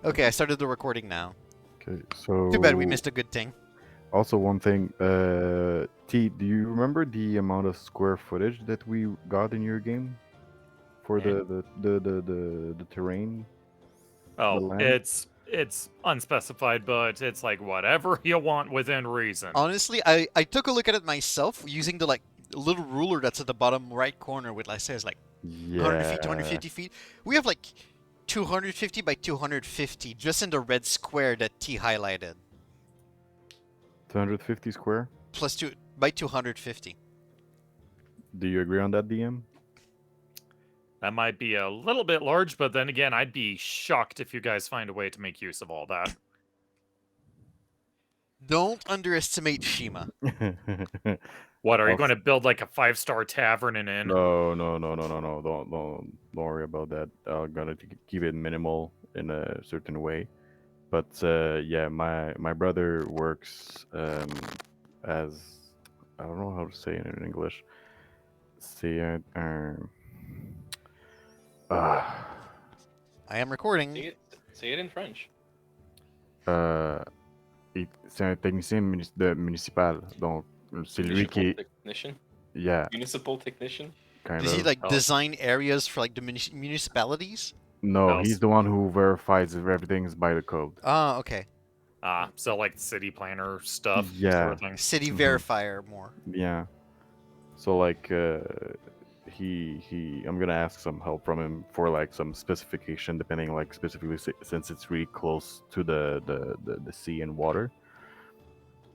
Okay, I started the recording now. Okay, so Too bad we missed a good thing. Also, one thing, T, do you remember the amount of square footage that we got in your game for the terrain, the Oh, land? it's unspecified, but it's like whatever you want within reason. Honestly, I took a look at it myself using the little ruler that's at the bottom right corner with like says like 100 feet, 250 feet. We have like 250 by 250 just in the red square that T highlighted. 250 square. Plus 2 by 250. Do you agree on that, DM? That might be a little bit large, but then again, I'd be shocked if you guys find a way to make use of all that. Don't underestimate Shima. What, are you I'll going to build like a 5-star tavern and inn? No. Don't worry about that. I'm gonna keep it minimal in a certain way. But yeah, my brother works as, I don't know how to say it in English. See it. I am recording. Say it in French. C'est un technicien municipal, donc c'est lui qui. Technician. Yeah. Municipal technician. Kind Does he of. like design areas for like the municipalities? No, he's the one who verifies if everything's by the code. Ah, okay. So like city planner stuff. Yeah. Sort of thing. City verifier more. Yeah. So like I'm gonna ask some help from him for like some specification, depending like specifically since it's really close to the sea and water.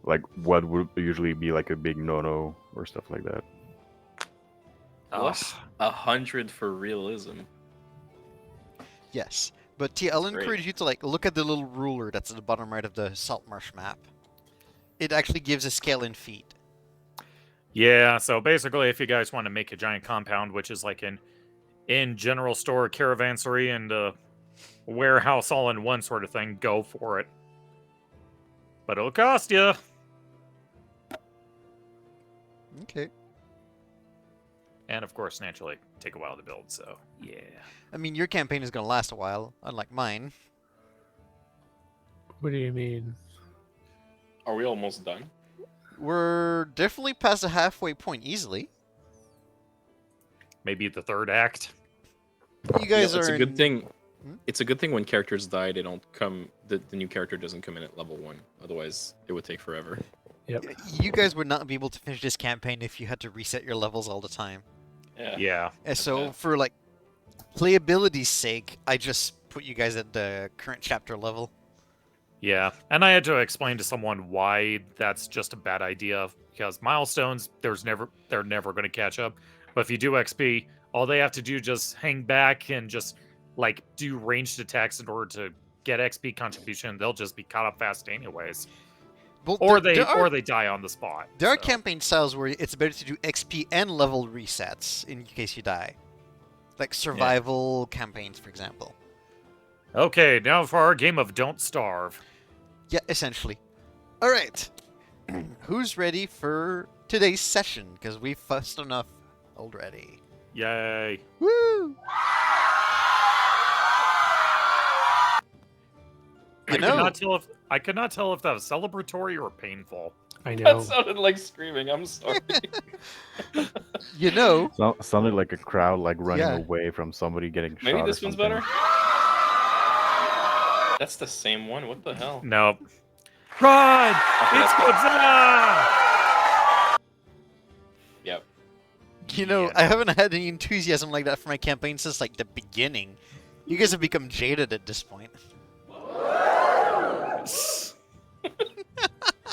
Like what would usually be like a big no-no or stuff like that. Plus 100 for realism. Yes, but T, I'll Great. encourage you to like look at the little ruler that's at the bottom right of the salt marsh map. It actually gives a scale in feet. Yeah, so basically if you guys want to make a giant compound, which is like in general store, caravansary, and warehouse all in one sort of thing, go for it. But it'll cost you. Okay. And of course, naturally, take a while to build, so yeah. I mean, your campaign is going to last a while, unlike mine. What do you mean? Are we almost done? We're definitely past the halfway point easily. Maybe the third act. You guys It's are a good in- thing. Hmm? It's a good thing when characters die, they don't come. The new character doesn't come in at level 1. Otherwise, it would take forever. Yep. You guys would not be able to finish this campaign if you had to reset your levels all the time. Yeah. And so, Okay. for like playability's sake, I just put you guys at the current chapter level. Yeah, and I had to explain to someone why that's just a bad idea, because milestones, they're never going to catch up. But if you do XP, all they have to do just hang back and just like do ranged attacks in order to get XP contribution. They'll just be caught up fast anyways, Well, or there they die on the spot. are so. campaign styles where it's better to do XP and level resets in case you die, like survival campaigns, for example. Okay, now for our game of Don't Starve. Yeah, essentially. All right. Who's ready for today's session? Because we fussed enough already. Yay! Woo! I know. I could not tell if that was celebratory or painful. I That know. sounded like screaming. I'm sorry. You know. Sounded like a crowd like running Yeah. away from somebody getting shot. Maybe or this one's something. better. That's the same one. What the hell? Nope. Run! Okay, It's that's Godzilla! Yep. You know, Yeah. I haven't had any enthusiasm like that for my campaign since like the beginning. You guys have become jaded at this point.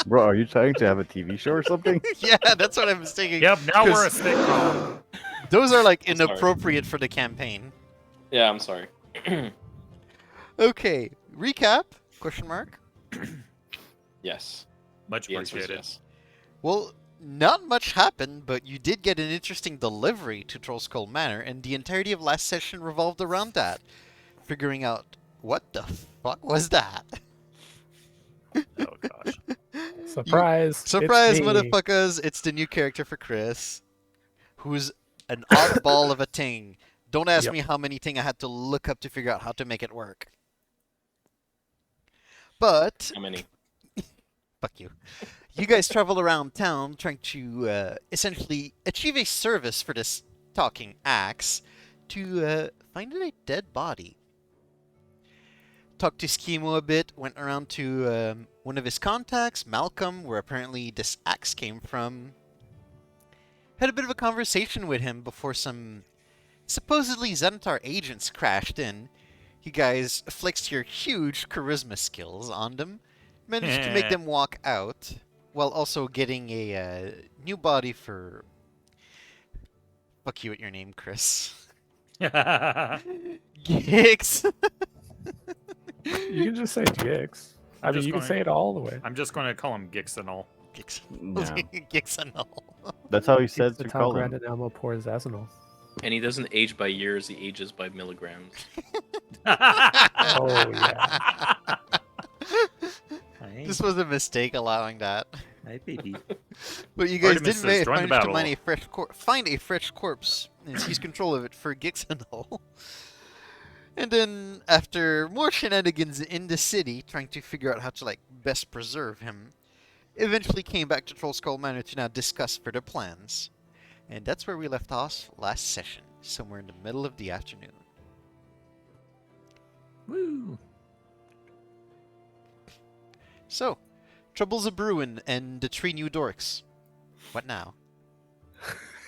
Bro, are you trying to have a TV show or something? Yeah, that's what I was thinking. Yep, now we're a 'Cause sitcom. Those are like I'm sorry. inappropriate for the campaign. Yeah, I'm sorry. Okay, recap? Question mark. Yes. Much The answer is appreciated. yes. Well, not much happened, but you did get an interesting delivery to Trollskull Manor, and the entirety of last session revolved around that. Figuring out what the fuck was that? Oh gosh. Surprise! Surprise, it's me. motherfuckers! It's the new character for Chris, who's an oddball of a thing. Don't ask Yep. me how many things I had to look up to figure out how to make it work. But How many? fuck you. You guys travel around town trying to essentially achieve a service for this talking axe to find a dead body. Talked to Schemo a bit, went around to one of his contacts, Malcolm, where apparently this axe came from. Had a bit of a conversation with him before some supposedly Xanatar agents crashed in. You guys flexed your huge charisma skills on them, managed to make them walk out, while also getting a new body for... Fuck you at your name, Chris. Gix. You can just say Gix. I mean, just you can going- say it all the way. I'm just going to call him Gixanol. Gix. Yeah. Gixanol. That's how he said It's the to Tom call him. Grandin Elmo Porzazanol. And he doesn't age by years; he ages by milligrams. Oh, yeah. This was a mistake allowing that. Hi, baby. But you guys Artemis did says, "Join the manage to battle." find a fresh corpse and seize control of it for Gixanol. And then, after more shenanigans in the city, trying to figure out how to best preserve him, eventually came back to Troll Skull Manor to now discuss further plans. And that's where we left off last session, somewhere in the middle of the afternoon. Woo. So, troubles a brewing and the 3 new dorks. What now?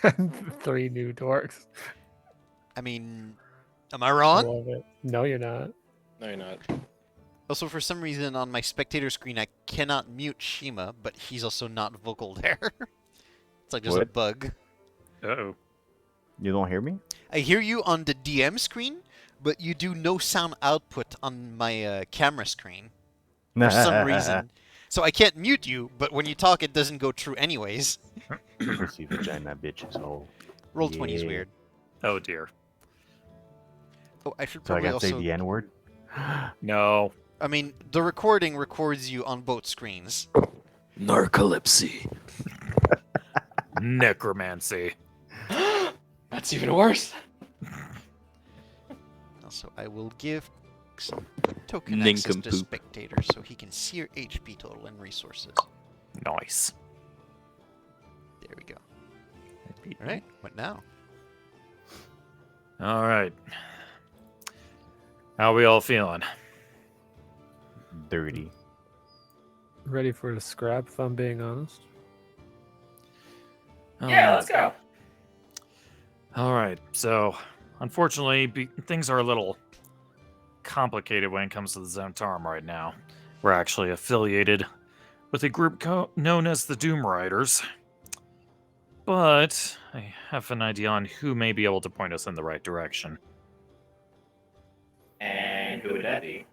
3 new dorks. I mean, am I I wrong? love it. No, you're not. No, you're not. Also, for some reason on my spectator screen, I cannot mute Shima, but he's also not vocal there. It's like there's a What? bug. Uh-oh. You don't hear me? I hear you on the DM screen, but you do no sound output on my camera screen for some reason. So I can't mute you, but when you talk, it doesn't go through anyways. Pussy vagina bitches hole. Roll 20 is Yeah. weird. Oh, dear. Oh, I should So I probably gotta say also... the N word? No. I mean, the recording records you on both screens. Narcolepsy. Necromancy. That's even worse. Also, I will give some token access to Nincompoop. spectators so he can see your HP total and resources. Nice. There we go. Alright, what now? All right. How we all feeling? Dirty. Ready for a scrap, if I'm being honest. Yeah, let's go. All right. So, unfortunately, things are a little complicated when it comes to the Xantarum right now. We're actually affiliated with a group known as the Doom Riders. But I have an idea on who may be able to point us in the right direction. And who would that be?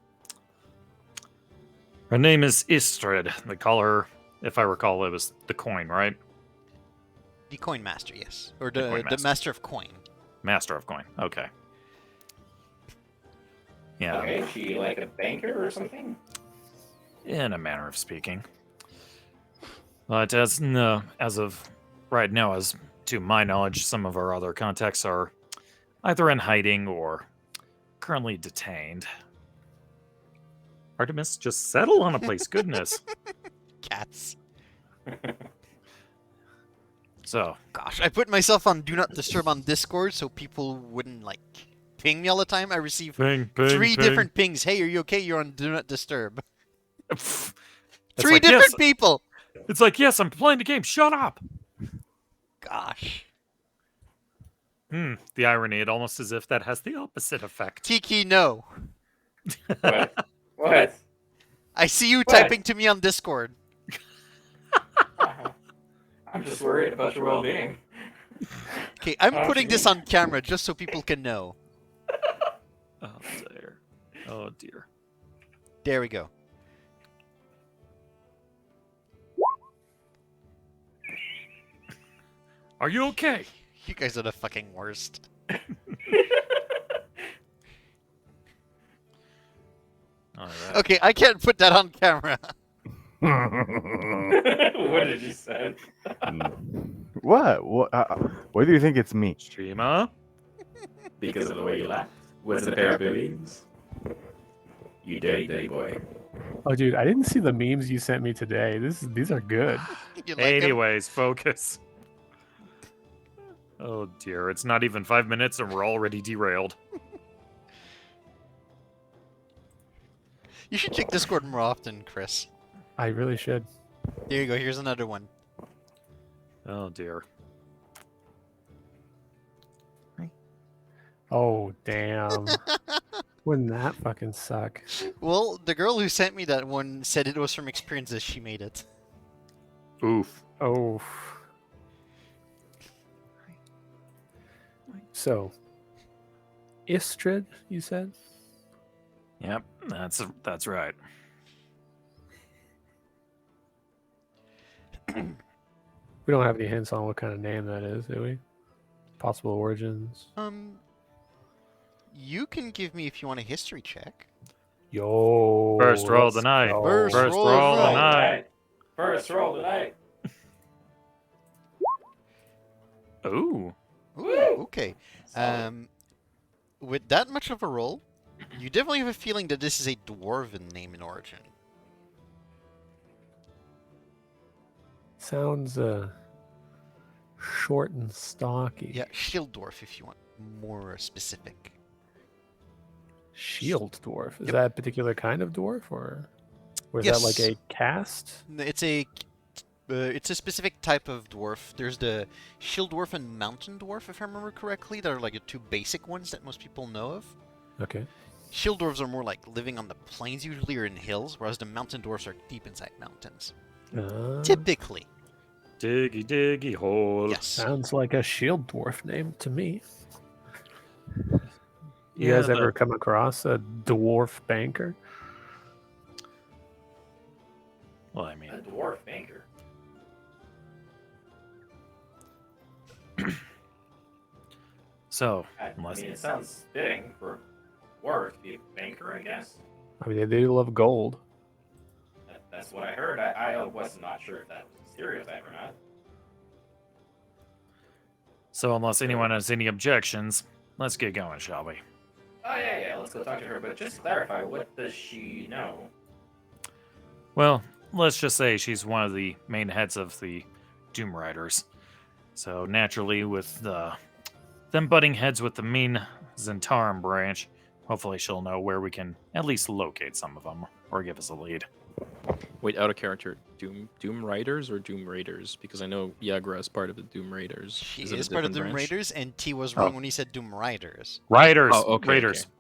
Her name is Istrid. They call her, if I recall, it was the Coin, right? The Coin Master, yes. Or The Coin the Master. Master of Coin. Master of Coin. Okay. Yeah, Okay, is she like a banker or something? in a manner of speaking. But as of right now, as to my knowledge, some of our other contacts are either in hiding or currently detained. Artemis, just settle on a place. Goodness. Cats. So, Gosh, I put myself on Do Not Disturb on Discord so people wouldn't, ping me all the time. I receive ping, ping, 3 ping. different pings. Hey, are you okay? You're on Do Not Disturb. It's 3 like, different yes, people! It's like, yes, I'm playing the game. Shut up. Gosh. The irony, it almost as if that has the opposite effect. Tiki, no. What? What? I see you What? typing to me on Discord. I'm just worried about your well-being. Okay, I'm Oh, putting this gee. on camera just so people can know. Oh, dear. Oh, dear. There we go. Are you okay? You guys are the fucking worst. All right. Okay, I can't put that on camera. What did you say? What? Why do you think it's me? Shima? Because of the way you laugh. Was it a pair of boobies? You dirty, dirty boy. Oh, dude, I didn't see the memes you sent me today. These are good. You like 'em? Anyways, focus. Oh dear, it's not even 5 minutes and we're already derailed. You should check Discord more often, Chris. I really should. There you go. Here's another one. Oh dear. Oh, damn. Wouldn't that fucking suck? Well, the girl who sent me that one said it was from experiences she made it. Oof. Oh. So, Istrid, you said? Yep, that's right. We don't have any hints on what kind of name that is, do we? Possible origins. You can give me if you want a history check. Yo. First roll of the let's night. go. First First roll roll of of the the night. First roll tonight. Ooh. Ooh, okay. Solid. With that much of a roll, you definitely have a feeling that this is a dwarven name in origin. Sounds short and stocky. Yeah, shield dwarf if you want more specific. Shield dwarf. Is Yep. that a particular kind of dwarf, or is that like Yes. a caste? It's a specific type of dwarf. There's the shield dwarf and mountain dwarf, if I remember correctly. That are like the two basic ones that most people know of. Okay. Shield dwarves are more like living on the plains usually or in hills, whereas the mountain dwarfs are deep inside mountains. Typically. Diggy diggy hole. Yes. Sounds like a shield dwarf name to me. You Yeah, guys ever come across a dwarf banker? Well, I mean, A dwarf banker. so I unless mean, it sounds fitting for dwarf to be a banker, I guess. I mean, they do love gold. That's what I heard. I was not sure if that was a stereotype or not. unless anyone has any objections, let's get going, shall we? Oh, yeah, let's go talk to her. But just to clarify, what does she know? Well, let's just say she's one of the main heads of the Doom Riders. So naturally, with them butting heads with the main Zentarum branch, hopefully she'll know where we can at least locate some of them, or give us a lead. Wait, out of character. Doom Riders or Doom Raiders? Because I know Yagra is part of the Doom Raiders. She it a is part of different Doom branch? Raiders, and T was wrong when he said Doom Riders. Riders! Oh, okay, Raiders! okay.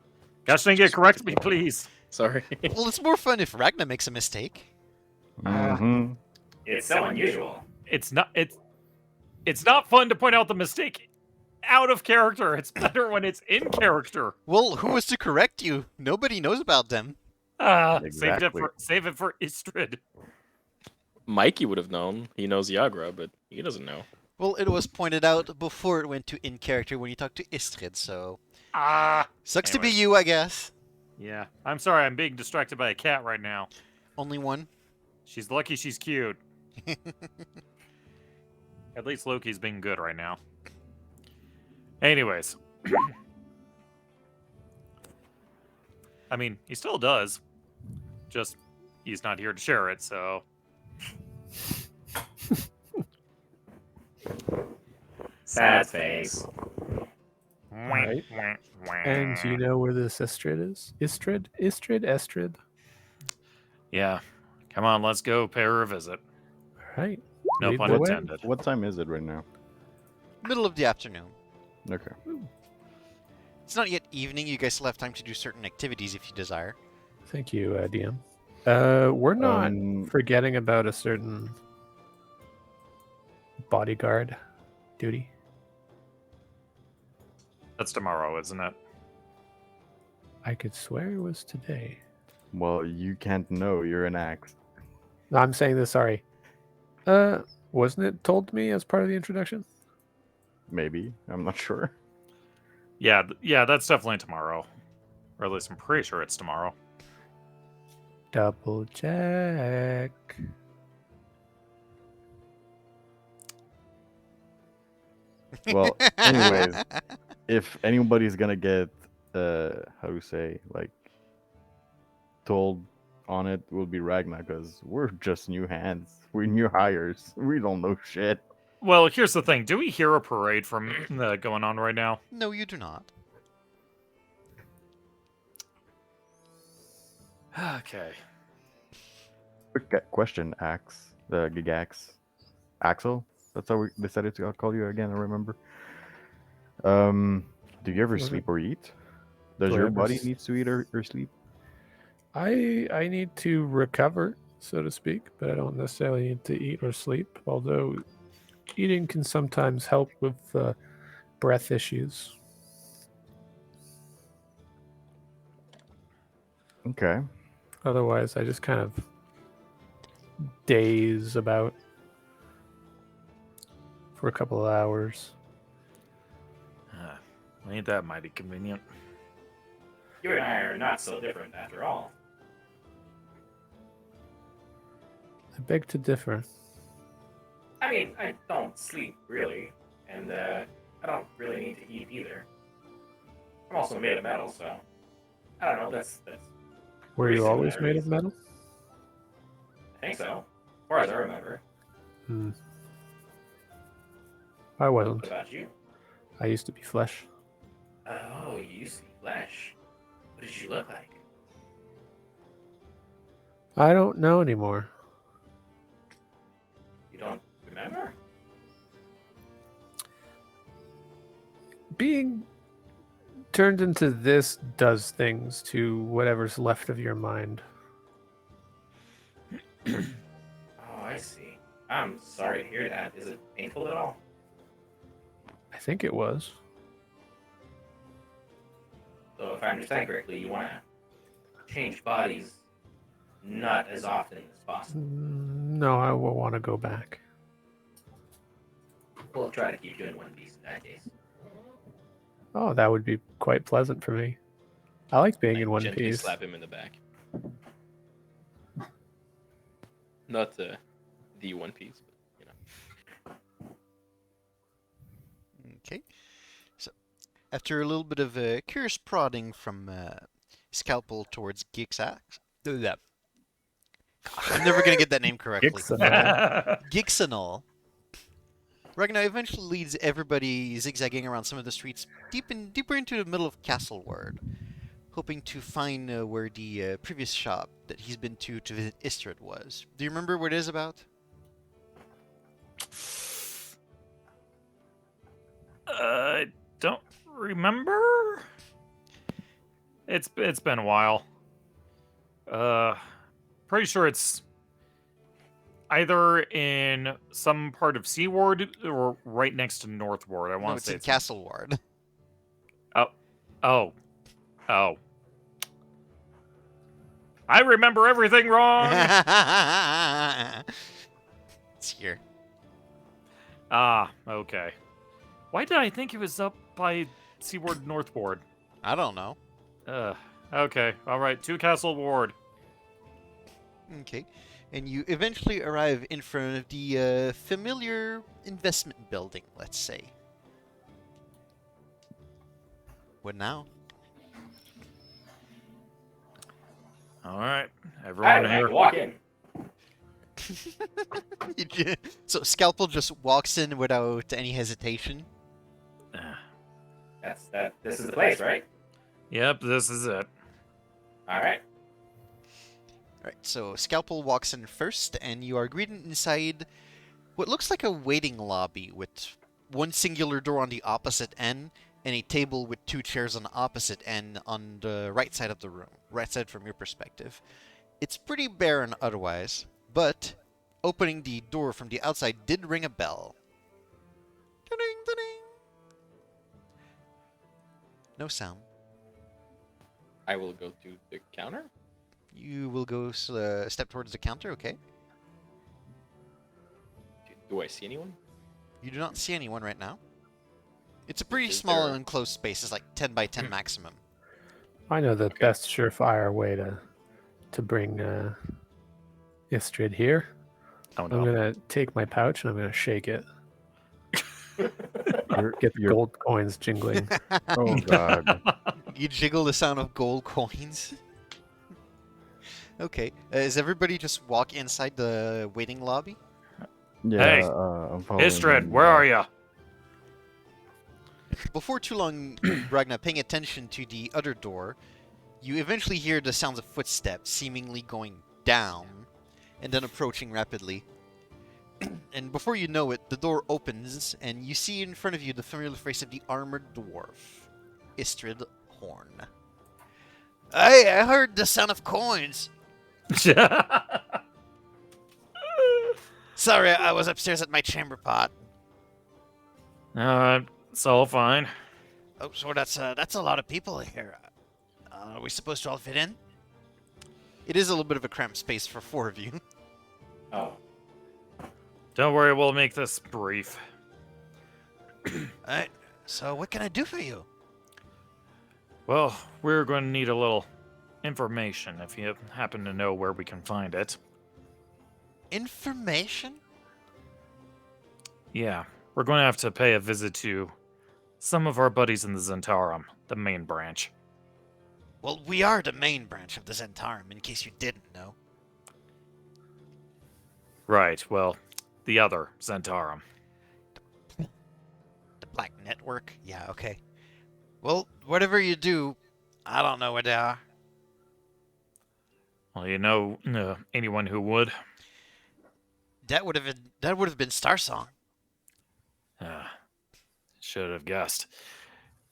Gosh dang it, correct me, please! Sorry. Well, it's more fun if Ragna makes a mistake. Mm-hmm. It's so unusual. It's not fun to point out the mistake out of character. It's better when it's in character. Well, who was to correct you? Nobody knows about them. Exactly. Save it for Istrid. Mikey would have known. He knows Yagra, but he doesn't know. Well, it was pointed out before it went to in character when you talked to Istrid, so sucks to be Anyway. you, I guess. Yeah. I'm sorry, I'm being distracted by a cat right now. Only one. She's lucky she's cute. At least Loki's being good right now. Anyways. I mean, he still does. Just, he's not here to share it, so... Sad face. Right. And do you know where this Istrid is? Estrid? Yeah. Come on, let's go pay her a visit. All right. No Lead pun the way. intended. What time is it right now? Middle of the afternoon. Okay. It's not yet evening. You guys still have time to do certain activities if you desire. Thank you, DM. We're not forgetting about a certain bodyguard duty. That's tomorrow, isn't it? I could swear it was today. Well, you can't know. You're an axe. No, I'm saying this, sorry. Wasn't it told to me as part of the introduction? Maybe. I'm not sure. Yeah, yeah, that's definitely tomorrow. Or at least I'm pretty sure it's tomorrow. Double check. Well, anyways, if anybody's gonna get, how to say, like, told on it will be Ragnar, because we're just new hands. We're new hires. We don't know shit. Well, here's the thing. Do we hear a parade from going on right now? No, you do not. Okay. Quick question, Axe, the Gigax, Axel. That's how we decided to call you again. I remember. Do you ever Was it- sleep or eat? Does Do I your ever body s- needs to eat or sleep? I need to recover, so to speak, but I don't necessarily need to eat or sleep. Although eating can sometimes help with breath issues. Okay. Otherwise, I just kind of daze about for a couple of hours. Ain't that mighty convenient? You and I are not so different after all. I beg to differ. I mean, I don't sleep really, and I don't really need to eat either. I'm also made of metal, so I don't know. That's Were you Pretty always similar. made of metal? I think so, as far as I remember. Hmm. I wasn't. What about you? I used to be flesh. Oh, you used to be flesh. What did you look like? I don't know anymore. You don't remember? Being turned into this does things to whatever's left of your mind. Oh, I see. I'm sorry to hear that. Is it painful at all? I think it was. So, if I understand correctly, you want to change bodies not as often as possible. No, I will want to go back. We'll try to keep doing One Piece in that case. Oh, that would be quite pleasant for me. I like being I in One gently Piece. slap him in the back. Not the One Piece, but Okay. So, after a little bit of curious prodding from Scalpel towards Gixax, I'm never gonna get that name correctly. Gixanol. Ragnar eventually leads everybody zigzagging around some of the streets deeper into the middle of Castleward, hoping to find where the previous shop that he's been to visit Istrid was. Do you remember what it is about? I don't remember. It's been a while. Pretty sure it's either in some part of Seaward or right next to Northward. I No, want it's to say in it's Castleward. Oh. I remember everything wrong. It's here. Ah, okay. Why did I think it was up by Seaward Northward? I don't know. Okay. All right. To Castle Ward. Okay. And you eventually arrive in front of the familiar investment building, let's say. What now? All right. Everyone I here. walk in. So Scalpel just walks in without any hesitation. This is the place, right? Yep, this is it. All right. Alright, so Scalpel walks in first, and you are greeted inside what looks like a waiting lobby with one singular door on the opposite end and a table with two chairs on the opposite end on the right side of the room, right side from your perspective. It's pretty barren otherwise, but opening the door from the outside did ring a bell. Da-ding, da-ding. No sound. I will go to the counter. You will go step towards the counter, okay? Do I see anyone? You do not see anyone right now. It's a pretty Is small there- and enclosed space. It's like 10 by 10 maximum. I know the best surefire way to bring Istrid here. Oh I'm no. gonna take my pouch and I'm gonna shake it. You're, Get the you're- gold coins jingling. Oh god. You jiggle the sound of gold coins. Okay. Is everybody just walk inside the waiting lobby? Yeah, Hey, I'm following Istrid, him, where are you? Before too long, Ragnar, paying attention to the other door, you eventually hear the sounds of footsteps seemingly going down and then approaching rapidly. And before you know it, the door opens and you see in front of you the familiar face of the armored dwarf, Istrid Horn. Hey, I heard the sound of coins. Sorry, I was upstairs at my chamber pot. Alright, it's all fine. Oh, so that's a lot of people here. Are we supposed to all fit in? It is a little bit of a cramped space for 4 of you. Oh, Don't worry, we'll make this brief. Alright, so what can I do for you? Well, we're going to need a little information if you happen to know where we can find it. Information? Yeah, we're going to have to pay a visit to some of our buddies in the Zentarum, the main branch. Well, we are the main branch of the Zentarum, in case you didn't know. Right, well, the other Zentarum. The Black Network? Yeah, okay. Well, whatever you do, I don't know where they are. Well, you know anyone who would? That would have been Star Song. Should have guessed.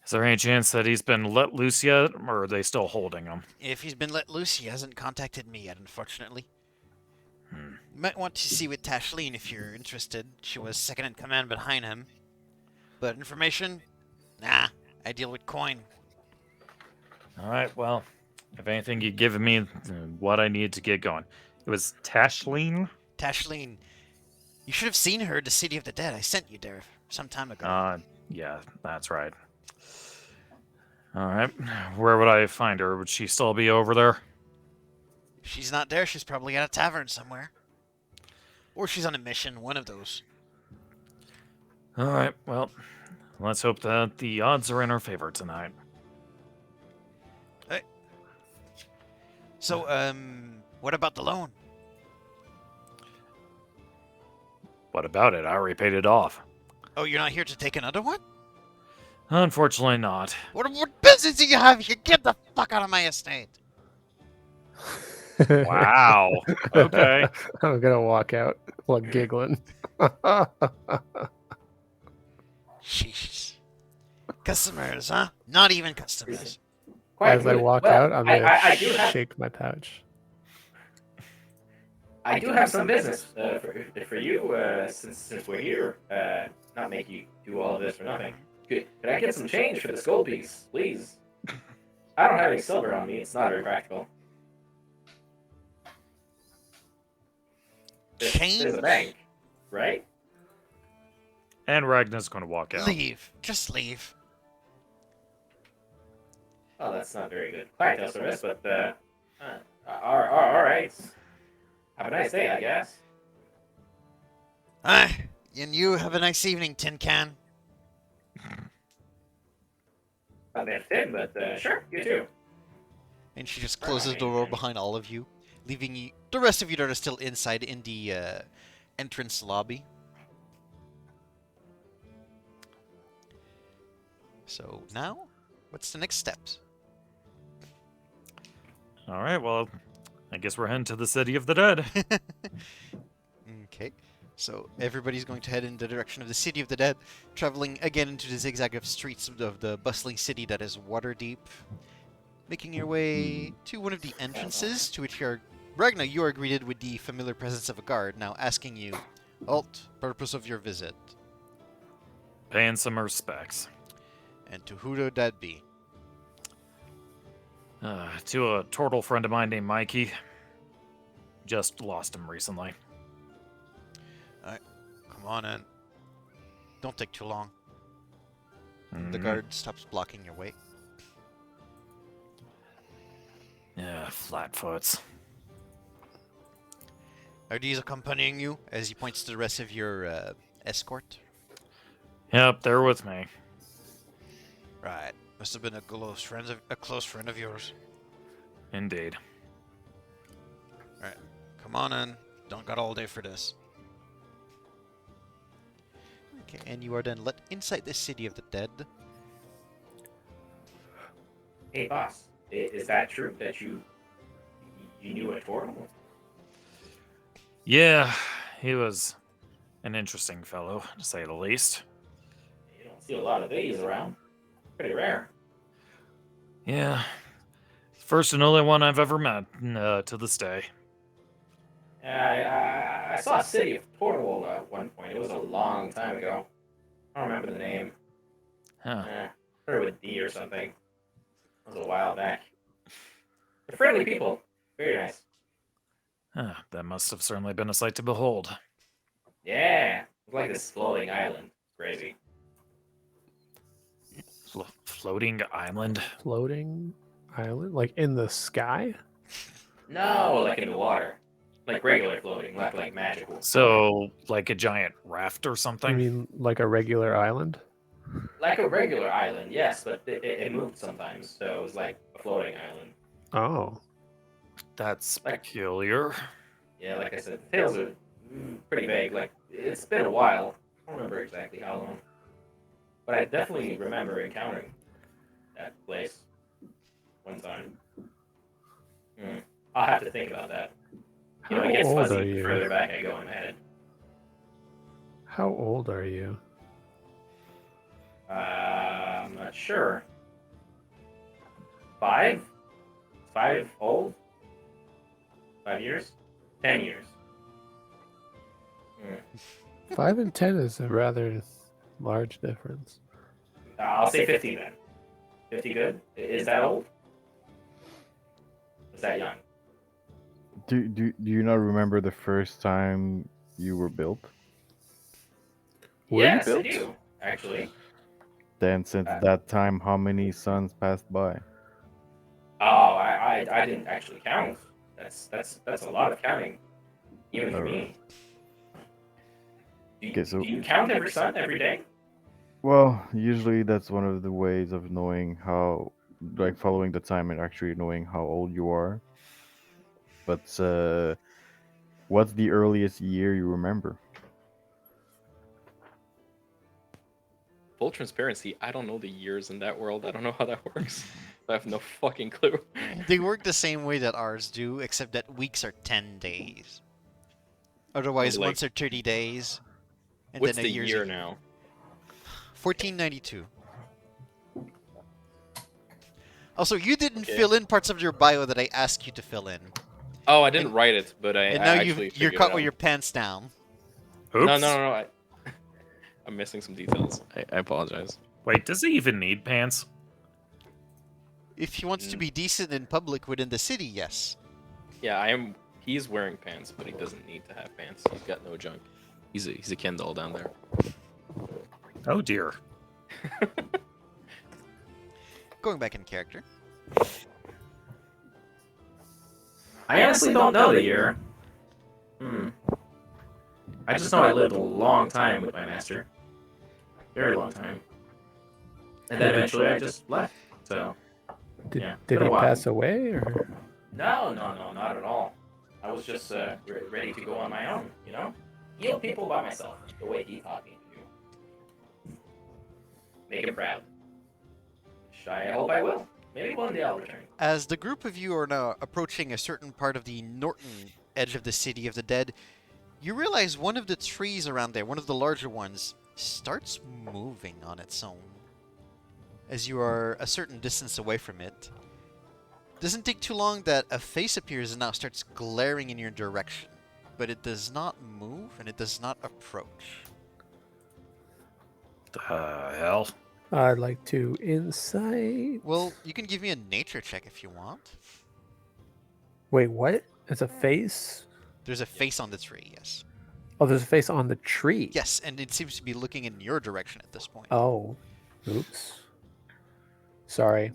Is there any chance that he's been let loose yet, or are they still holding him? If he's been let loose, he hasn't contacted me yet, unfortunately. You might want to see with Tashleen if you're interested. She was second in command behind him. But information? Nah, I deal with coin. Alright, well, if anything, you've given me what I need to get going. It was Tashleen? Tashleen, you should have seen her at the City of the Dead. I sent you there some time ago. Yeah, that's right. Alright, where would I find her? Would she still be over there? If she's not there, she's probably at a tavern somewhere. Or she's on a mission, one of those. Alright, well, let's hope that the odds are in our favor tonight. So, what about the loan? What about it? I already paid it off. Oh, you're not here to take another one? Unfortunately not. What business do you have here? Get the fuck out of my estate. Wow. Okay. I'm gonna walk out while giggling. Sheesh. Customers, huh? Not even customers. quite As I good. walk Well, out, I'm gonna I do have shake my pouch. I do have some business for you since we're here. Not make you do all of this for nothing. Could I get some change for the skull piece, please? I don't have any silver on me. It's not very practical. Change? There's a bank, right? And Ragnar's going to walk out. Leave. Just leave. Oh, that's not very good clientele service, but all right. Have a nice day, I guess. Ah, and you have a nice evening, Tin Can. Not that thin, but sure, you too. And she just closes the door behind all of you, leaving you, the rest of you that are still inside in the entrance lobby. So now, what's the next steps? All right, well, I guess we're heading to the City of the Dead. Okay, so everybody's going to head in the direction of the City of the Dead, traveling again into the zigzag of streets of the bustling city that is Waterdeep, making your way to one of the entrances, to which Ragnar, you are greeted with the familiar presence of a guard, now asking you, Alt, purpose of your visit, Paying some respects. and to who would that be? To a turtle friend of mine named Mikey. Just lost him recently. Come on in. Don't take too long. The Mhm. guard stops blocking your way. Yeah, flatfoots. Are these accompanying you, as he points to the rest of your escort? Yep, they're with me. Right. Must have been a close friend of yours. Indeed. Alright. Come on in. Don't got all day for this. Okay, and you are then let inside the city of the dead. Hey, boss. Is that true that you knew a Torm? Yeah, he was an interesting fellow, to say the least. You don't see a lot of these around. Pretty rare. Yeah, first and only one I've ever met to this day. I saw a city of Torwall at one point. It was a long time ago. I don't remember the name. Huh. Started with D or something. It was a while back. They're friendly people. Very nice. Huh, that must have certainly been a sight to behold. Yeah. It's like this floating island. Crazy. Floating island? Floating island, like in the sky. No, like in the water. Like regular floating, not like magical. So, like a giant raft or You something? mean like a regular island? Like a regular island, yes, but it moved sometimes, so it was like a floating island. Oh, That's Like- peculiar. Yeah, like I said, the tales are pretty vague. Like, it's been a while. I don't remember exactly how long. But I definitely remember encountering that place one time. I'll have to think about that. You know, how it gets old fuzzy are the you? further back I go in my head. How old are you? I'm not sure. 5? 5 old? 5 years? 10 years. 5 and 10 is a rather large difference. I'll say 50 then. 50 good? Is that old? Is that young? Do you not remember the first time you were built? Were you Yes, I built? do, actually. Then since that time, how many suns passed by? Oh, I didn't actually count. That's a lot of counting, even for me. Okay, so Do you count every sun every day? well, usually that's one of the ways of knowing how, like following the time and actually knowing how old you are. But what's the earliest year you remember? Full transparency, I don't know the years in that world. I don't know how that works. I have no fucking clue. They work the same way that ours do, except that weeks are 10 days. Otherwise, Like, months are 30 days. And what's then a the year's year now? 1492. Also, you didn't Okay. fill in parts of your bio that I asked you to fill in. Oh, I didn't And- write it, but I And I now actually you're figured caught it with out. your pants down. Oops. No. I'm missing some details. I apologize. Wait, does he even need pants? If he wants to Mm. be decent in public within the city, yes. Yeah, I am. He's wearing pants, but he doesn't need to have pants. He's got no junk. He's a Ken doll down there. Oh dear. Going back in character. I honestly don't know the year. I just know I lived a long time with my master. Very long time. And then eventually I just left. So, Did, Yeah, did been a he while. pass away or? no, not at all. I was just ready to go on my own, you know? Heal people by myself, the way he taught me to do. Make him proud. Which I hope I will. Maybe one day I'll return. As the group of you are now approaching a certain part of the northern edge of the city of the dead, you realize one of the trees around there, one of the larger ones, starts moving on its own. As you are a certain distance away from it. Doesn't take too long that a face appears and now starts glaring in your direction. But it does not move and it does not approach. The hell? I'd like to insight. Well, you can give me a nature check if you want. Wait, what? It's a face? There's a face on the tree, yes. Oh, there's a face on the tree. Yes, and it seems to be looking in your direction at this point. Oh, oops. Sorry.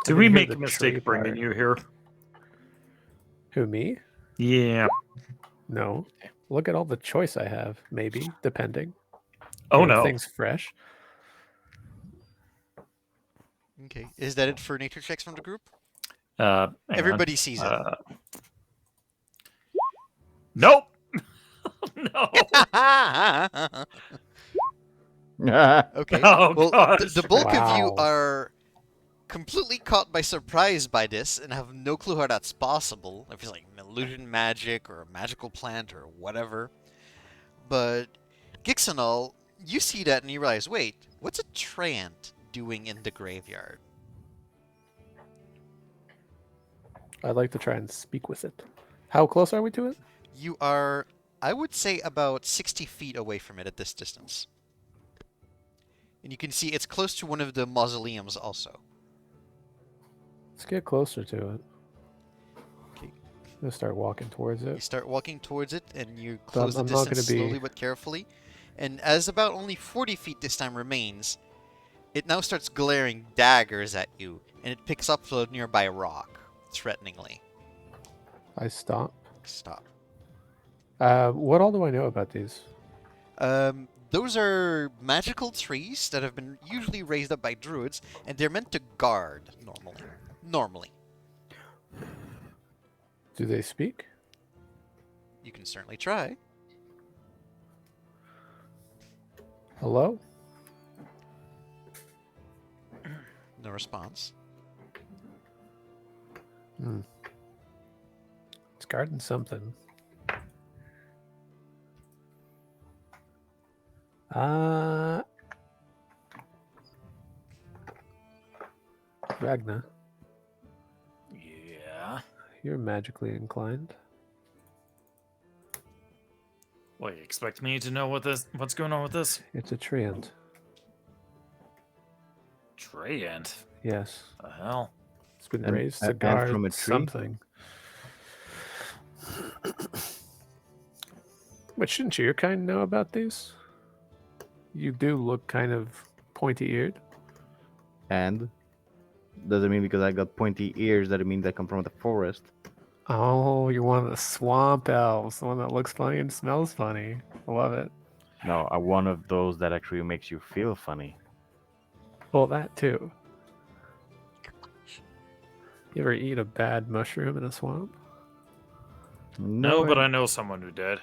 Did I we didn't hear make the a mistake tree bringing part. you here? Who, me? Yeah. No. Look at all the choice I have, maybe, depending. Oh If no. Things fresh. Okay, is that it for nature checks from the group? Hang on. Everybody sees it. Nope. No. Okay. Oh, Well, gosh. the bulk of you Wow. are completely caught by surprise by this and have no clue how that's possible. If it's like illusion magic or a magical plant or whatever. But Gixanol, you see that and you realize, wait, what's a treant doing in the graveyard? I'd like to try and speak with it. How close are we to it? You are, I would say, about 60 feet away from it at this distance. And you can see it's close to one of the mausoleums also. Let's get closer to it. Okay. I'm gonna start walking towards You it. start walking towards it and you But close the I'm not distance gonna be- slowly but carefully. And as about only 40 feet this time remains, it now starts glaring daggers at you, and it picks up a nearby rock, threateningly. I stop. Stop. What all do I know about these? Those are magical trees that have been usually raised up by druids, and they're meant to guard, normally. Do they speak? You can certainly try. Hello? No response. It's guarding something. Ragna, Yeah. you're magically inclined. What, you expect me to know what's going on with this? It's a treant. Treant? Yes. The hell? It's been And- raised to and guard from a tree? something. But shouldn't your kind know about these? You do look kind of pointy-eared. And does it mean because I got pointy ears that it means I come from the forest? Oh, you're one of the swamp elves, the one that looks funny and smells funny. I love it. No, I'm one of those that actually makes you feel funny. Well, that too. You ever eat a bad mushroom in a swamp? No, but I know someone who did.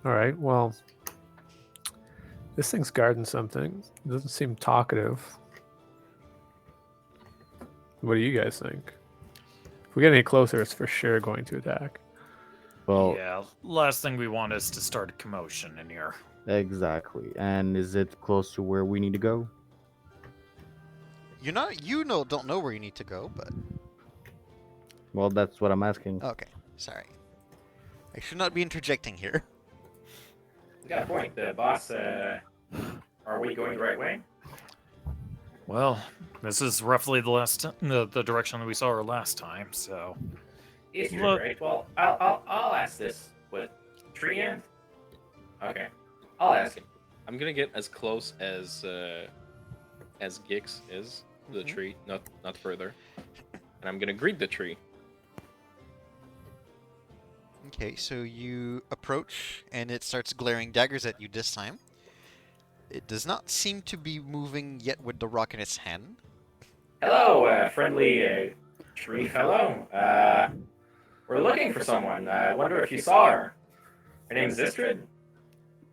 All right, well, this thing's guarding something. It doesn't seem talkative. What do you guys think? If we get any closer, it's for sure going to attack. Well, Yeah, last thing we want is to start a commotion in here. exactly. And is it close to where we need to go? Don't know where you need to go, but Well, that's what I'm asking. okay. Sorry. I should not be interjecting here. You got a point, boss. Are we going the right way? Well, this is roughly the direction that we saw her last time, so Eastern, Look. right? Well, I'll ask this. What? Tree end? Okay. I'll ask him. I'm gonna get as close as Gix is to the Mhm. tree, not further, and I'm gonna greet the tree. Okay, so you approach, and it starts glaring daggers at you this time. It does not seem to be moving yet with the rock in its hand. Hello, friendly tree fellow. We're looking for someone. I wonder if you saw her. Her name's Istrid?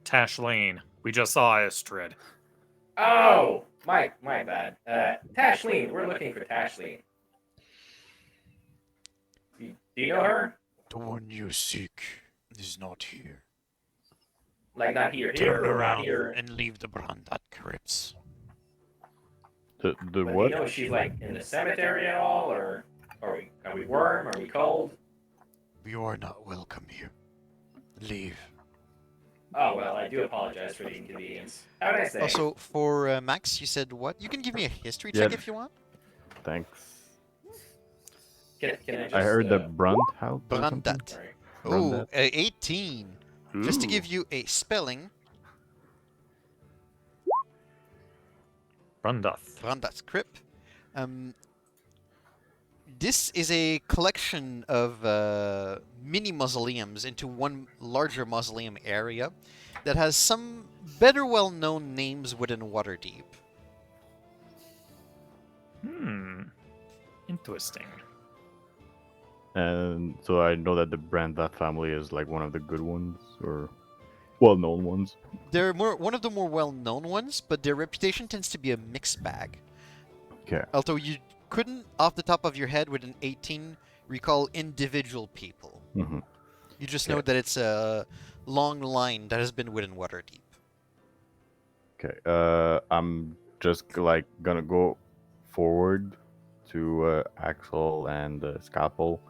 Tashleen, we just saw Istrid. Oh, my bad. Tashleen, we're looking for Tashleen. Do you know her? The one you seek is not here. Like not here, or not here. and leave the Brandat crypts. The But do what? you know if she's like in the cemetery at all, or are we warm? Are we cold? You are not welcome here. Leave. Oh well, I do apologize for the inconvenience. Have a nice day. Also, for Max, you said what? You can give me a history check Yeah. if you want. Thanks. can I just? I heard the Brunt house. or something? Brandat. Sorry. Oh, Brandat. 18. Just to give you a spelling, Runduth. Brandat's crypt. This is a collection of mini mausoleums into one larger mausoleum area that has some better well-known names within Waterdeep. Interesting. And so I know that the Branda family is like one of the good ones or well-known ones. They're one of the more well-known ones, but their reputation tends to be a mixed bag. Okay. Although you couldn't, off the top of your head, with an 18, recall individual people. Mm-hmm. You just Okay. know that it's a long line that has been within Waterdeep. Okay. I'm just like gonna go forward to Axel and Scalpel,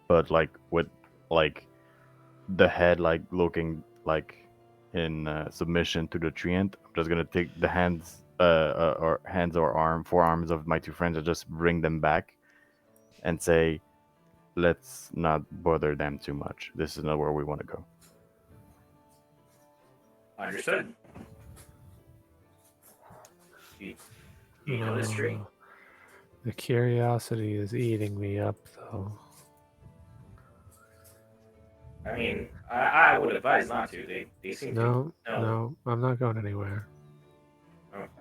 but like with like the head like looking like in submission to the treant. I'm just gonna take the hands, or hands or forearms of my two friends and just bring them back, and say, "Let's not bother them too much. This is not where we want to go." Understood. You know this tree? The curiosity is eating me up, though. I mean, I would advise not to. They seem No, to. no, I'm not going anywhere.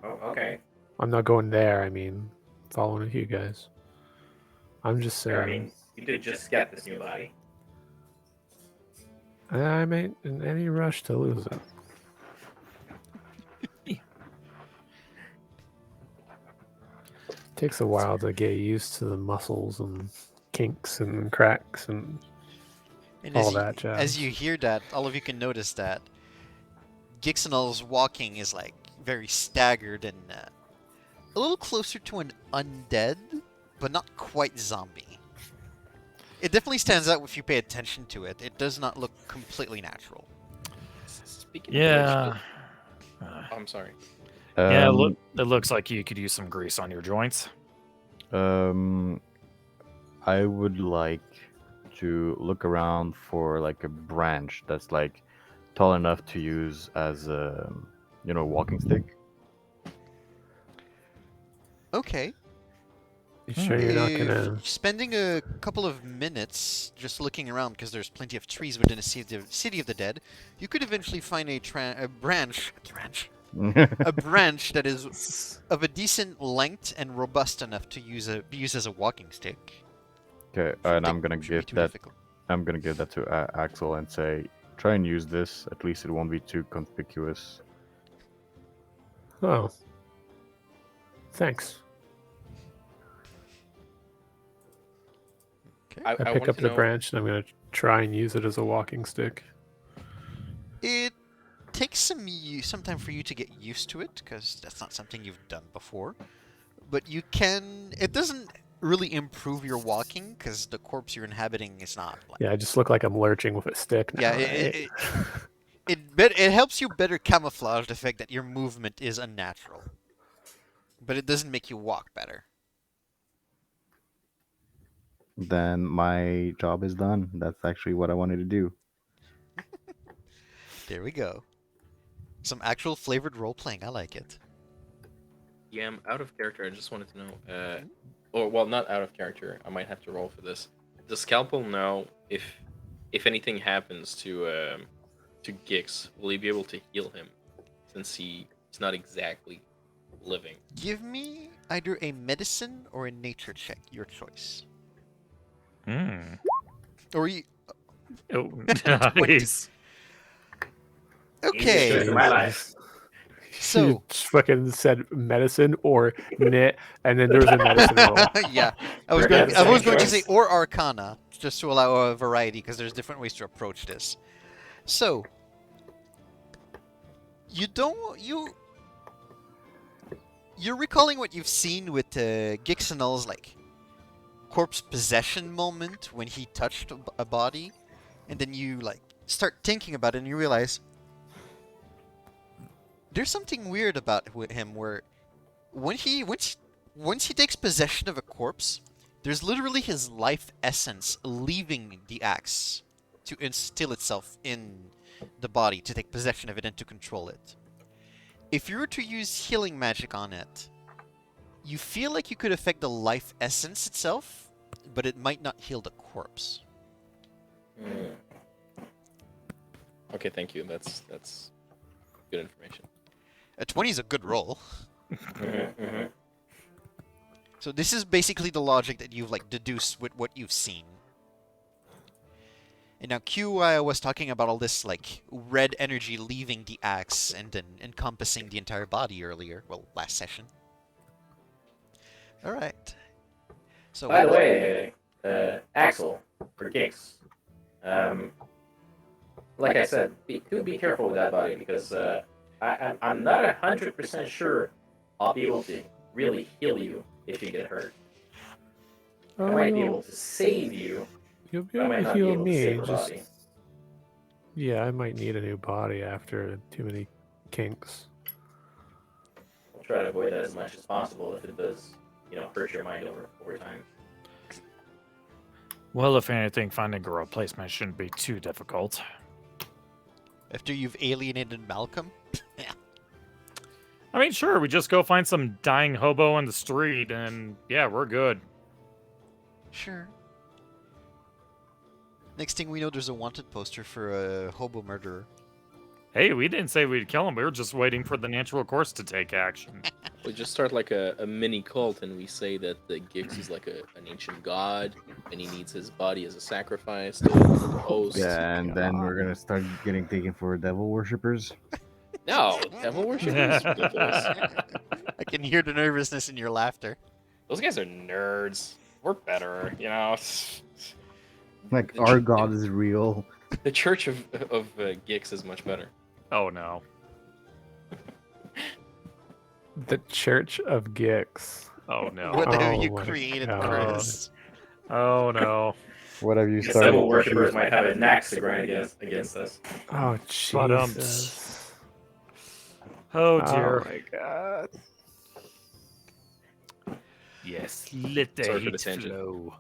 Oh, okay. I'm not going there. I mean, following with you guys. I'm just Sure, I saying. mean, you did just get this new body. I'm ain't in any rush to lose it. Takes a while to get used to the muscles and kinks and cracks and And all as that jazz. as you hear that, all of you can notice that Gixinal's walking is like very staggered and a little closer to an undead, but not quite zombie. It definitely stands out if you pay attention to it. It does not look completely natural. Speaking Yeah. of which, oh, I'm sorry. Yeah, Um, it looks like you could use some grease on your joints. I would like to look around for like a branch that's like tall enough to use as a, walking stick. Okay. You sure you're not gonna? Spending a couple of minutes just looking around because there's plenty of trees within a city of the dead, you could eventually find a branch that is of a decent length and robust enough to be used as a walking stick. Okay, and I'm gonna Shouldn't be give too that. difficult. I'm gonna give that to Axel and say, try and use this. At least it won't be too conspicuous. Oh, thanks. Okay. I pick wanted up to the know- branch and I'm gonna try and use it as a walking stick. It takes some time for you to get used to it because that's not something you've done before. But you can. It doesn't really improve your walking because the corpse you're inhabiting is not. Yeah, I just look like I'm lurching with a stick now. Yeah, right? it helps you better camouflage the fact that your movement is unnatural, but it doesn't make you walk better. Then my job is done. That's actually what I wanted to do. There we go. Some actual flavored role playing. I like it. Yeah, I'm out of character. I just wanted to know, or well, not out of character. I might have to roll for this. Does Scalpel know if anything happens to Gix, will he be able to heal him, since he's not exactly living? Give me either a medicine or a nature check, your choice. Hmm. Or you. Oh, 20. nice. Easiest choice Okay. of my life. So. You just fucking said medicine or knit, and then there was a medicine roll. Yeah, I was Forget going. the I was second going to choice. say or Arcana, just to allow a variety, because there's different ways to approach this. So, you're recalling what you've seen with Gixinal's like corpse possession moment when he touched a body, and then you like start thinking about it, and you realize there's something weird about him where once he takes possession of a corpse, there's literally his life essence leaving the axe to instill itself in the body, to take possession of it and to control it. If you were to use healing magic on it, you feel like you could affect the life essence itself, but it might not heal the corpse. Hmm. Okay, thank you. That's good information. A 20 is a good roll. Mhm. So this is basically the logic that you've like deduced with what you've seen. And now Q was talking about all this like red energy leaving the axe and then encompassing the entire body earlier. Well, last session. All right. So By the way, Axel, for gigs, like I said, do be careful with that body because I'm not 100% sure I'll be able to really heal you if you get hurt. I might be able to save you. You'll be I able might to not be heal able to me. save your Just body. yeah, I might need a new body after too many kinks. I'll try to avoid that as much as possible if it does, hurt your mind over time. Well, if anything, finding a replacement shouldn't be too difficult. after you've alienated Malcolm, I mean, sure, we just go find some dying hobo on the street, and yeah, we're good. sure. Next thing we know, there's a wanted poster for a hobo murderer. Hey, we didn't say we'd kill him. We were just waiting for the natural course to take action. We just start like a mini cult, and we say that the Gix is like an ancient god, and he needs his body as a sacrifice to the host. Yeah, and then we're gonna start getting taken for devil worshippers. No, devil worship is ridiculous. I can hear the nervousness in your laughter. Those guys are nerds. We're better, Like The our ch- god is real. The Church of Gix is much better. Oh no. The Church of Gix. Oh no. What have you my created, God. Chris? Oh no. What have you Because started? devil worshippers might have an axe to grind against us. Oh Ba-dums. Jesus! Oh Oh dear. my God! Yes, let the Sorry for heat the tangent. flow.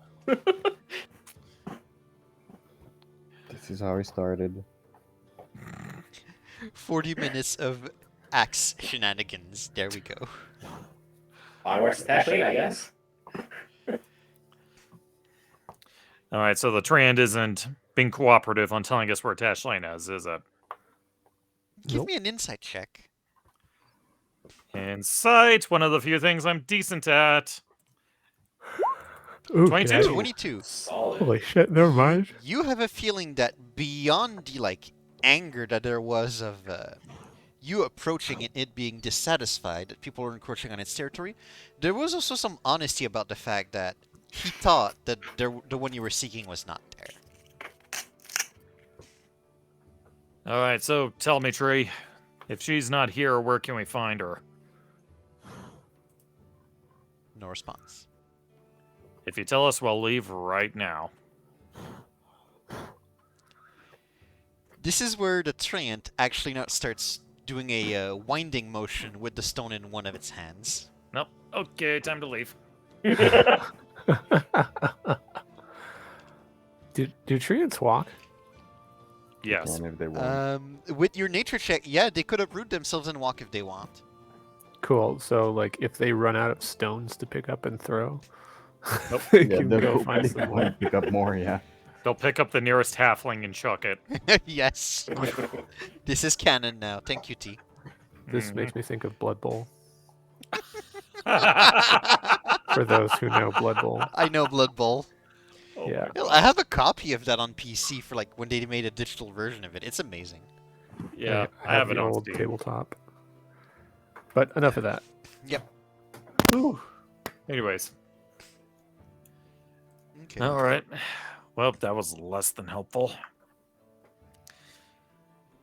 This is how I started. 40 minutes of axe shenanigans. There we go. Onwards to Tashlane, I guess. All right, so the trend isn't being cooperative on telling us where Tashlane is it? Give Nope. me an insight check. Insight, one of the few things I'm decent at. Ooh, 22. can I- 22. Solid. Holy shit! Never mind. You have a feeling that beyond the like anger that there was of you approaching it being dissatisfied that people were encroaching on its territory, there was also some honesty about the fact that he thought that the one you were seeking was not there. All right, so tell me, Tree, if she's not here, where can we find her? No response. If you tell us, we'll leave right now. This is where the Treant actually now starts doing a winding motion with the stone in one of its hands. Nope. Okay, time to leave. Do treants walk? Yes. And if they want. With your nature check, yeah, they could uproot themselves and walk if they want. Cool. So, like, if they run out of stones to pick up and throw, Nope. they Yeah, can they'll go go find some more. and pick up more. Yeah. They'll pick up the nearest halfling and chuck it. Yes. This is canon now. Thank you, T. This Mhm. makes me think of Blood Bowl. Oh, For those who know Blood Bowl, I know Blood Bowl. Yeah. Hell, I have a copy of that on PC for like when they made a digital version of it. It's amazing. yeah, I have it the on old Steam. tabletop. But enough of that. Yep. Ooh. Anyways, Okay. all right. Well, that was less than helpful.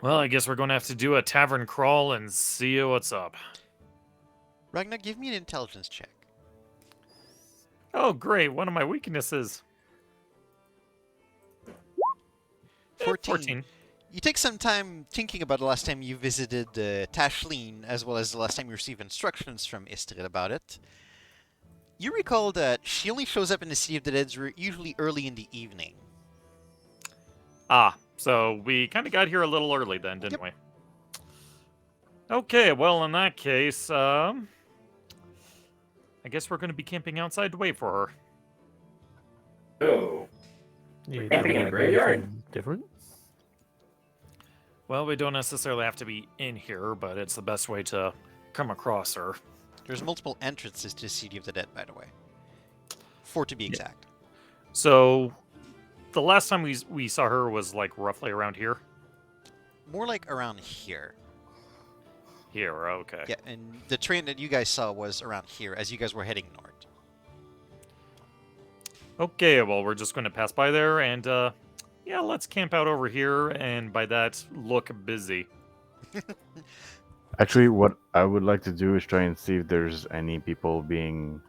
Well, I guess we're going to have to do a tavern crawl and see what's up. Ragnar, give me an intelligence check. Oh, great. One of my weaknesses. 14. You take some time thinking about the last time you visited Tashlene, as well as the last time you received instructions from Istrid about it. You recall that she only shows up in the City of the Dead usually early in the evening. Ah, so we kind of got here a little early then, didn't Yep. we? Okay, well, in that case, I guess we're going to be camping outside to wait for her. Oh. You Camping in a doing graveyard? anything different? Well, we don't necessarily have to be in here, but it's the best way to come across her. There's multiple entrances to the City of the Dead, by the way. 4 to be exact. So, the last time we saw her was like roughly around here. More like around here. Here, okay. Yeah, and the train that you guys saw was around here as you guys were heading north. Okay, well, we're just going to pass by there and, yeah, let's camp out over here and by that, look busy. Actually, what I would like to do is try and see if there's any people being,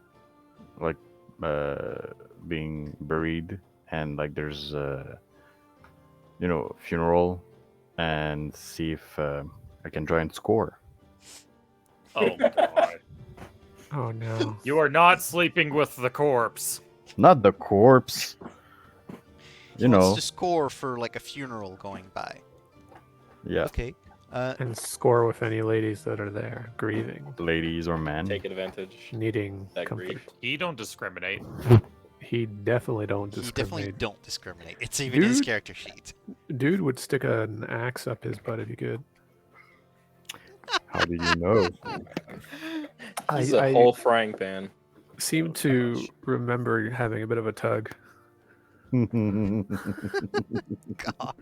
like, being buried, and like there's, funeral, and see if I can try and score. Oh, God. Oh no. You are not sleeping with the corpse. Not the corpse. He wants to score for like a funeral going by. Yeah, Okay. And score with any ladies that are there, grieving, ladies or men. Take advantage. needing That comfort. grief. He don't discriminate. He definitely don't He discriminate. definitely don't discriminate. It's even his Dude. character sheet. Dude would stick an axe up his butt if he could. How do you know? He's a whole frying pan. seem to remember having a bit of a tug. Gosh.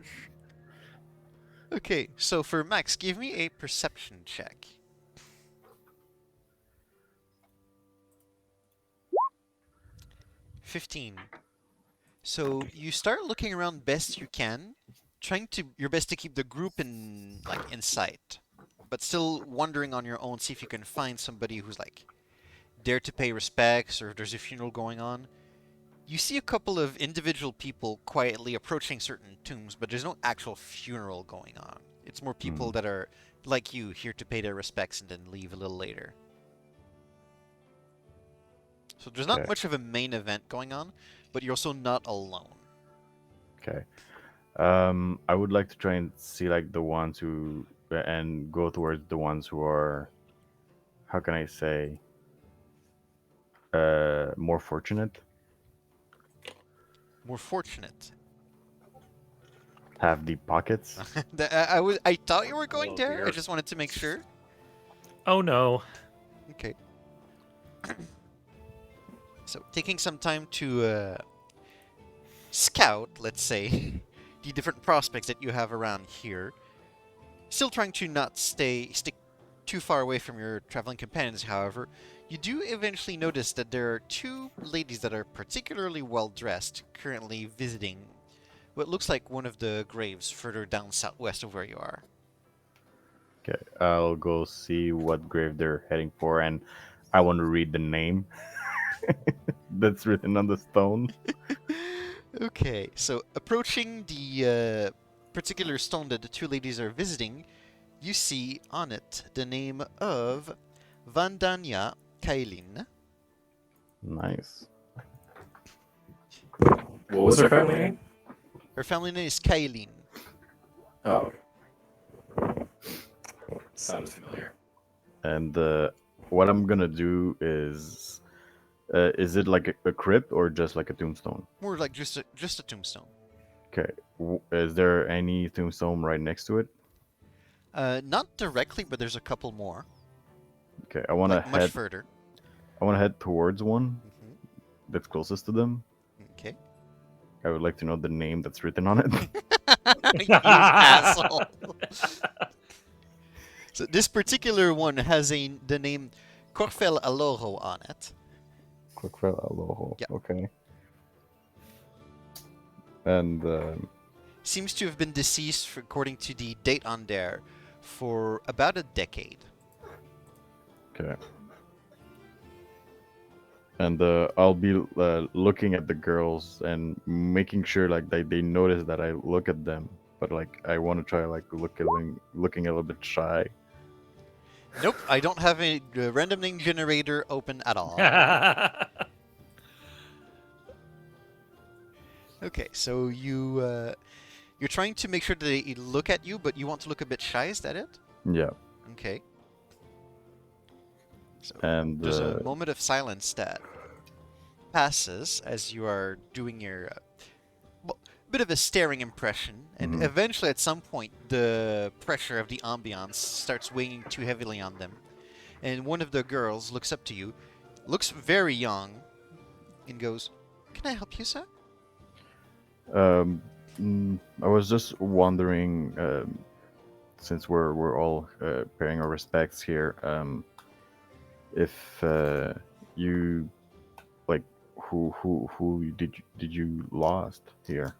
Okay, so for Max, give me a perception check. $15. So you start looking around best you can, trying your best to keep the group in sight, but still wondering on your own, see if you can find somebody who's like there to pay respects, or if there's a funeral going on. You see a couple of individual people quietly approaching certain tombs, but there's no actual funeral going on. It's more people that are like you, here to pay their respects and then leave a little later. So there's not Okay. much of a main event going on, but you're also not alone. Okay. I would like to try and see like the ones who and go towards the ones who are, how can I say, more fortunate, More fortunate. have deep pockets. I thought you were going Oh, there. I dear. just wanted to make sure. Oh, no. Okay. So, taking some time to scout, let's say, the different prospects that you have around here. Still trying to not stick too far away from your traveling companions, however, you do eventually notice that there are two ladies that are particularly well dressed currently visiting what looks like one of the graves further down southwest of where you are. Okay, I'll go see what grave they're heading for, and I want to read the name that's written on the stone. Okay, so approaching the particular stone that the two ladies are visiting, you see on it the name of Vandanya Kailin. Nice. What was her family name? Her family name is Kailin. Oh. Sounds familiar. And what I'm gonna do is it like a crypt or just like a tombstone? More like just a tombstone. Okay. Is there any tombstone right next to it? Not directly, but there's a couple more. Okay, I want to Like much head. further. I want to head towards one Mhm. that's closest to them. Okay. I would like to know the name that's written on it. You asshole. So this particular one has the name Corfel Aloro on it. Quickfell Aloho. Yeah. Okay. And Seems to have been deceased, according to the date on there, for about a decade. okay. And I'll be looking at the girls and making sure like they notice that I look at them, but like I want to try like looking a little bit shy. Nope, I don't have a random name generator open at all. Okay, so you're trying to make sure that they look at you, but you want to look a bit shy. Is that it? Yeah. Okay. So And there's a moment of silence that passes as you are doing your bit of a staring impression, and Mhm. eventually at some point the pressure of the ambiance starts weighing too heavily on them, and one of the girls looks up to you, looks very young, and goes, "Can I help you, sir?" I was just wondering, since we're all paying our respects here, if you like who did you lost here?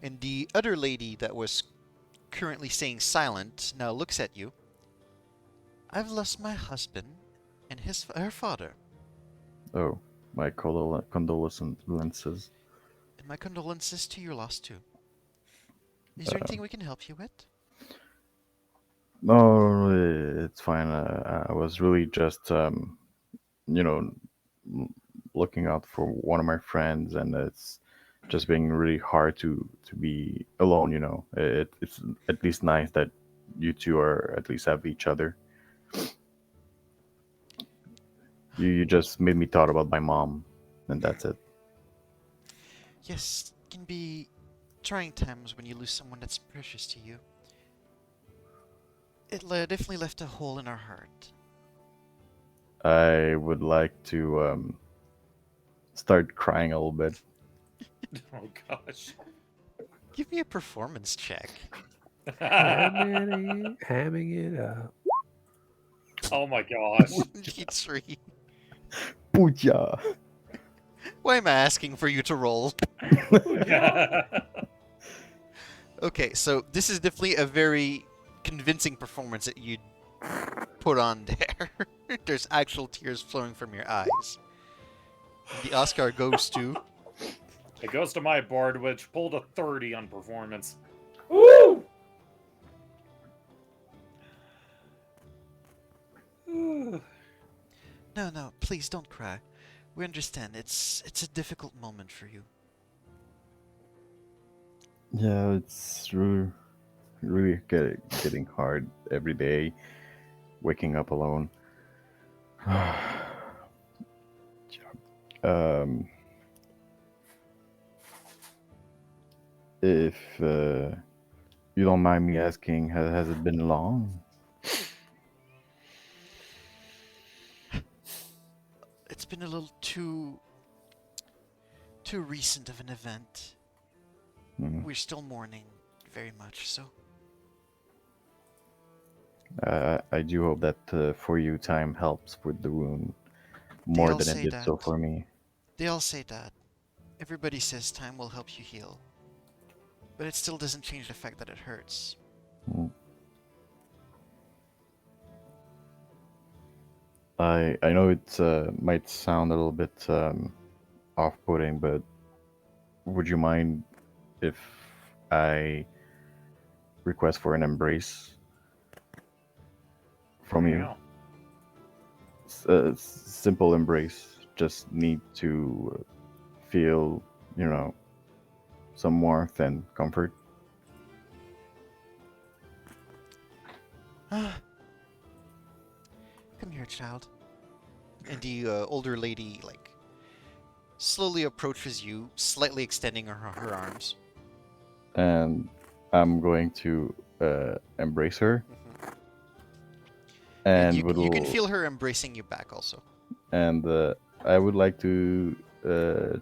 And the other lady that was currently staying silent now looks at you. I've lost my husband and her father. Oh, my condolences. And my condolences to your loss too. Is there anything we can help you with? No, it's fine. I was really just you know looking out for one of my friends, and it's just being really hard to be alone. It's at least nice that you two are at least have each other. You just made me thought about my mom, and that's it. Yes, it can be trying times when you lose someone that's precious to you. It definitely left a hole in our heart. I would like to start crying a little bit. Oh gosh. Give me a performance check. Hamming it up. Oh my gosh. 1d3. Puja. Why am I asking for you to roll? Yeah. Okay, so this is definitely a very convincing performance that you put on there. There's actual tears flowing from your eyes. The Oscar goes to... It goes to my board, which pulled a 30 on performance. Woo! No, please don't cry. We understand. It's a difficult moment for you. Yeah, it's really getting hard every day, waking up alone. um, if you don't mind me asking, has it been long? It's been a little too recent of an event. Mm. We're still mourning very much so. I do hope that for you, time helps with the wound They more all than it say did so that. for me. They all say that. Everybody says time will help you heal. But it still doesn't change the fact that it hurts. Mm. I know it might sound a little bit off-putting, but would you mind if I request for an embrace from you? Wow. Simple embrace. Just need to feel, some warmth and comfort. Come here, child. And the older lady, slowly approaches you, slightly extending her arms. And I'm going to embrace her, And and you can feel her embracing you back also. and I would like to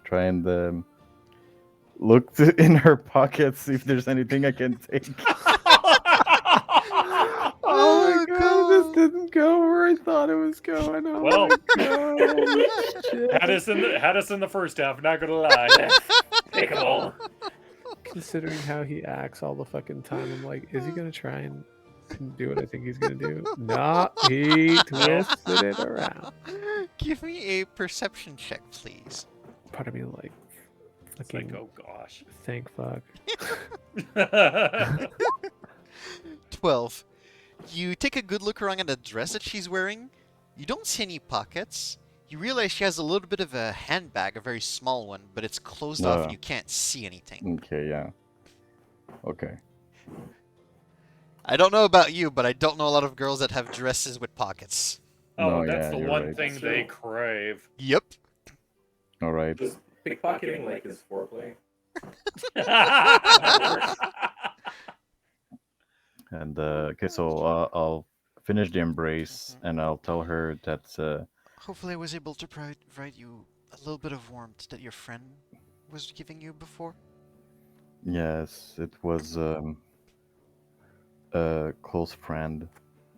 try and look in her pockets, see if there's anything I can take. Oh my god, this didn't go where I thought it was going. Oh Well, my god. Shit. had us in the first half, not gonna lie. Take 'em all. Considering how he acts all the fucking time, I'm like, is he gonna try and do what I think he's gonna do? Nah, he twisted it around. Give me a perception check, please. Part of me like, It's like, fucking oh gosh. thank fuck. 12. You take a good look around at the dress that she's wearing. You don't see any pockets. You realize she has a little bit of a handbag, a very small one, but it's closed off and you can't see anything. Okay, yeah. Okay. I don't know about you, but I don't know a lot of girls that have dresses with pockets. Oh, No, that's yeah, the you're one right. thing they crave. Yep. All right. Does pickpocketing like his foreplay? And okay, so I'll finish the embrace, and I'll tell her that Hopefully I was able to provide you a little bit of warmth that your friend was giving you before? Yes, it was a close friend,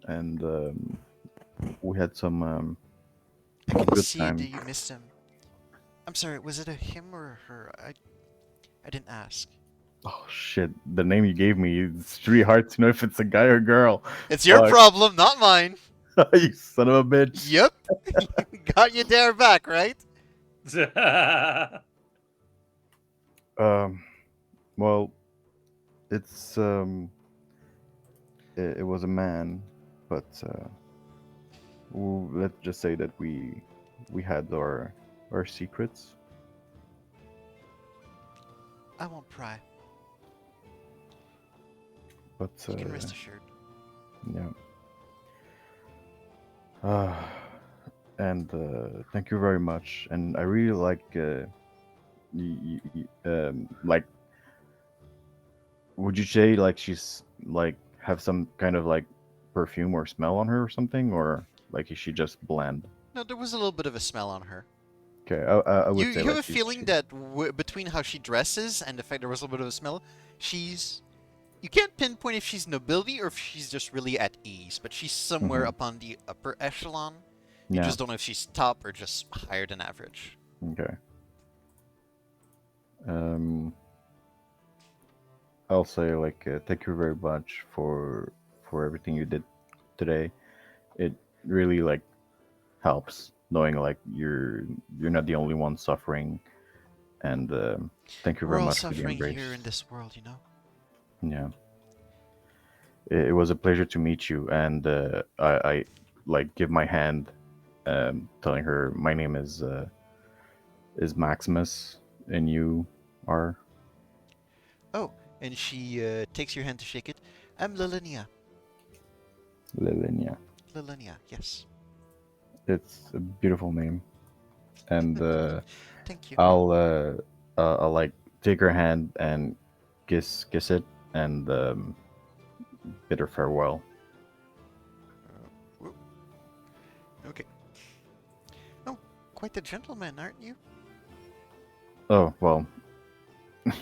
and we had some I can good see that time. you missed him. I'm sorry, was it a him or a her? I didn't ask. Oh shit! The name you gave me, it's really hard to know if it's a guy or girl. It's your Fuck. problem, not mine. You son of a bitch. Yep. Got you there back, right? Um, well, it's it was a man, but let's just say that we had our secrets. I won't pry. But You can rest assured. yeah. Uh, and thank you very much. And I really like like, would you say like she's like have some kind of like perfume or smell on her or something, or like is she just bland? No, there was a little bit of a smell on her. Okay, I You would say you have like a feeling that between how she dresses and the fact there was a little bit of a smell, she's. You can't pinpoint if she's nobility or if she's just really at ease, but she's somewhere Mhm. upon the upper echelon. You Yeah. just don't know if she's top or just higher than average. Okay. Um, I'll say like thank you very much for everything you did today. It really like helps knowing like you're not the only one suffering, and thank you We're very all much for the suffering embrace. here in this world, you know? Yeah, it was a pleasure to meet you, and I like give my hand, telling her my name is Maximus, and you are. Oh, and she takes your hand to shake it. I'm Lilinia. Lilinia. Lilinia, yes. It's a beautiful name, and Thank you. I'll like take her hand and kiss it, and bid her farewell. Whoop. Okay. Oh, quite the gentleman, aren't you? Oh well,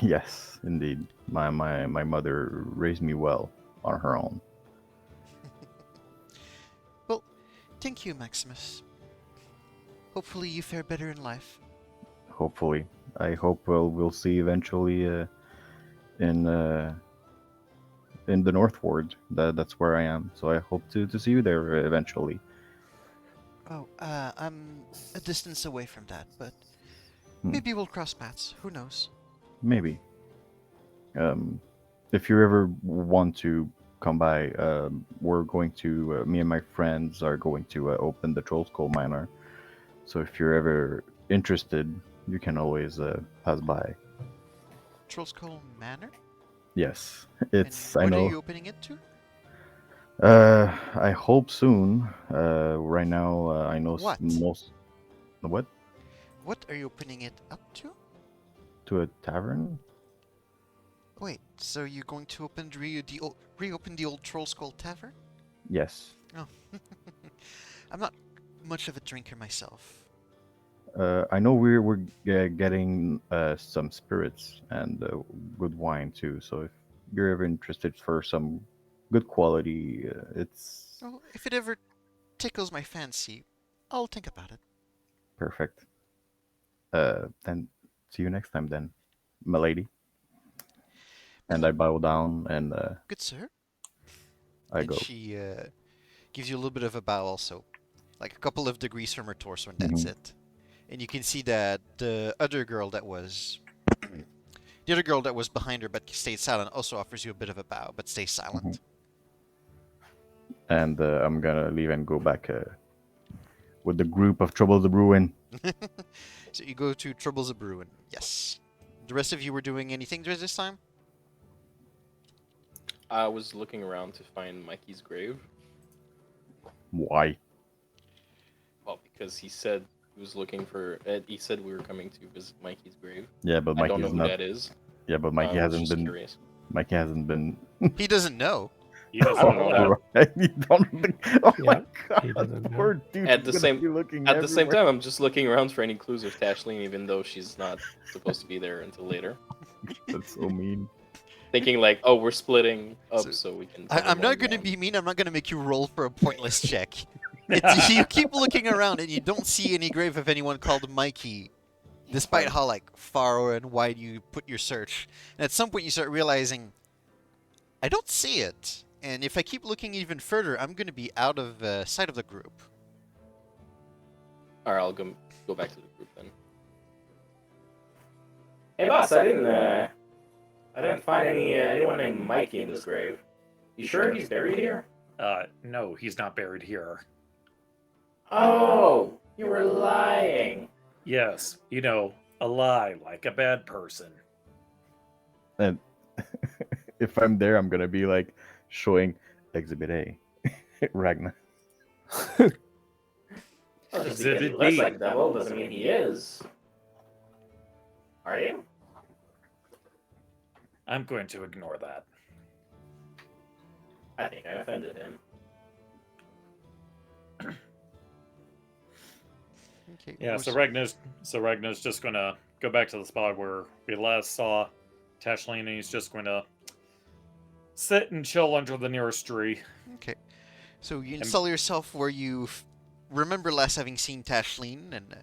yes, indeed. My mother raised me well on her own. Well, thank you, Maximus. Hopefully you fare better in life. Hopefully, I hope we'll see eventually in uh, in the North Ward. That's where I am. So I hope to see you there eventually. Oh, I'm a distance away from that, but Hmm. maybe we'll cross paths. Who knows? Maybe. If you ever want to come by, we're going to. Me and my friends are going to open the Troll Skull Manor. So if you're ever interested, you can always pass by. Trollskull Manor? Yes, And it's. I when are know. you opening it to? I hope soon. Right now, I know What? most. What? What are you opening it up to? To a tavern? Wait, so you're going to open reopen the old Trollskull Tavern? Yes. Oh. I'm not much of a drinker myself. I know we're getting some spirits and good wine too. So if you're ever interested for some good quality, it's Well, if it ever tickles my fancy, I'll think about it. perfect. Then see you next time, then, my lady. And I bow down and Good sir. I And go. she gives you a little bit of a bow also. Like a couple of degrees from her torso, and that's Mhm. it. And you can see that the other girl that was the other girl that was behind her but stayed silent also offers you a bit of a bow, but stays silent. And I'm gonna leave and go back with the group of Trouble the Bruin. So you go to Troubles of Bruin. Yes. The rest of you were doing anything this time? I was looking around to find Mikey's grave. Why? Well, because he said he was looking for. He said we were coming to visit Mikey's grave. Yeah, but I don't know Mikey's who not. that is. Yeah, but I was just curious. Mikey hasn't been. He doesn't know. He doesn't don't know know that. Right? You don't think, oh my Yeah, god, he doesn't know. poor dude. At the gonna same- be looking At the same everywhere. time, I'm just looking around for any clues of Tashlene, even though she's not supposed to be there until later. That's so mean. Thinking like, oh, we're splitting up So- so we can. I'm not going to be mean. I'm not going to make you roll for a pointless check. You keep looking around and you don't see any grave of anyone called Mikey, despite how like far and wide you put your search. And at some point, you start realizing, I don't see it. And if I keep looking even further, I'm going to be out of sight of the group. All right, I'll go back to the group then. Hey, boss, I didn't find anyone named Mikey in this grave. You sure he's buried here? No, he's not buried here. Oh, you were lying. Yes, you know, a lie like a bad person. And if I'm there, I'm gonna be like showing Exhibit A, Ragnar. Well, just because he Exhibit looks B. like a devil doesn't mean he is. Are you? I'm going to ignore that. I think I offended him. Okay. Yeah, what's- so Ragnar's just gonna go back to the spot where we last saw Tashlene, and he's just gonna sit and chill under the nearest tree. Okay. So you install yourself where you remember last having seen Tashlene and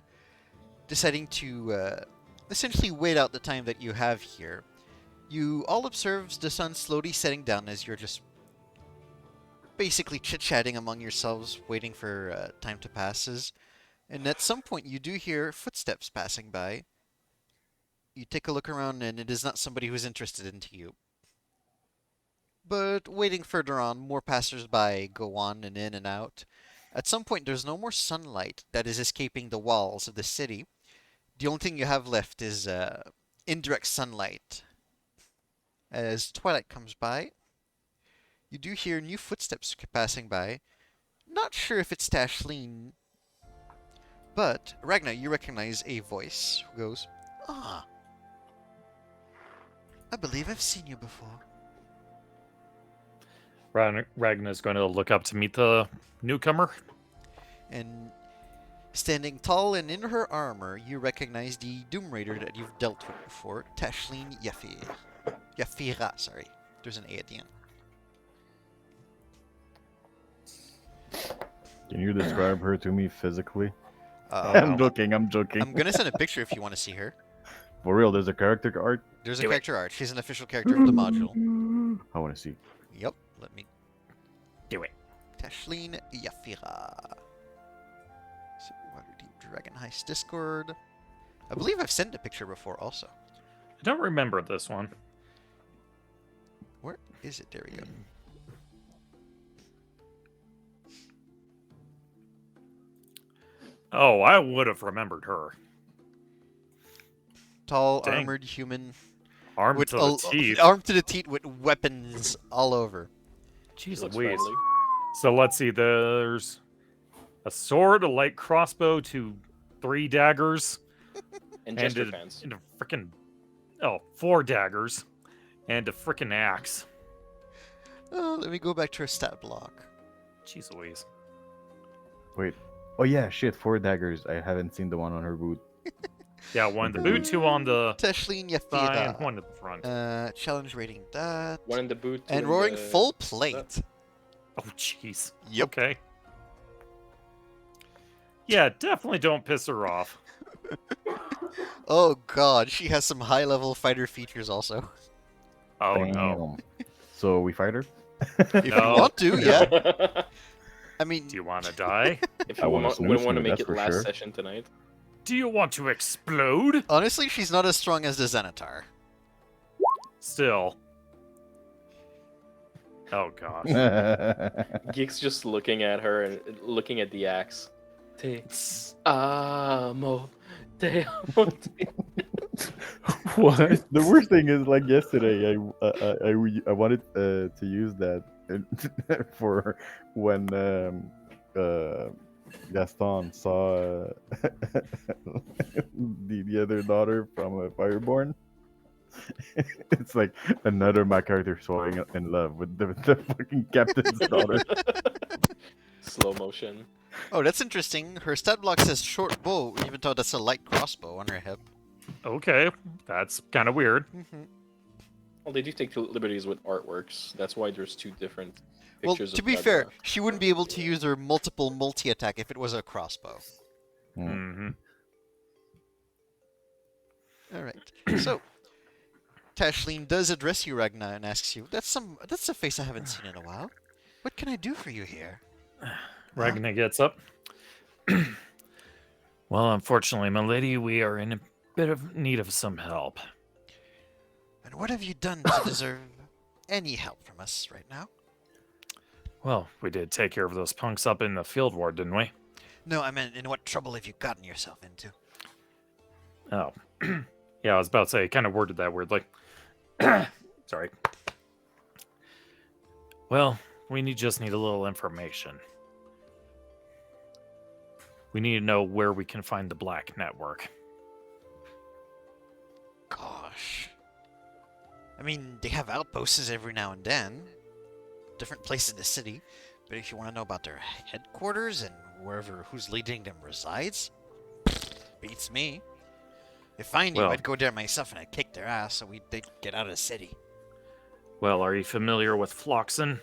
deciding to essentially wait out the time that you have here. You all observe the sun slowly setting down as you're just basically chit-chatting among yourselves, waiting for time to passes. And at some point, you do hear footsteps passing by. You take a look around, and it is not somebody who's interested into you. But waiting further on, more passers-by go on and in and out. At some point, there's no more sunlight that is escaping the walls of the city. The only thing you have left is indirect sunlight. As twilight comes by, you do hear new footsteps passing by. Not sure if it's Tashlene, but Ragnar, you recognize a voice who goes, "Ah, I believe I've seen you before." Ragnar's going to look up to meet the newcomer. And standing tall and in her armor, you recognize the Doom Raider that you've dealt with before, Tashlene Yafira, sorry. There's an A at the end. Can you describe her to me physically? Uh, I'm joking. I'm joking. I'm gonna send a picture if you want to see her. For real, there's a character art. There's a Do it. character art. She's an official character of the module. I want to see. Yep, let me... Do it. Tashlene Yafira. So, Waterdeep Dragon Heist Discord. I believe I've sent a picture before also. I don't remember this one. Where is it? There we go. Oh, I would have remembered her. Tall, Dang. armored human. Armed With to the teeth. armed to the teeth with weapons all over. Jeez Looks Louise. friendly. So let's see. There's a sword, a light crossbow, 3 daggers, And and Jester a, fans. and a freaking 4 daggers, and a freaking axe. Let me go back to her stat block. Jeez Louise. Wait. Oh yeah, shit. 4 daggers. I haven't seen the one on her boot. Yeah, 1 in the boot, 2 on the Tashlene thigh, and Yafira. 1 at the front. Challenge rating that. One in the boot. two And in roaring the- full plate. Oh, jeez. Yep. Okay. Yeah, definitely don't piss her off. Oh god, she has some high level fighter features also. Oh, no. Damn. So we fight her? If you No. want to, yeah. I mean, Do you want to die? If I you wanna want, solution want to it, make that's it for last sure. session tonight. Do you want to explode? honestly, she's not as strong as the Xanatar. Still. Oh, gosh. Geek's just looking at her and looking at the axe. Te amo, te amo. What? The worst thing is, like yesterday, I wanted to use that for when Gaston saw the other daughter from Fireborn. It's like another my character falling in love with the fucking captain's daughter. Slow motion. Oh, that's interesting. Her stat block says short bow, even though that's a light crossbow on her hip. Okay, that's kind of weird. Mm-hmm. Well, they do take liberties with artworks. That's why there's two different Well, pictures to of be fair, Dagmar. she wouldn't be able to use her multiple multi-attack if it was a crossbow. Mm-hmm. All right. So, Tashlene does address you, Ragnar, and asks you, "That's a face I haven't seen in a while. What can I do for you here?" Ragnar gets up. Well, unfortunately, my lady, we are in a bit of need of some help. And what have you done to deserve any help from us right now? Well, we did take care of those punks up in the field ward, didn't we? No, I meant, in what trouble have you gotten yourself into? Oh. Yeah, I was about to say, kind of worded that weirdly. Sorry. Well, we just need a little information. We need to know where we can find the Black Network. Gosh. I mean, they have outposts every now and then. Different places in the city. But if you want to know about their headquarters and who's leading them resides, beats me. If I knew, Well- I'd go there myself and I'd kick their ass so they'd get out of the city. Well, are you familiar with Floxen?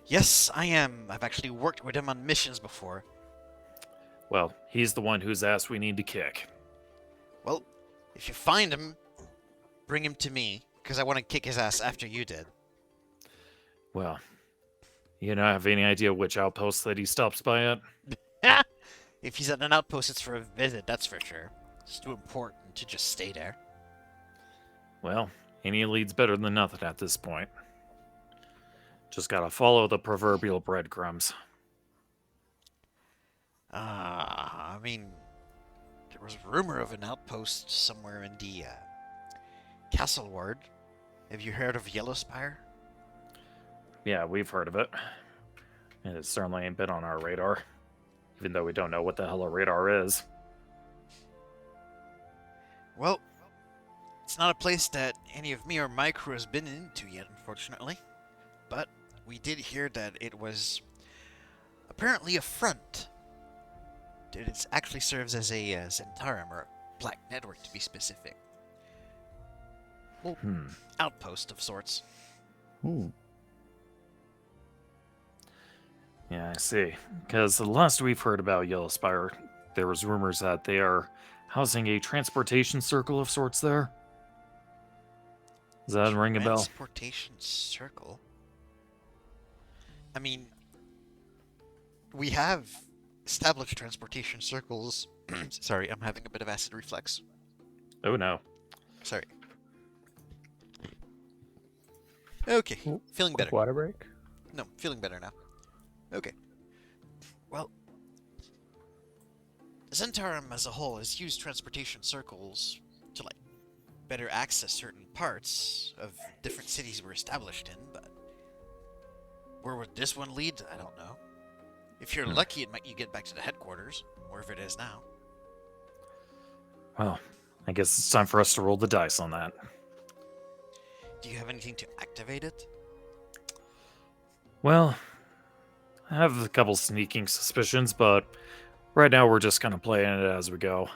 Yes, I am. I've actually worked with him on missions before. Well, he's the one whose ass we need to kick. Well, if you find him, bring him to me, because I want to kick his ass after you did. Well, you don't have any idea which outpost that he stops by at? If he's at an outpost, it's for a visit, that's for sure. It's too important to just stay there. Well, any lead's better than nothing at this point. Just gotta follow the proverbial breadcrumbs. I mean, there was a rumor of an outpost somewhere in the castle ward. Have you heard of Yellowspire? Yeah, we've heard of it. And it certainly ain't been on our radar. Even though we don't know what the hell a radar is. Well, it's not a place that any of me or my crew has been into yet, unfortunately. But we did hear that it was apparently a front. That it actually serves as a Zentarum, or Black Network to be specific. Well, outpost of sorts. Ooh. Yeah, I see. Because the last we've heard about Yellowspire, there was rumors that they are housing a transportation circle of sorts there. Does that ring a bell? Transportation circle? I mean, we have established transportation circles. Sorry, I'm having a bit of acid reflux. Oh no. Sorry. Okay, Ooh, feeling Quick better. water break. No, feeling better now. Okay. Well, Zentarum as a whole has used transportation circles to, like, better access certain parts of different cities we're established in, but where would this one lead? I don't know. If you're lucky, it might you get back to the headquarters, wherever it is now. Well, I guess it's time for us to roll the dice on that. Do you have anything to activate it? Well, I have a couple sneaking suspicions, but right now we're just kind of playing it as we go.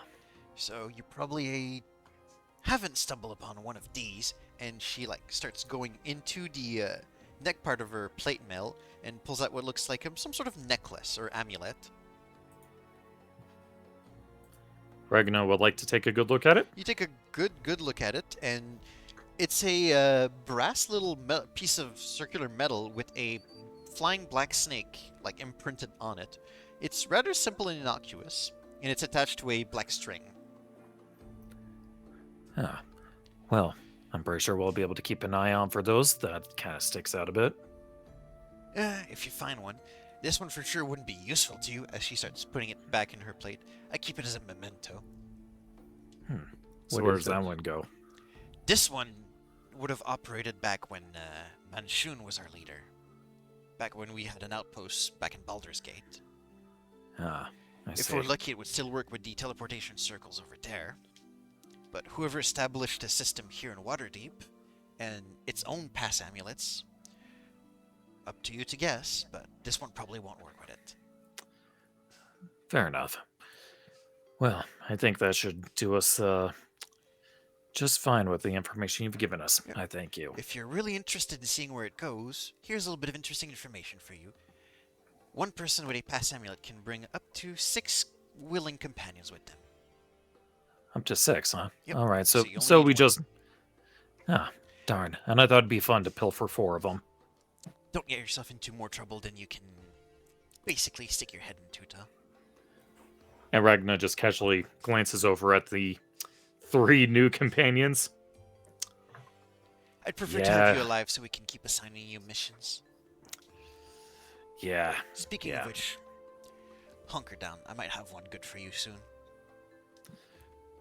So you probably haven't stumbled upon one of these, and she like starts going into the neck part of her plate mail and pulls out what looks like some sort of necklace or amulet. Ragnar would like to take a good look at it. You take a good look at it, and it's a brass little piece of circular metal with a flying black snake like imprinted on it. It's rather simple and innocuous, and it's attached to a black string. Ah, well, I'm pretty sure we'll be able to keep an eye on for those. That kind of sticks out a bit. If you find one. This one for sure wouldn't be useful to you, as she starts putting it back in her plate. I keep it as a memento. So What where is does that this? one go? This one would have operated back when Manshun was our leader. Back when we had an outpost back in Baldur's Gate. Ah, I If see. we're lucky, it would still work with the teleportation circles over there. but whoever established a system here in Waterdeep and its own pass amulets, up to you to guess, but this one probably won't work with it. Fair enough. Well, I think that should do us just fine with the information you've given us. Yeah. I thank you. If you're really interested in seeing where it goes, here's a little bit of interesting information for you. One person with a pass amulet can bring up to 6 willing companions with them. Up to 6, huh? Yep. All right, So so you only so need we one. just... Ah, darn. And I thought it'd be fun to pilfer 4 of them. Don't get yourself into more trouble than you can basically stick your head into, Tom. And Ragna just casually glances over at the 3 new companions. I'd prefer to have you Yeah. alive so we can keep assigning you missions. Yeah. Speaking Yeah. of which, hunker down. I might have one good for you soon.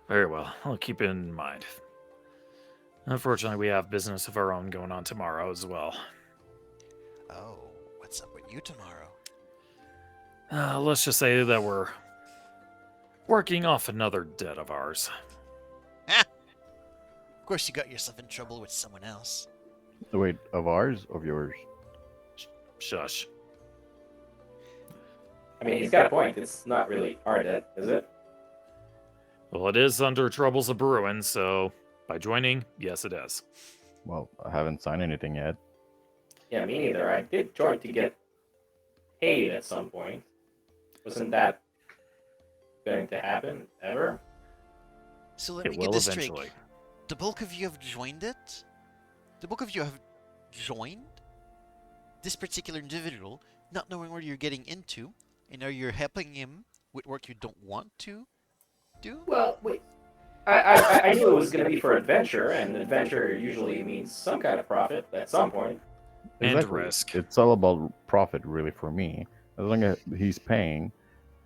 Very well. I'll keep it in mind. Unfortunately, we have business of our own going on tomorrow as well. Oh, what's up with you tomorrow? Let's just say that we're working off another debt of ours. Of course you got yourself in trouble with someone else. Wait, of ours? Of yours? Shush. I mean, he's got a point. It's not really our debt, is it? Well, it is under troubles of brewing, so by joining, yes, it is. Well, I haven't signed anything yet. Yeah, me neither. I did join to get paid at some point. Wasn't that going to happen ever? So let It me get will this eventually. straight. The bulk of you have joined it? The bulk of you have joined this particular individual, not knowing what you're getting into, and are you helping him with work you don't want to do? Well, wait. I knew it was going to be for adventure, and adventure usually means some kind of profit at some point. And risk. It's all about profit, really, for me. As long as he's paying,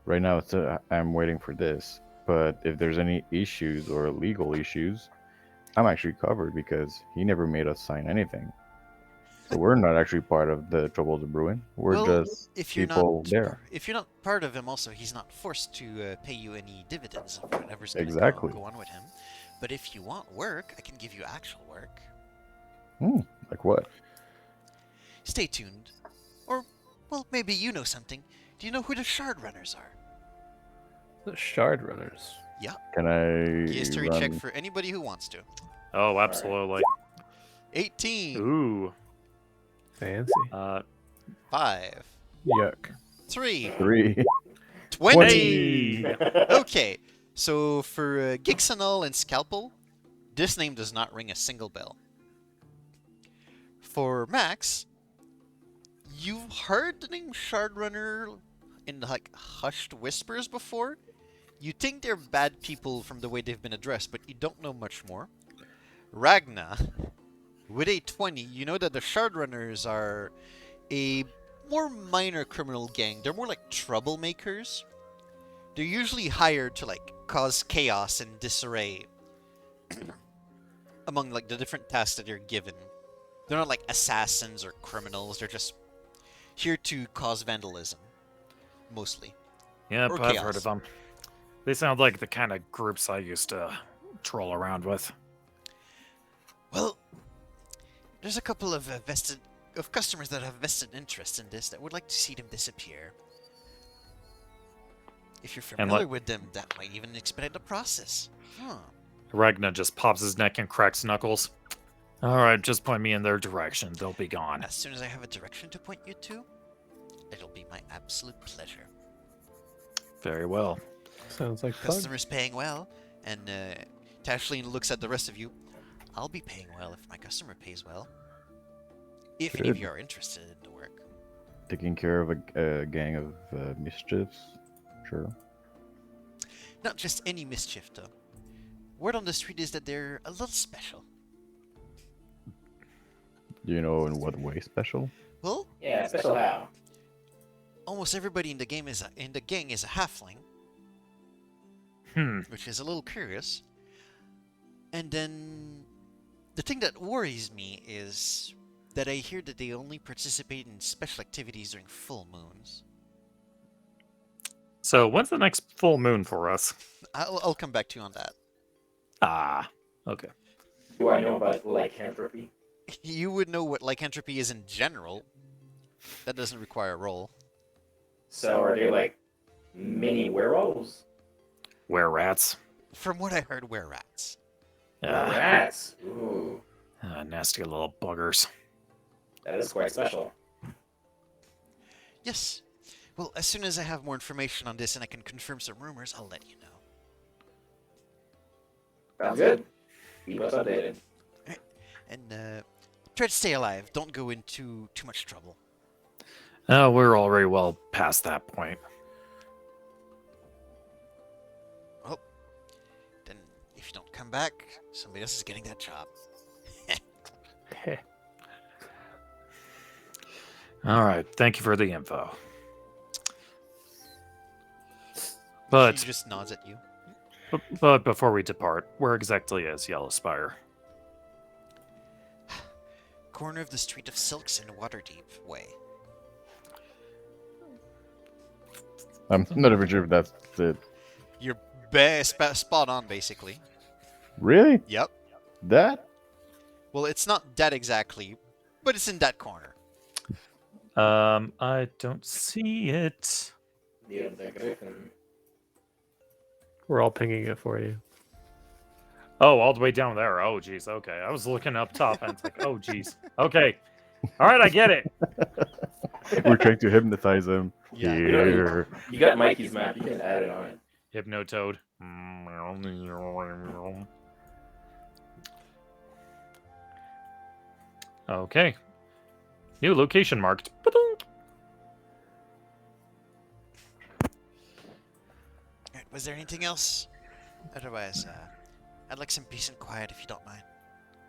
right now I'm waiting for this. But if there's any issues or legal issues, I'm actually covered because he never made us sign anything. So we're not actually part of the Troubles of Brewing. We're Well, just if you're people not there. if you're not part of him, also he's not forced to pay you any dividends of whatever's going to Exactly. go on with him. But if you want work, I can give you actual work. Like what? Stay tuned. Or, well, maybe you know something. Do you know who the Shard Runners are? The Shard Runners. Can I History run? check for anybody who wants to. Oh, absolutely. 18, Ooh. Fancy. 5, Yuck. 3, 3. 20. Okay, so for Gixanol and Scalpel, this name does not ring a single bell. For Max, you've heard the name Shardrunner in like hushed whispers before. You think they're bad people from the way they've been addressed, but you don't know much more. Ragna, with a 20, you know that the Shardrunners are a more minor criminal gang. They're more like troublemakers. They're usually hired to like cause chaos and disarray among like the different tasks that they're given. They're not like assassins or criminals. They're just here to cause vandalism, mostly. Yep, Or I've heard chaos. of them. They sound like the kind of groups I used to troll around with. Well, there's a couple of customers that have vested interest in this that would like to see them disappear. If you're And familiar with them, that might even expedite the process. Huh. Ragna just pops his neck and cracks knuckles. All right, just point me in their direction. They'll be gone. As soon as I have a direction to point you to, it'll be my absolute pleasure. Very well. Sounds like fun. Customers paying well, and Tashlene looks at the rest of you. I'll be paying well if my customer pays well. If any of Good. you are interested in the work. Taking care of a gang of mischiefs. Sure. Not just any mischief, though. Word on the street is that they're a little special. Do you know in what way special? Well, Yeah, special how? almost everybody in the gang is a halfling, Hmm. which is a little curious. And then the thing that worries me is that I hear that they only participate in special activities during full moons. So, when's the next full moon for us? I'll come back to you on that. Ah, okay. Do I know about lycanthropy? You would know what lycanthropy is in general. That doesn't require a roll. So are they like mini werewolves? Were rats. From what I heard, were rats. Ah, Rats. Ooh, nasty little buggers. that is quite special. Yes. Well, as soon as I have more information on this and I can confirm some rumors, I'll let you know. Sounds good. Keep us updated. And try to stay alive. Don't go into too much trouble. We're already well past that point. Well, then if you don't come back, somebody else is getting that job. All right, thank you for the info. But She just nods at you. but before we depart, where exactly is Yellow Spire? Corner of the Street of Silks in Waterdeep way. I'm not even sure if that's it. You're spot on, basically. Really? Yep. That? Well, it's not that exactly, but it's in that corner. I don't see it. Yeah, the Griffin. We're all pinging it for you. Oh, all the way down there. Oh, geez. Okay, I was looking up top, and it's like, oh, geez. Okay, all right, I get it. We're trying to hypnotize him. Yeah. Here. You got Mikey's map. You can add it on it. Hypnotoad. Okay. New location marked. Ba-dunk. Alright, was there anything else? Otherwise, I'd like some peace and quiet if you don't mind.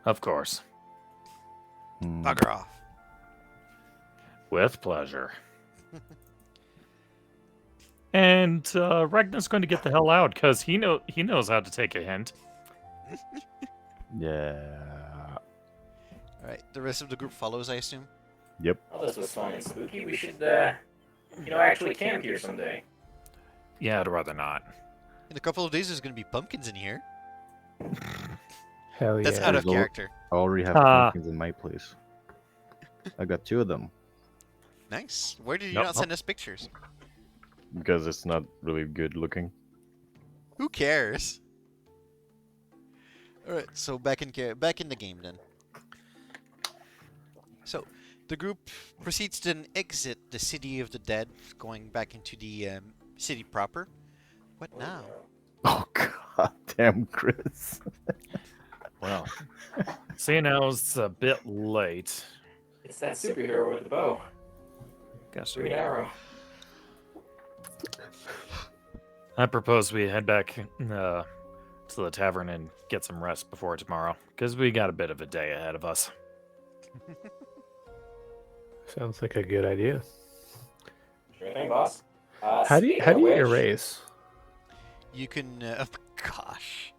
Of course. Hmm. Bugger off. With pleasure. And Ragnar's going to get the hell out because he knows how to take a hint. Yeah. Alright, the rest of the group follows, I assume? Yep. Oh, this was fun and spooky. We should, actually camp here someday. Yeah, I'd rather not. In a couple of days, there's going to be pumpkins in here. Hell That's yeah. out of There's al- character. I already have Ah. pumpkins in my place. I got 2 of them Nice. Where did you Nope, not send us pictures? because it's not really good looking. Who cares? Alright, so back in the game then. So, the group proceeds to then exit the City of the Dead, going back into the city proper. What now? Oh god damn, Chris. Well, seeing now it's a bit late. It's that superhero with the bow. Guess Green Arrow. I propose we head back to the tavern and get some rest before tomorrow, because we got a bit of a day ahead of us. Sounds like a good idea. Sure thing, boss. How do you erase? You can, oh gosh.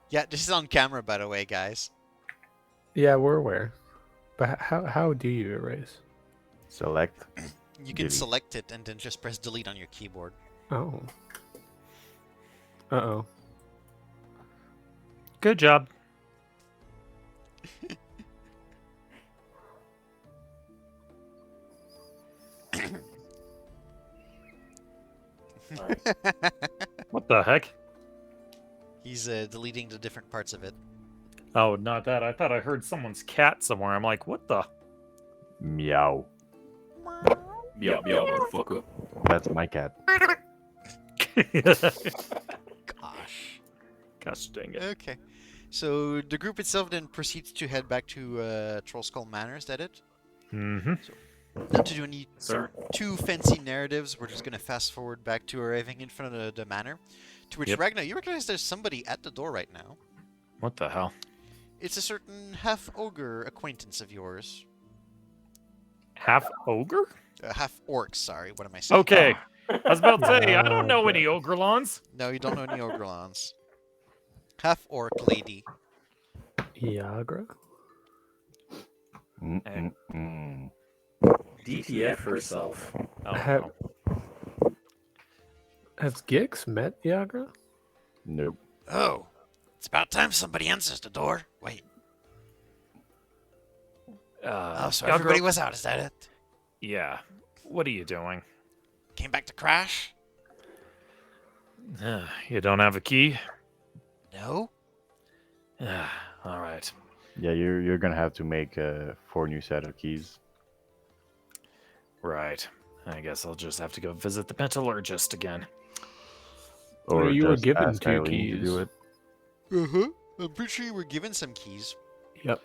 Yeah, this is on camera, by the way, guys. Yeah, we're aware. But how do you erase? Select. You can Delete. select it and then just press delete on your keyboard. Oh. Uh-oh. Good job. What the heck? He's deleting the different parts of it. Oh, not that. I thought I heard someone's cat somewhere. I'm like, what the? Meow. Meow, meow, motherfucker. That's my cat. Gosh. Gosh dang it. Okay. So the group itself then proceeds to head back to Troll Skull Manor, is that it? Mm-hmm. Not to do any Sir. too fancy narratives, we're just going to fast forward back to arriving in front of the manor. To which, Yep. Ragnar, you recognize there's somebody at the door right now. What the hell? It's a certain half-ogre acquaintance of yours. Half ogre? Half-orc, sorry, what am I saying? Okay. I was about to say, I don't know any ogrelons. No, you don't know any ogrelons. Half-orc lady. Iagra? Mm-mm-mm. DTF herself. Oh, Have- no. Has Gix met Iagra? Nope. Oh, It's about time somebody answers the door. Wait. Oh, so everybody was out. Is that it? Yeah. What are you doing? Came back to crash? You don't have a key? No. All right. Yeah, you're gonna have to make 4 new set of keys. Right. I guess I'll just have to go visit the metallurgist again. Or you were just given ask 2 Eileen to do keys. it. Uh-huh. I'm pretty sure you were given some keys. Yep.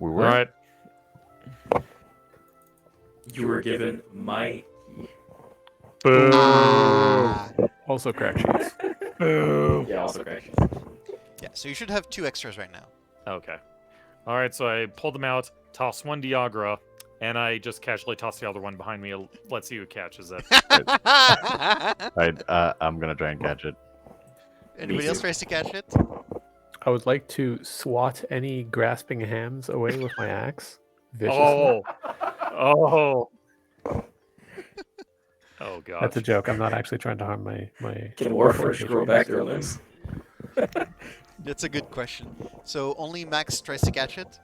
We All were. right. You were given my. Boo. Also crack sheets. Boo. Yeah, also correct. Yeah, so you should have 2 extras right now. Okay. All right, so I pull them out, toss one Diagra, and I just casually toss the other one behind me. Let's see who catches it. I'm gonna try and catch it. Anybody else too. tries to catch it? I would like to swat any grasping hands away with my axe. Viciously. Oh. Oh. Oh, God. That's a joke. I'm not actually trying to harm my. Can Warforged grow back their limbs? That's a good question. So only Max tries to catch it?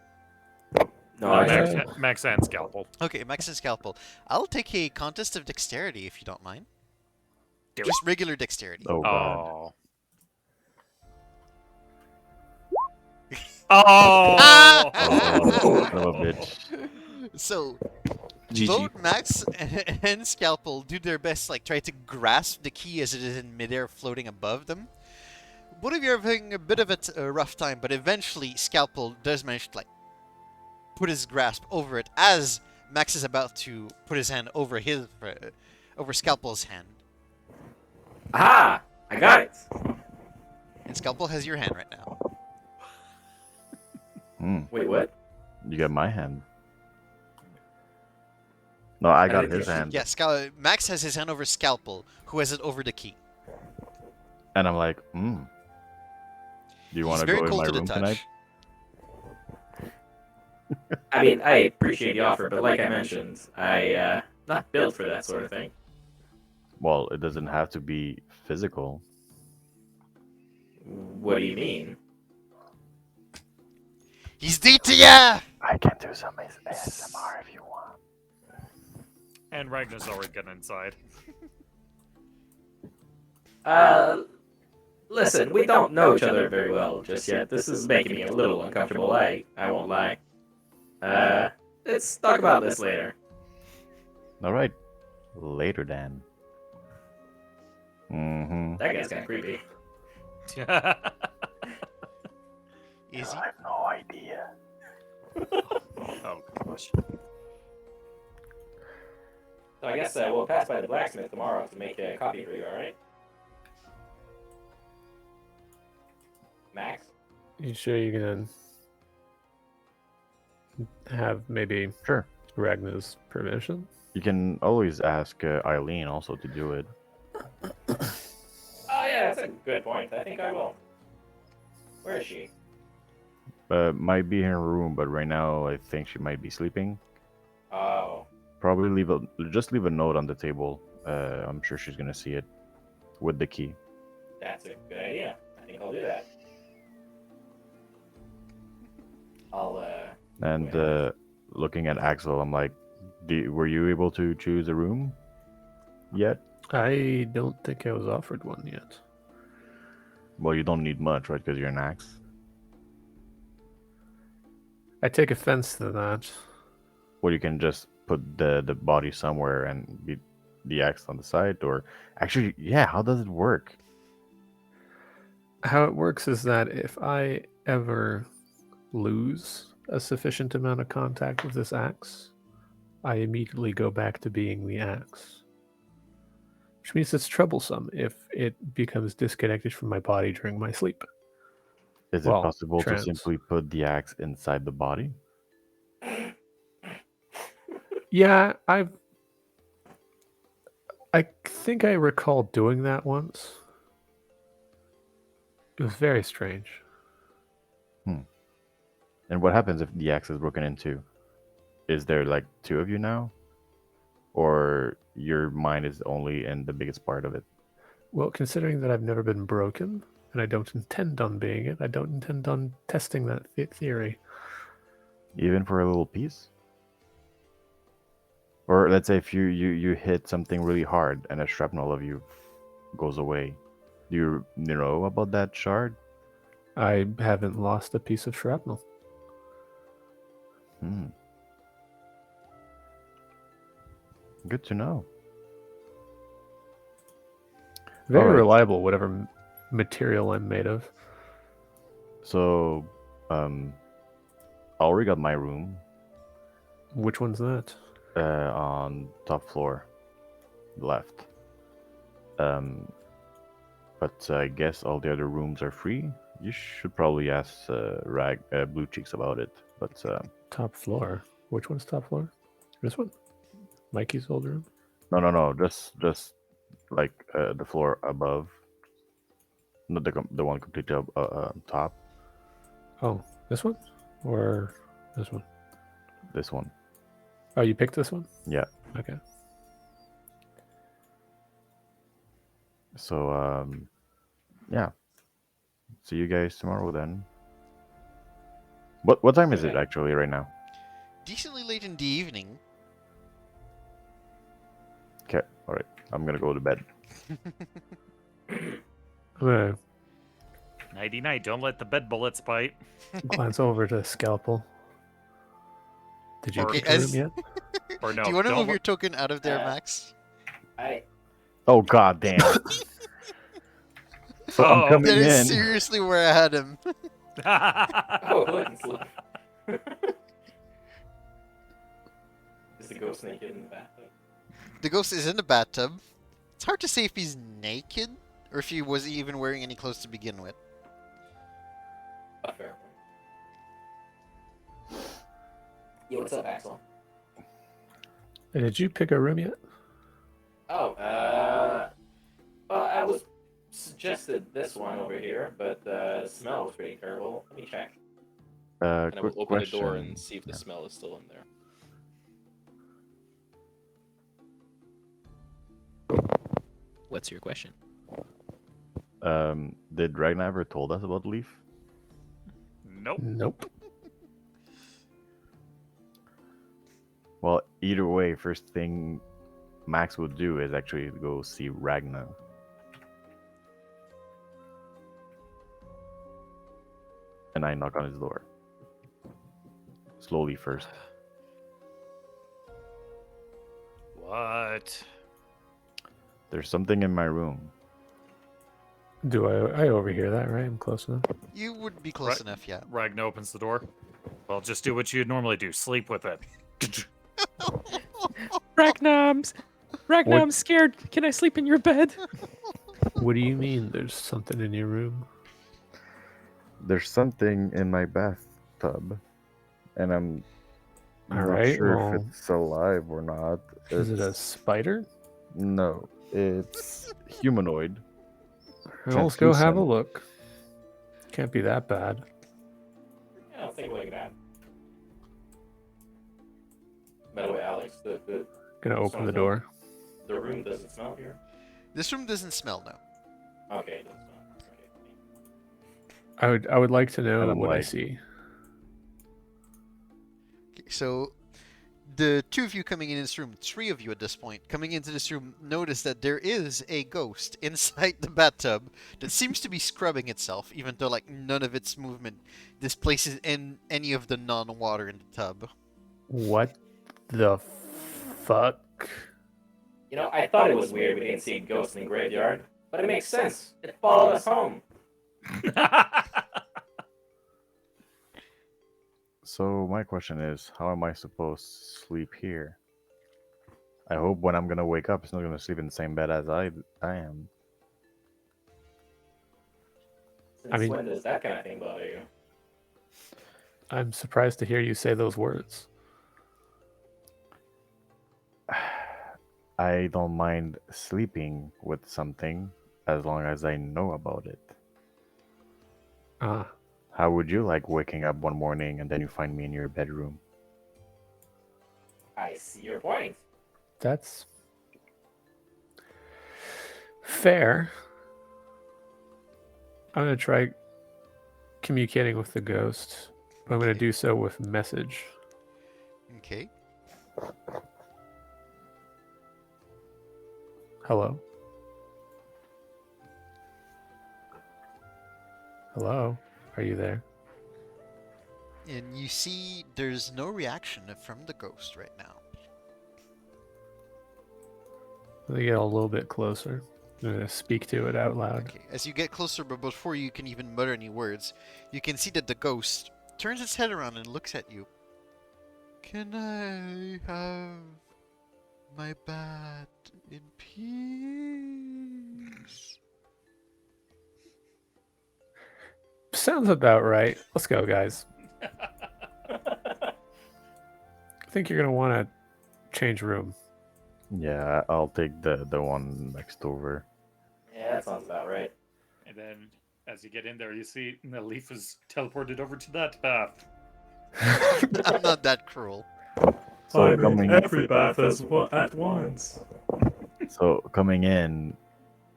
No, I Max, tried. Max and Scalpel. Okay, Max and Scalpel. I'll take a contest of dexterity if you don't mind. Do Just regular dexterity. Oh god. Oh. Oh! Oh, son of a bitch. So, GG. both Max and Scalpel do their best, like, try to grasp the key as it is in midair floating above them. Both of you are having a bit of a rough time, but eventually Scalpel does manage to, like, put his grasp over it as Max is about to put his hand over over Scalpel's hand. Aha! I got it. And Scalpel has your hand right now. Wait, what? You got my hand. No, I got didn't his think- hand. Yeah, Max has his hand over Scalpel, who has it over the key. And I'm like, Do you want He's to very go in cold my to the room touch. tonight? I mean, I appreciate the offer, but like I mentioned, I not built for that sort of thing. Well, it doesn't have to be physical. What do you mean? He's DTF! I can do some ASMR if you want. And Ragnar's already getting inside. Listen, we don't know each other very well just yet. This is making me a little uncomfortable. I won't lie. Let's talk about this later. All right. Later, Dan. Mm-hmm. That guy's kind of creepy. Easy. have no idea. Oh, gosh. So I guess we'll pass by the blacksmith tomorrow to make a coffee for you, alright? Max? You sure you can have maybe Sure. Ragnar's permission? You can always ask Eileen also to do it. Oh yeah, that's a good point. I think I will. Where is she? Might be in her room, but right now I think she might be sleeping. Oh. Probably just leave a note on the table. I'm sure she's gonna see it with the key. That's a good idea. I think I'll do that. I'll And Yeah. looking at Axel, I'm like, were you able to choose a room yet? I don't think I was offered one yet. Well, you don't need much, right? Because you're an axe. I take offense to that. Well, you can just put the body somewhere and be the axe on the side, or actually, yeah. How does it work? How it works is that if I ever lose a sufficient amount of contact with this axe, I immediately go back to being the axe. Which means it's troublesome if it becomes disconnected from my body during my sleep. Is it Well, possible trans. to simply put the axe inside the body? Yeah, I think I recall doing that once. It was very strange. And what happens if the axe is broken into? Is there like 2 of you now? Or your mind is only in the biggest part of it? Well, considering that I've never been broken, and I don't intend on being it. I don't intend on testing that theory. Even for a little piece? Or let's say if you hit something really hard and a shrapnel of you goes away. Do you know about that shard? I haven't lost a piece of shrapnel. Good to know. Very Alright. reliable, whatever material I'm made of. So, I already got my room Which one's that? on top floor, left. But I guess all the other rooms are free. You should probably ask Blue Cheeks about it. But Top floor. Which one's top floor? This one? Mikey's old room? no, just like the floor above, not the one completely top. Oh, this one? Or this one? This one. Oh, you picked this one? Yeah. Okay. So yeah. See you guys tomorrow then. What time is it actually right now? Decently late in the evening. Okay, all right. I'm gonna go to bed. I'm gonna Nighty night. Don't let the bed bullets bite. glance over to Scalpel. Did you Okay, pick a room yet? Or no. Do you want to don't move let- your token out of there, Max? Oh god damn. So I'm Uh-oh. coming That is in. seriously where I had him. Oh, look, it's look. Is the ghost naked in the bathtub? The ghost is in the bathtub. It's hard to say if he's naked or if he was even wearing any clothes to begin with. A fair point. Yo, what's up, Axel? Hey, did you pick a room yet? Oh, well, I was suggested this one over here, but the smell was pretty terrible. Let me check. And I will Quick open the question. door and see if the smell is still in there. What's your question? Did Ragnar ever told us about Leaf? Nope. Nope. Well, either way, first thing Max would do is actually go see Ragnar. And I knock on his door. Slowly first. What? There's something in my room. Do I overhear that, right? I'm close enough. You would be close Right. enough, yeah. Ragnar opens the door. Well, just do what you'd normally do. Sleep with it. Ragnar's scared. Can I sleep in your bed? What do you mean there's something in your room? There's something in my bathtub. And I'm All not right, sure well, if it's alive or not. Is it a It's- spider? No, it's humanoid. Well, let's go have a Translucent. look. Can't be that bad. Yeah, I'll take a look at that. By the way, Alex, the Gonna open the door. room doesn't smell here. This room doesn't smell now. Okay, it doesn't smell. Okay. I would like to know And I'm what I like- see. Okay, so the two of you coming in this room, three of you at this point, coming into this room, notice that there is a ghost inside the bathtub that seems to be scrubbing itself, even though like none of its movement displaces in any of the non-water in the tub. What the fuck? You know, I thought it was weird we didn't see a ghost in the graveyard, but it makes sense. It followed us home. So my question is, how am I supposed to sleep here? I hope when I'm gonna wake up, it's not gonna sleep in the same bed as I am. Since mean- when does that kind of thing bother you? I'm surprised to hear you say those words. I don't mind sleeping with something as long as I know about it. Ah, How would you like waking up one morning and then you find me in your bedroom? I see your point. that's fair. I'm gonna try communicating with the ghost. But I'm gonna Okay. do so with message. Okay. Hello. Hello. Are you there? And you see there's no reaction from the ghost right now. Let me get a little bit closer. I'm gonna speak to it out loud. Okay. As you get closer, but before you can even mutter any words, you can see that the ghost turns its head around and looks at you. Can I have my bat in peace? Sounds about right. Let's go, guys. I think you're gonna want to change room. Yeah, I'll take the one next over. Yeah, that sounds about right. And then, as you get in there, you see the leaf is teleported over to that path. I'm not that cruel. So coming, bath at once. so coming in,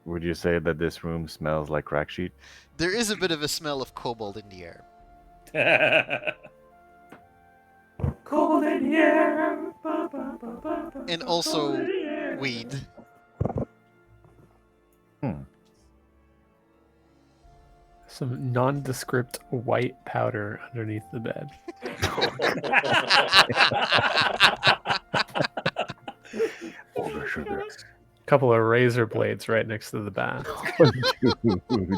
would you say that this room smells like crack sheet? There is a bit of a smell of cobalt in the air. Cold in here. And also weed. Some nondescript white powder underneath the bed. Over sugar. Couple of razor blades right next to the bath.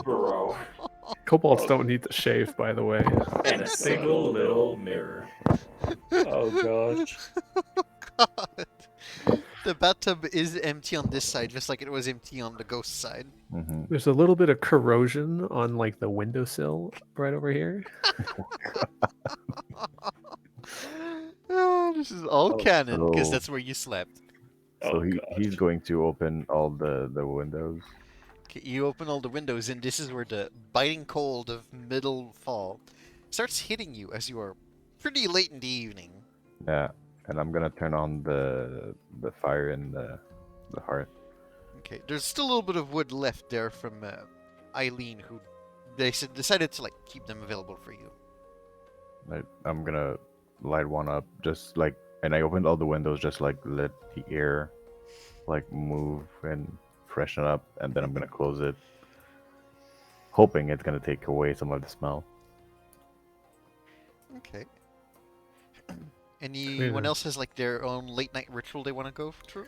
Bro. Kobolds don't need to shave, by the way. And a single little mirror. Oh gosh. God. The bathtub is empty on this side, just like it was empty on the ghost side. Mm-hmm. There's a little bit of corrosion on like the windowsill right over here. This is all Oh, canon, because so- that's where you slept. So Oh, he's going to open all the windows. Okay, you open all the windows, and this is where the biting cold of middle fall starts hitting you as you are pretty late in the evening. Yeah, and I'm gonna turn on the fire in the hearth. Okay, there's still a little bit of wood left there from Eileen, who decided to like keep them available for you. I'm gonna light one up, just like, and I opened all the windows, just like let the air like move and freshen up, and then I'm gonna close it, hoping it's gonna take away some of the smell. Okay. Anyone Yeah. else has like their own late night ritual they want to go through?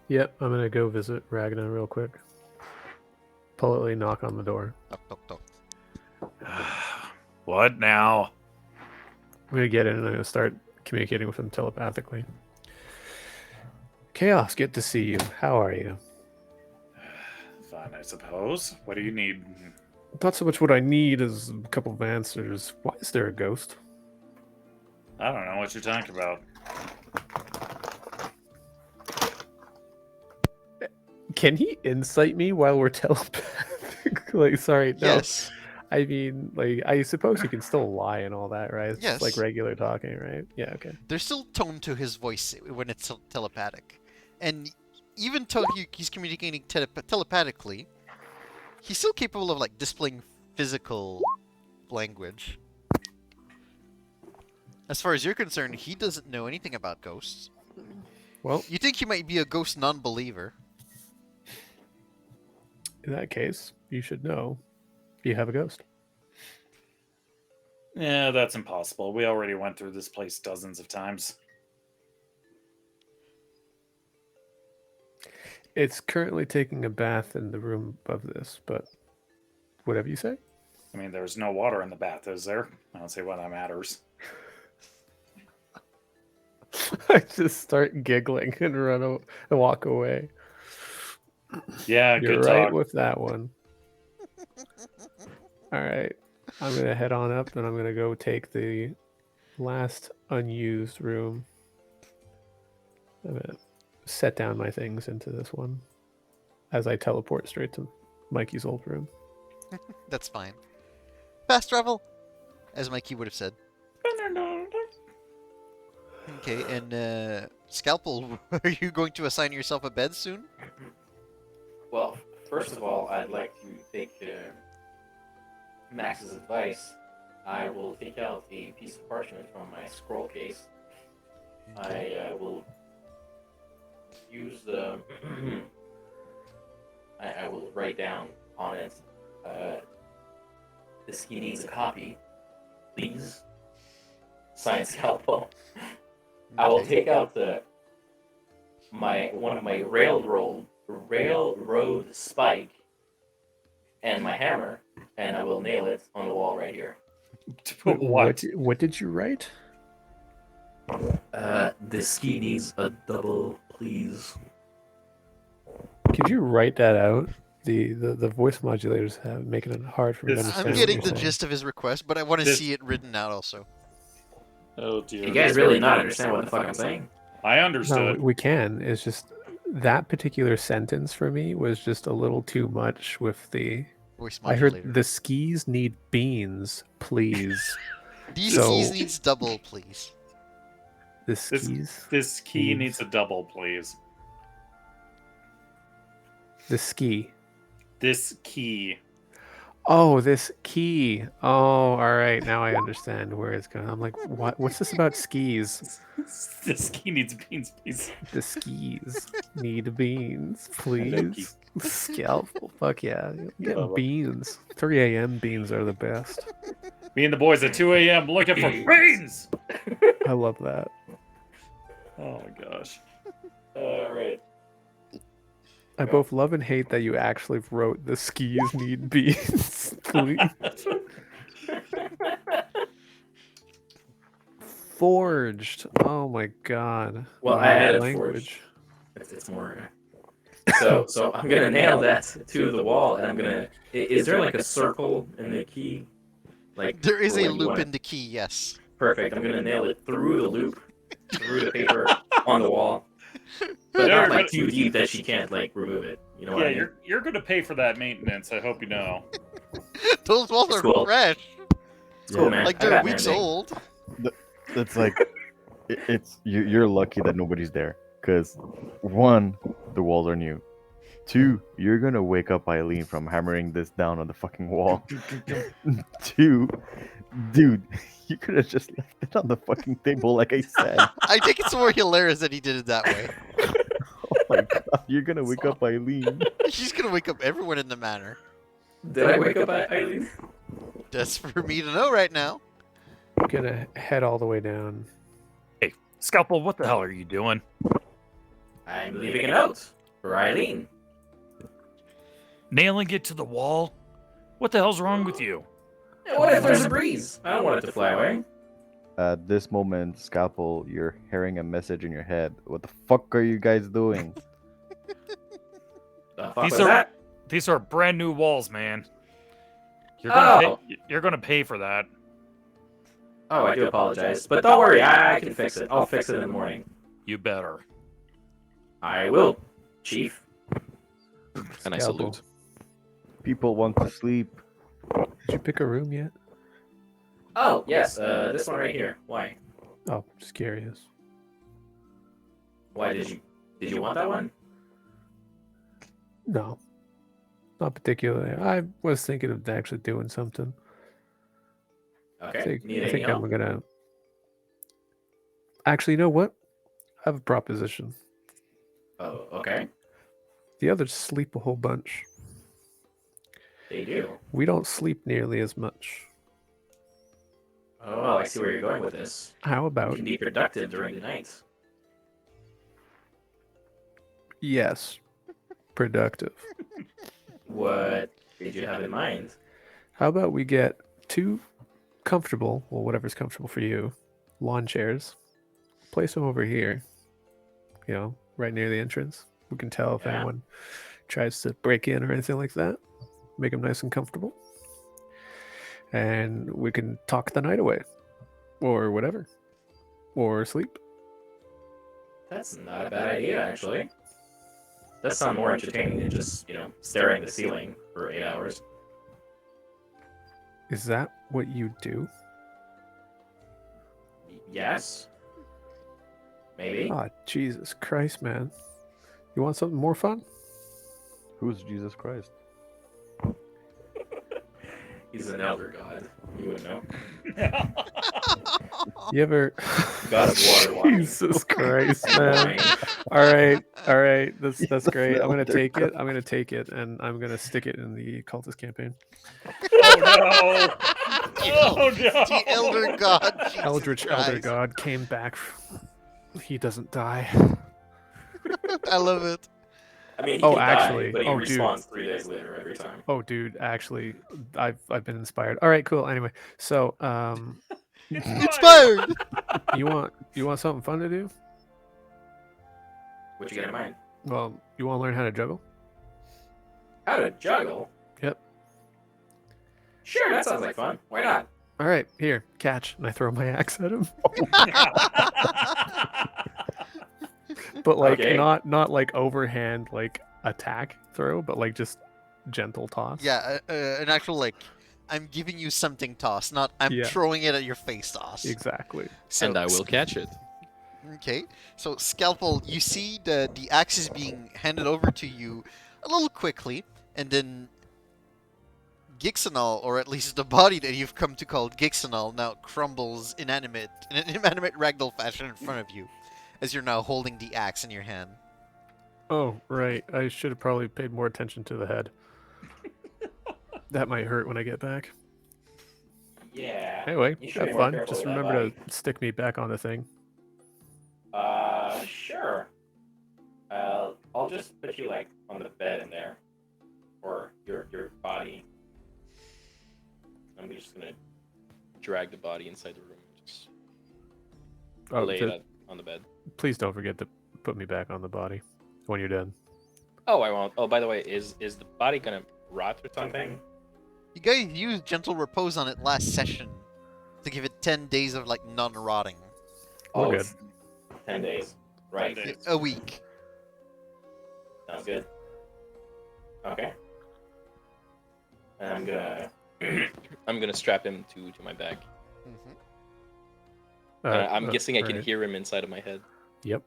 Yep, I'm gonna go visit Ragnar real quick. Politely knock on the door. Knock, knock, knock. What now? I'm gonna get in and I'm gonna start communicating with him telepathically. Chaos, good to see you. How are you? Fine, I suppose. What do you need? Not so much what I need as a couple of answers. Why is there a ghost? I don't know what you're talking about. Can he incite me while we're telepathic? Like, sorry, no. Yes. I mean, like, I suppose he can still lie and all that, right? It's just like Yes. regular talking, right? Yeah, okay. There's still tone to his voice when it's telepathic. And even though he's communicating telepathically, he's still capable of like displaying physical language. As far as you're concerned, he doesn't know anything about ghosts. Well, You think he might be a ghost non-believer. in that case, you should know you have a ghost. Yeah, that's impossible. We already went through this place dozens of times. It's currently taking a bath in the room above this, but whatever you say. I mean, there's no water in the bath, is there? I don't see why that matters. I just start giggling and and walk away. Yeah, You're good right talk. with that one. All right, I'm gonna head on up and I'm gonna go take the last unused room. I'm gonna set down my things into this one as I teleport straight to Mikey's old room. That's fine. Fast travel, as Mikey would have said. Okay, and Scalpel, are you going to assign yourself a bed soon? Well, first of all, I'd like to take Max's advice, I will take out a piece of parchment from my scroll case. I will use the. I will write down on it. This he needs a copy, please. Signed Scalpel. I will take out one of my railroad spike and my hammer, and I will nail it on the wall right here. What did you write? This ski needs a double, please. Could you write that out? The voice modulators have making it hard for me to This- understand. I'm what getting you're the saying. gist of his request, but I want to This- see it written out also. Oh dear. You guys really not understand what the fuck I'm saying? I No, understood. we can. It's just that particular sentence for me was just a little too much with the. Voice I modulator. heard the skis need beans, please. These so- keys needs double, please. The skis. This key Please. needs a double, please. The ski. This key. Oh, this key. Oh, all right. Now I understand where it's going. I'm like, what? What's this about skis? This key needs beans, please. The skis need beans, Hello, key. please. Scalpel. Fuck yeah. Get Bubba. beans. 3 a.m. beans are the best. Me and the boys at 2 a.m. looking for beans. I love that. Oh my gosh. Alright. I both love and hate that you actually wrote the skis need beans, please. Forged. Oh my god. Well, I added forged. It's more. So I'm gonna nail that to the wall, and I'm gonna. Is there like a circle in the key? Like There is for a when you loop wanna- in the key, yes. Perfect. I'm gonna nail it through the loop, through the paper on the wall, but Yeah, not like but- too deep that she can't like remove it. You know what Yeah, I mean? you're gonna pay for that maintenance. I hope you know. Those walls It's are cool. fresh. It's cool, man. Like I they're got weeks everything. old. It's like you're lucky that nobody's there, because one, the walls are new. Two, you're gonna wake up Eileen from hammering this down on the fucking wall. Two, dude, you could have just left it on the fucking table like I said. I think it's more hilarious that he did it that way. Oh my god, you're gonna wake up Eileen. He's gonna wake up everyone in the manor. Did I wake up Eileen? That's for me to know right now. I'm gonna head all the way down. Hey, Scalpel, what the hell are you doing? I'm leaving a note for Eileen. Nailing it to the wall? What the hell's wrong with you? What if there's a breeze? I don't want it to fly away. At this moment, Scalpel, you're hearing a message in your head. What the fuck are you guys doing? The fuck These was are that? these are brand new walls, man. You're gonna pay for that. Oh, I do apologize, but don't worry, I can fix it. I'll fix it in the morning. You better. I will, Chief. And I Scalpel. salute. People want to sleep. Did you pick a room yet? Oh, yes, this one right here. Why? Oh, just curious. Why did you want that one? No, not particularly. I was thinking of actually doing something. Okay. I think, Need I any think help? I'm gonna. Actually, you know what? I have a proposition. Oh, okay. The others sleep a whole bunch. They do. We don't sleep nearly as much. Oh, I see where you're going with this. How You about can be productive during the night. yes, productive? What did you have in mind? How about we get two comfortable, well, whatever's comfortable for you, lawn chairs. Place them over here. You know, right near the entrance. We can tell if Yeah. anyone tries to break in or anything like that. Make them nice and comfortable. And we can talk the night away. Or whatever. Or sleep. That's not a bad idea, actually. That sounds more entertaining than just, staring at the ceiling for 8 hours. Is that what you do? Yes. Maybe. Ah, Jesus Christ, man. You want something more fun? Who's Jesus Christ? He's an elder god. You would know. You ever? God of water walking. Jesus Christ, And man! wine. All right. That's great. I'm gonna Elder take it. God. I'm gonna take it, and I'm gonna stick it in the cultist campaign. Oh no! Oh The elder no! god, Jesus Eldritch Elder Christ. God came back. He doesn't die. I love it. I mean, he Oh, can actually- die, but he oh, dude. respawns 3 days later every time. Oh, dude, actually, I've been inspired. All right, cool. Anyway, so Inspired! you want something fun to do? What you got in mind? Well, you want to learn how to juggle? How to juggle? Yep. Sure, that sounds like fun. Why not? All right, here, catch, and I throw my axe at him. But like Okay. not like overhand like attack throw, but like just gentle toss. Yeah, an actual, like, I'm giving you something toss, not I'm Yeah. throwing it at your face toss. Exactly. So, And I will catch it. Okay, so Scalpel, you see the axe is being handed over to you a little quickly, and then Gixanal, or at least the body that you've come to call Gixanal, now crumbles inanimate in an inanimate ragdoll fashion in front of you, as you're now holding the axe in your hand. Oh, right. I should have probably paid more attention to the head. That might hurt when I get back. Yeah. Anyway, You should have be more fun. careful Just with that remember body. to stick me back on the thing. Sure. I'll just put you like on the bed in there, or your body. I'm just gonna drag the body inside the room. Just Oh, lay it on the bed. please don't forget to put me back on the body when you're done. Oh, I won't. Oh, by the way, is the body gonna rot or something? You guys used Gentle Repose on it last session to give it 10 days of, like, non-rotting. We're good. It's 10 days. Right. 10 days. A week. Sounds good. Okay. And I'm gonna. I'm gonna strap him to my back. Mm-hmm. I'm guessing I can alright. hear him inside of my head. Yep.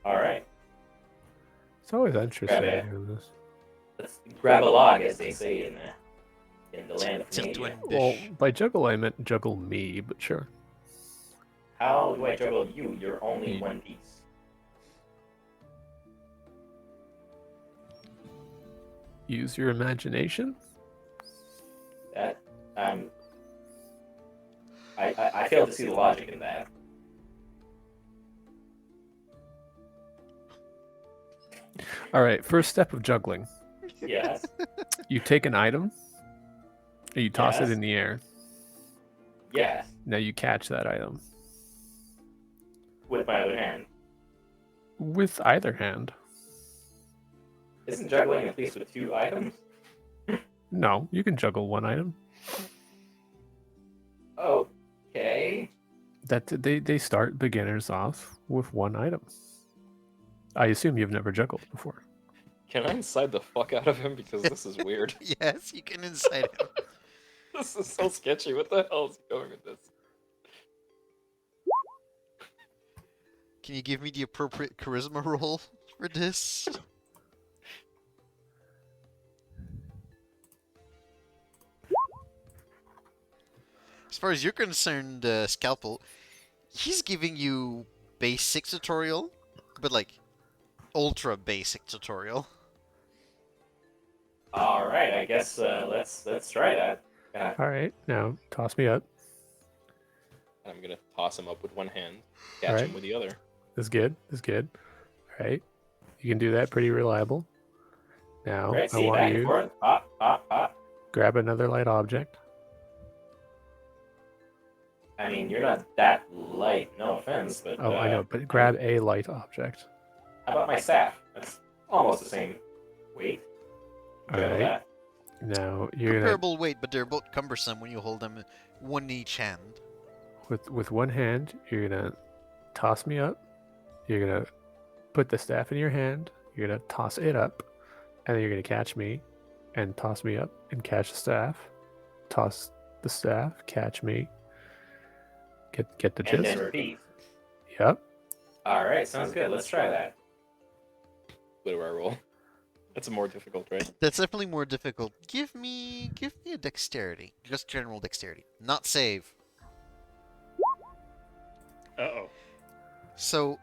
All right. It's always interesting Okay. doing this. Let's grab a log, as they say in the land of Tilt Canada. to Well, Bish. by juggle I meant juggle me, but sure. How do I juggle you? You're only one piece. Use your imagination. That I fail to see the logic in that. All right, first step of juggling. Yes. You take an item, and you toss Yes. it in the air. Yes. Now you catch that item With my other hand. with either hand. Isn't juggling at least with 2 items? No, you can juggle one item. Okay. That they start beginners off with one item. I assume you've never juggled before. Can I inside the fuck out of him? Because this is weird. Yes, you can incite him. This is so sketchy. What the hell is going with this? Can you give me the appropriate charisma roll for this? As far as you're concerned, Scalpel, he's giving you basic tutorial, but like ultra basic tutorial. All right. I guess let's try that. All right, now toss me up. And I'm gonna toss him up with one hand, catch Alright. him with the other. That's good. That's good. All right, you can do that pretty reliable. Now Right. I See, want back and you forth. Hop, hop, hop. grab another light object. I mean, you're not that light. No offense, but Oh, I know, but grab a light object. How about my staff? That's almost the same weight. All Juggle right. that. Now you're gonna Comparable weight, but they're both cumbersome when you hold them one in each hand. with one hand, you're gonna toss me up. You're gonna put the staff in your hand. You're gonna toss it up, and then you're gonna catch me, and toss me up and catch the staff. Toss the staff, catch me. Get the And gist. then repeat. Yep. All right, sounds good. Let's try that. What do I roll? That's more difficult, right? That's definitely more difficult. Give me a dexterity. Just general dexterity. Not save. Uh-oh. So,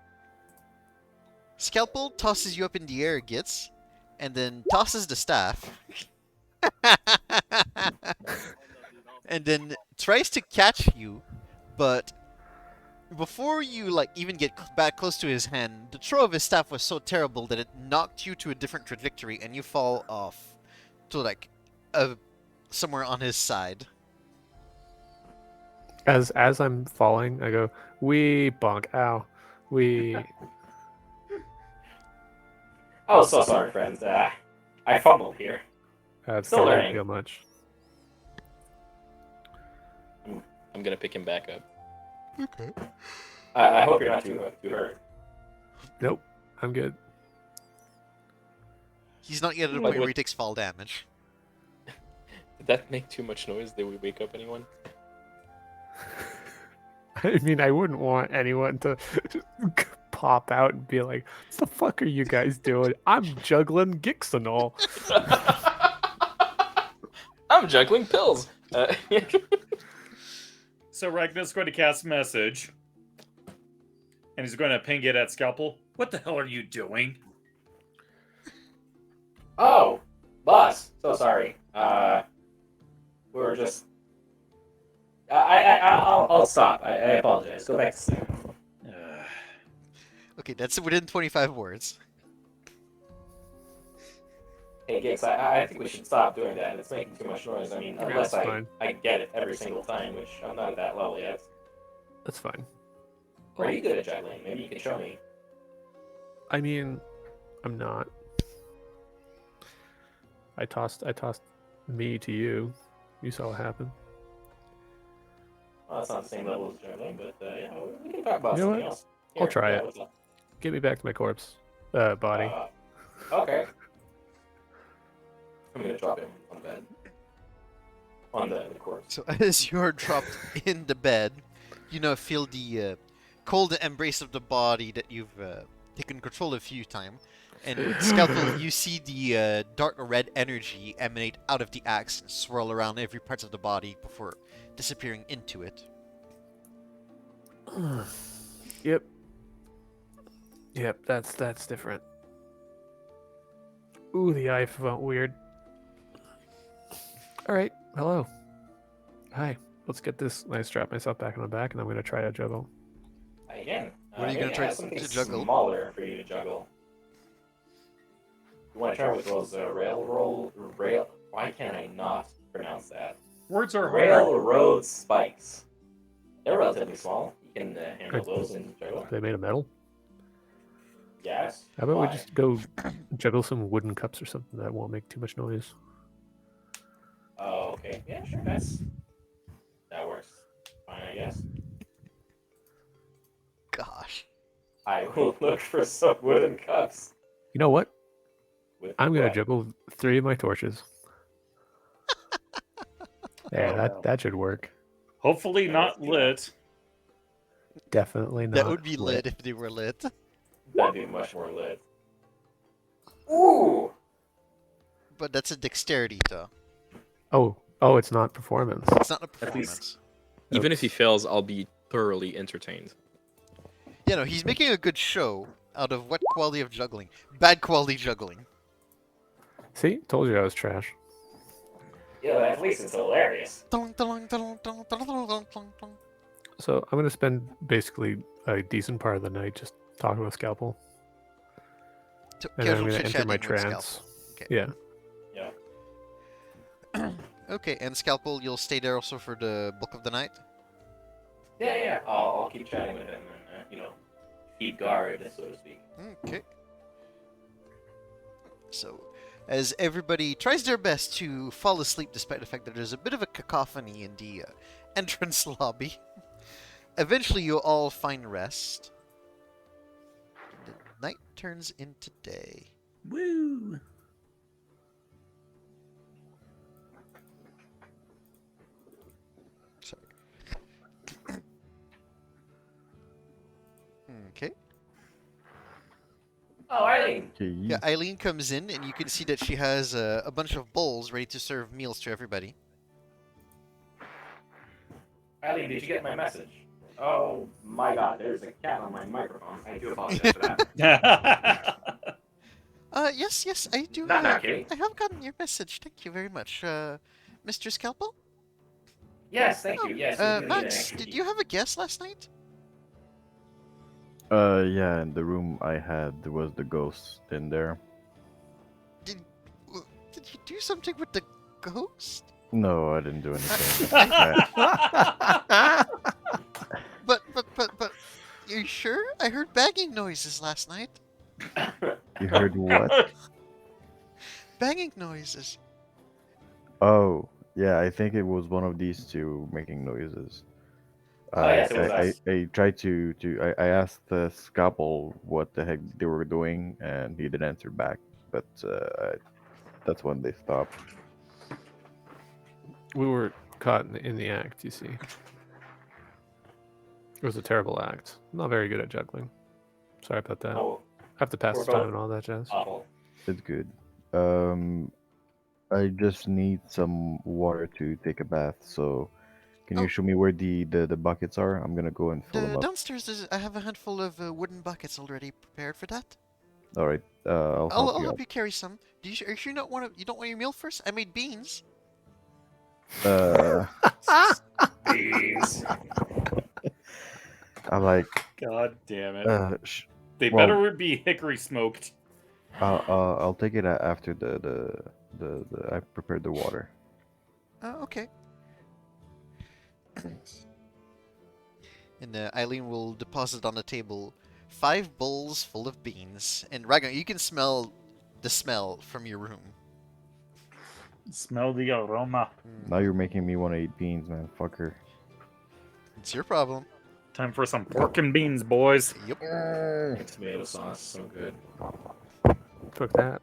Scalpel tosses you up in the air, gets, and then tosses the staff. And then tries to catch you, but before you like even get back close to his hand, the throw of his staff was so terrible that it knocked you to a different trajectory, and you fall off to like somewhere on his side. As I'm falling, I go, "We bonk, ow, we." Oh, so sorry, friends. I fumbled here. Still Don't learning. feel much. I'm gonna pick him back up. Okay. I hope you're not too hurt. Nope, I'm good. He's not yet at a Like point where what- he takes fall damage. Did that make too much noise? Did we wake up anyone? I mean, I wouldn't want anyone to pop out and be like, "What the fuck are you guys doing? I'm juggling Gixanol." I'm juggling pills. So Ragnar's going to cast message. And he's going to ping it at Scalpel. What the hell are you doing? Oh, boss. So sorry. We were just. I'll stop. I apologize. Go back to sleep. Okay, that's within 25 words. Hey, Gix, I think we should stop doing that. It's making too much noise. I mean, unless that's fine. I get it every single time, which I'm not at that level yet. That's fine. Are you good at juggling? Maybe you can show me. I mean, I'm not. I tossed me to you. You saw what happened. Well, that's not the same level as juggling, but yeah, we can talk about You know something what? else. I'll try it. what's up? Get me back to my corpse. Body. Okay. I'm gonna drop him on bed. On the corpse. So as you're dropped in the bed, you know, feel the cold embrace of the body that you've taken control of a few times. And Scalpel, you see the dark red energy emanate out of the axe and swirl around every part of the body before disappearing into it. Yep. Yep, that's different. Ooh, the eye felt weird. Alright, hello. Hi. Let's get this. I strap myself back on my back and I'm gonna try to juggle. Again. What are you gonna maybe try I have to something juggle? Smaller for you to juggle. You want to try with those rail? Why can't I not pronounce that? Words are hard. Railroad spikes. They're relatively small. You can handle those and juggle. Are they made of metal? Yes. How about Why? we just go juggle some wooden cups or something that won't make too much noise? Oh, okay. Yeah, sure. That works. Fine, I guess. Gosh. I will look for some wooden cups. You know what? With I'm gonna what? juggle 3 of my torches. Yeah, Oh, that no. that should work. Hopefully not lit. Definitely not. That would be lit if they were lit. That'd be much more lit. Ooh! But that's a dexterity, though. Oh, it's not performance. It's not a At least- performance. Even if he Oops. fails, I'll be thoroughly entertained. Yeah, no, he's making a good show out of what quality of juggling? Bad quality juggling. See, told you I was trash. Yeah, at least it's hilarious. So I'm gonna spend basically a decent part of the night just talking with Scalpel, and then I'm Casual gonna enter my chit-chatting with trance. Scalpel. Okay. Yeah. Yeah. Okay, and Scalpel, you'll stay there also for the bulk of the night? Yeah. I'll keep chatting with him and, keep guard, so to speak. Okay. So, as everybody tries their best to fall asleep despite the fact that there's a bit of a cacophony in the entrance lobby, eventually you'll all find rest. The night turns into day. Woo! Sorry. Okay. Oh, Eileen, Okay. Yeah, Eileen comes in, and you can see that she has a bunch of bowls ready to serve meals to everybody. Eileen, did you get my message? Oh my god, there's a cat on my microphone. I do apologize for that. Yes, I do. Not kidding. I have gotten your message. Thank you very much, Mr. Scalpel. Yes, thank you. Yes, we do need an Max, extra did key. you have a guest last night? Yeah, in the room I had, there was the ghost in there. Did you do something with the ghost? No, I didn't do anything. But, you sure? I heard banging noises last night. You heard what? Banging noises. Oh, yeah, I think it was one of these two making noises. Oh, yes, it was us. I tried I asked the Scalpel what the heck they were doing, and he didn't answer back. But that's when they stopped. We were caught in the act, you see. It was a terrible act. I'm not very good at juggling. Sorry about that. Oh, I have to pass we're the time both and all that jazz. awful. It's good. I just need some water to take a bath. So, can Oh. you show me where the buckets are? I'm gonna go and fill them up. Downstairs, I have a handful of wooden buckets already prepared for that. All right. I'll help I'll you help out. you carry some. Are you sure you don't want your meal first? I made beans. Beans. I like. God damn it. They well- better be hickory smoked. I'll take it after I prepared the water. Okay. And Eileen will deposit on the table 5 bowls full of beans. And Ragnar, you can smell the smell from your room. Smell the aroma. Now you're making me want to eat beans, man. Fucker. It's your problem. Time for some pork and beans, boys. Yep. Tomato sauce, so good. Took that.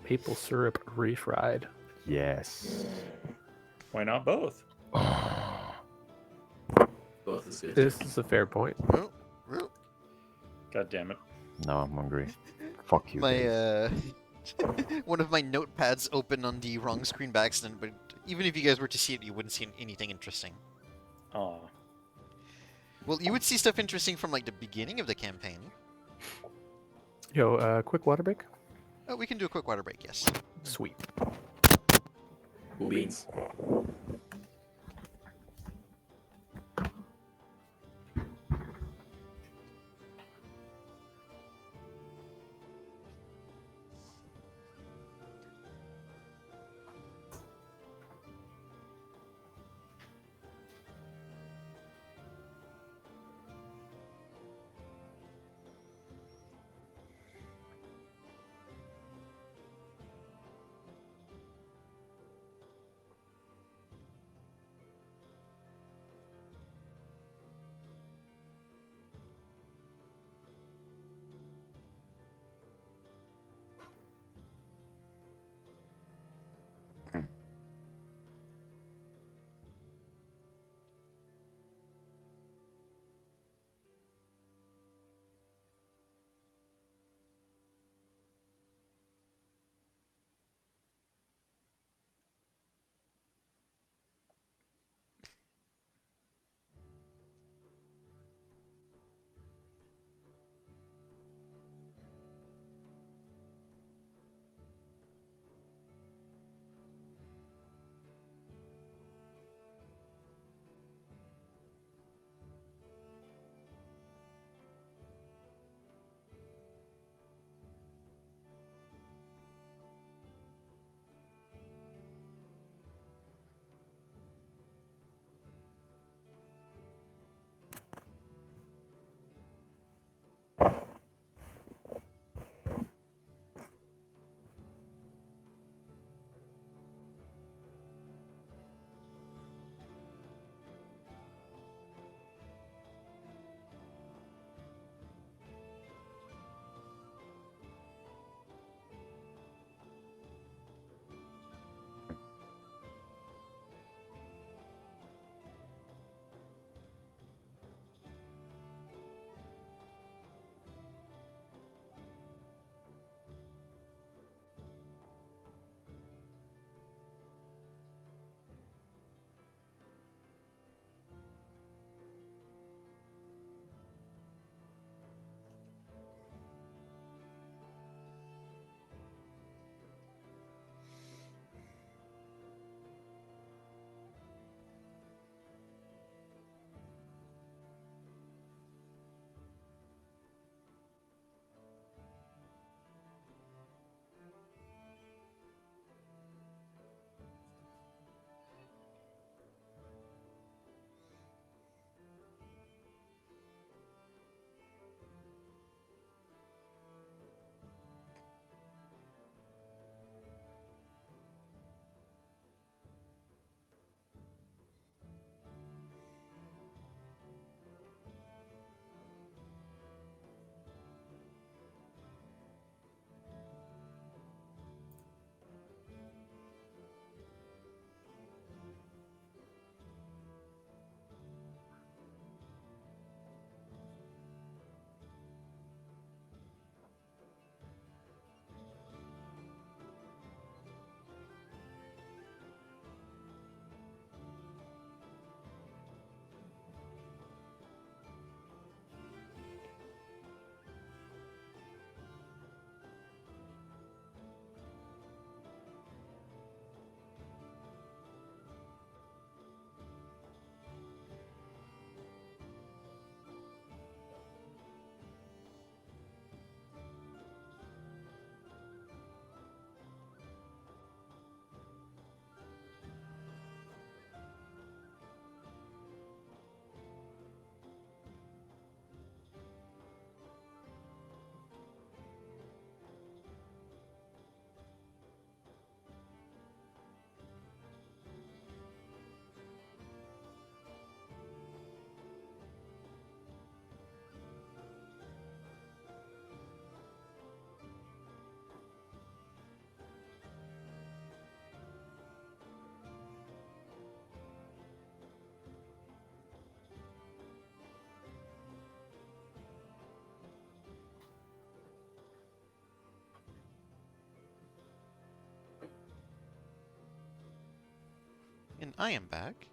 Maple syrup refried. Yes. Why not both? Both is good. This is a fair point. Oh, oh. God damn it. Now I'm hungry. Fuck you. My guys. one of my notepads opened on the wrong screen by accident, but even if you guys were to see it, you wouldn't see anything interesting. Aw. Well, you would see stuff interesting from like the beginning of the campaign. Yo, quick water break? Oh, we can do a quick water break, yes. Sweet. Cool beans. And I am back.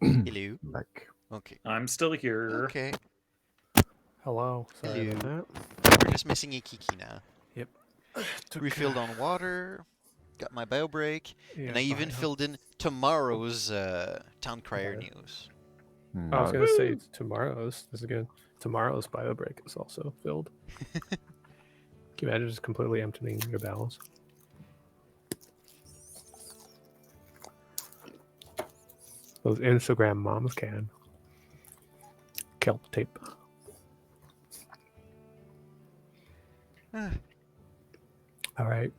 Hello. Like, Okay. I'm still here. Okay. Hello. Sorry about that. We're just missing a Kiki now. Yep. Refilled on water. Got my bio break. Yeah, And I even bio. filled in tomorrow's town crier Bio. news. I was nice. gonna say tomorrow's. This is good. Tomorrow's bio break is also filled. Can you imagine just completely emptying your bowels? Those Instagram moms can. Kelp tape. Ah, All right.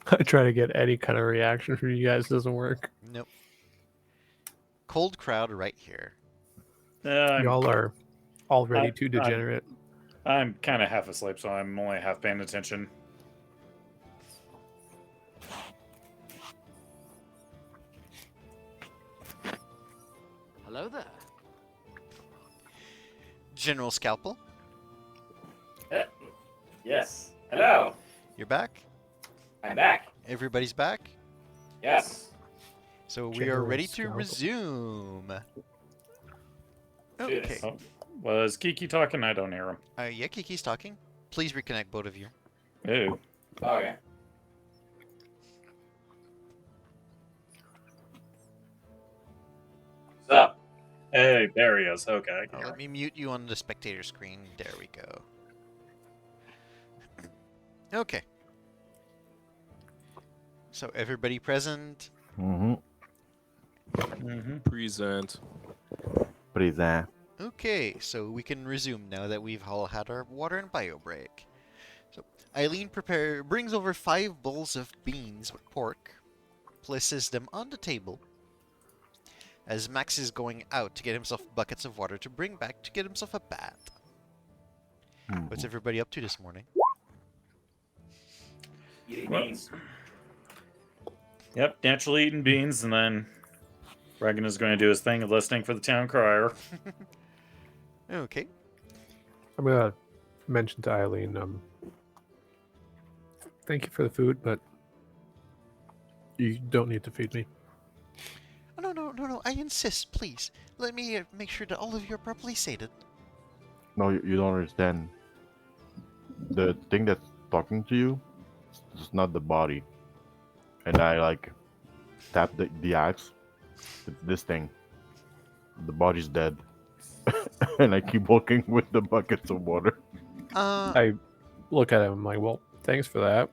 I try to get any kind of reaction from you guys. Doesn't work. nope. Cold crowd right here. Y'all are already too I'm- degenerate. I'm kind of half asleep, so I'm only half paying attention. Hello there. General Scalpel, Yes. Hello. you're back. I'm back. Everybody's back. Yes. So we are General ready to Scalpel. resume. Do Okay. this. Oh, was Kiki talking? I don't hear him. Yeah, Kiki's talking. Please reconnect both of you. Ew. Okay. What's up? Hey, there he is. Okay. I can hear Let him. me mute you on the spectator screen. There we go. Okay. So everybody present. Mm-hmm. Present. Present. Okay, so we can resume now that we've all had our water and bio break. So Eileen brings over 5 bowls of beans with pork, places them on the table, as Max is going out to get himself buckets of water to bring back to get himself a bath. What's everybody up to this morning? Eating What? beans. Yep, naturally eating beans, and then Regan is going to do his thing of listening for the town crier. Okay. I'm gonna mention to Eileen, thank you for the food, but you don't need to feed me. Oh, no, I insist, please. Let me make sure that all of you are properly sated. No, you don't understand. The thing that's talking to you is not the body. And I like tap the axe. It's this thing. The body's dead. And I keep walking with the buckets of water. I look at him, I'm like, well, thanks for that.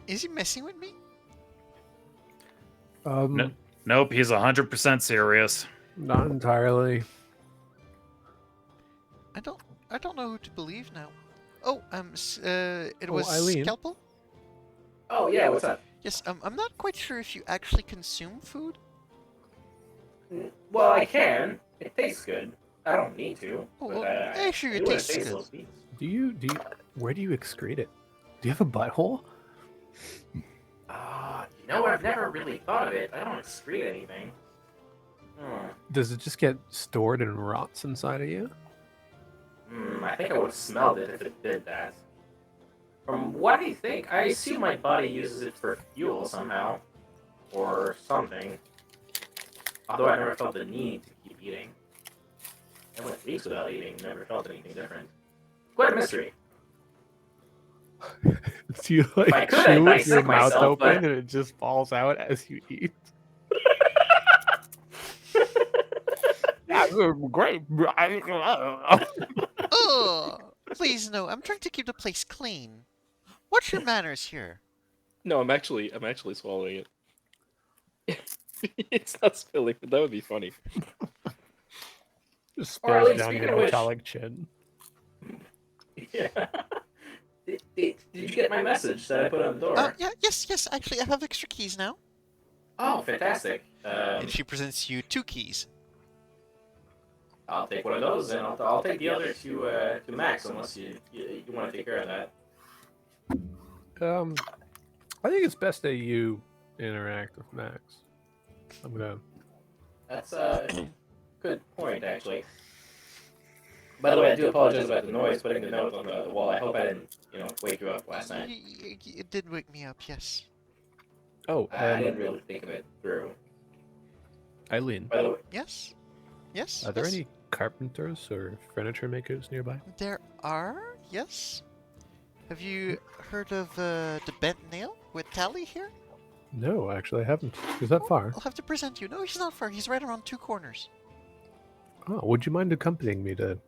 Is he messing with me? No. Nope, he's 100% serious. Not entirely. I don't know who to believe now. Oh, it Oh, was Eileen. Scalpel? Oh yeah. What's up? Yes, I'm not quite sure if you actually consume food. Well, I can. It tastes good. I don't need to. Oh, but, well, actually, I it do wanna tastes taste good. those beans. Where do you excrete it? Do you have a butthole? You know, I've never really thought of it. I don't excrete anything. Does it just get stored and rots inside of you? I think I would have smelled it if it did that. From what I think, I assume my body uses it for fuel somehow. Or something. Although I never felt the need to keep eating. I went weeks without eating, never felt anything different. Quite a mystery. Do you I like could, chew I'd with your dissect mouth myself, open but- and it just falls out as you eat? Great. Oh, please no. I'm trying to keep the place clean. What's your manners here? No, I'm actually swallowing it. It's not spilling, but that would be funny. Just Or at spills least, down speaking your of which- metallic chin. Yeah. Did you get my message that I put on the door? Yeah, yes. Actually, I have extra keys now. Oh, fantastic. And she presents you 2 keys. I'll take one of those, and I'll take the other to Max, unless you want to take care of that. I think it's best that you interact with Max. I'm gonna. That's a good point, actually. By the way, I do apologize about the noise putting the note on the wall. I hope I didn't, wake you up last night. It did wake me up, yes. Oh, I didn't really think of it through. Eileen, By the way, Yes? Yes? are there yes. any carpenters or furniture makers nearby? There are, yes. Have you heard of the bent nail with Tally here? No, actually, I haven't. Is that far? I'll have to present you. No, he's not far. He's right around 2 corners. Oh, would you mind accompanying me to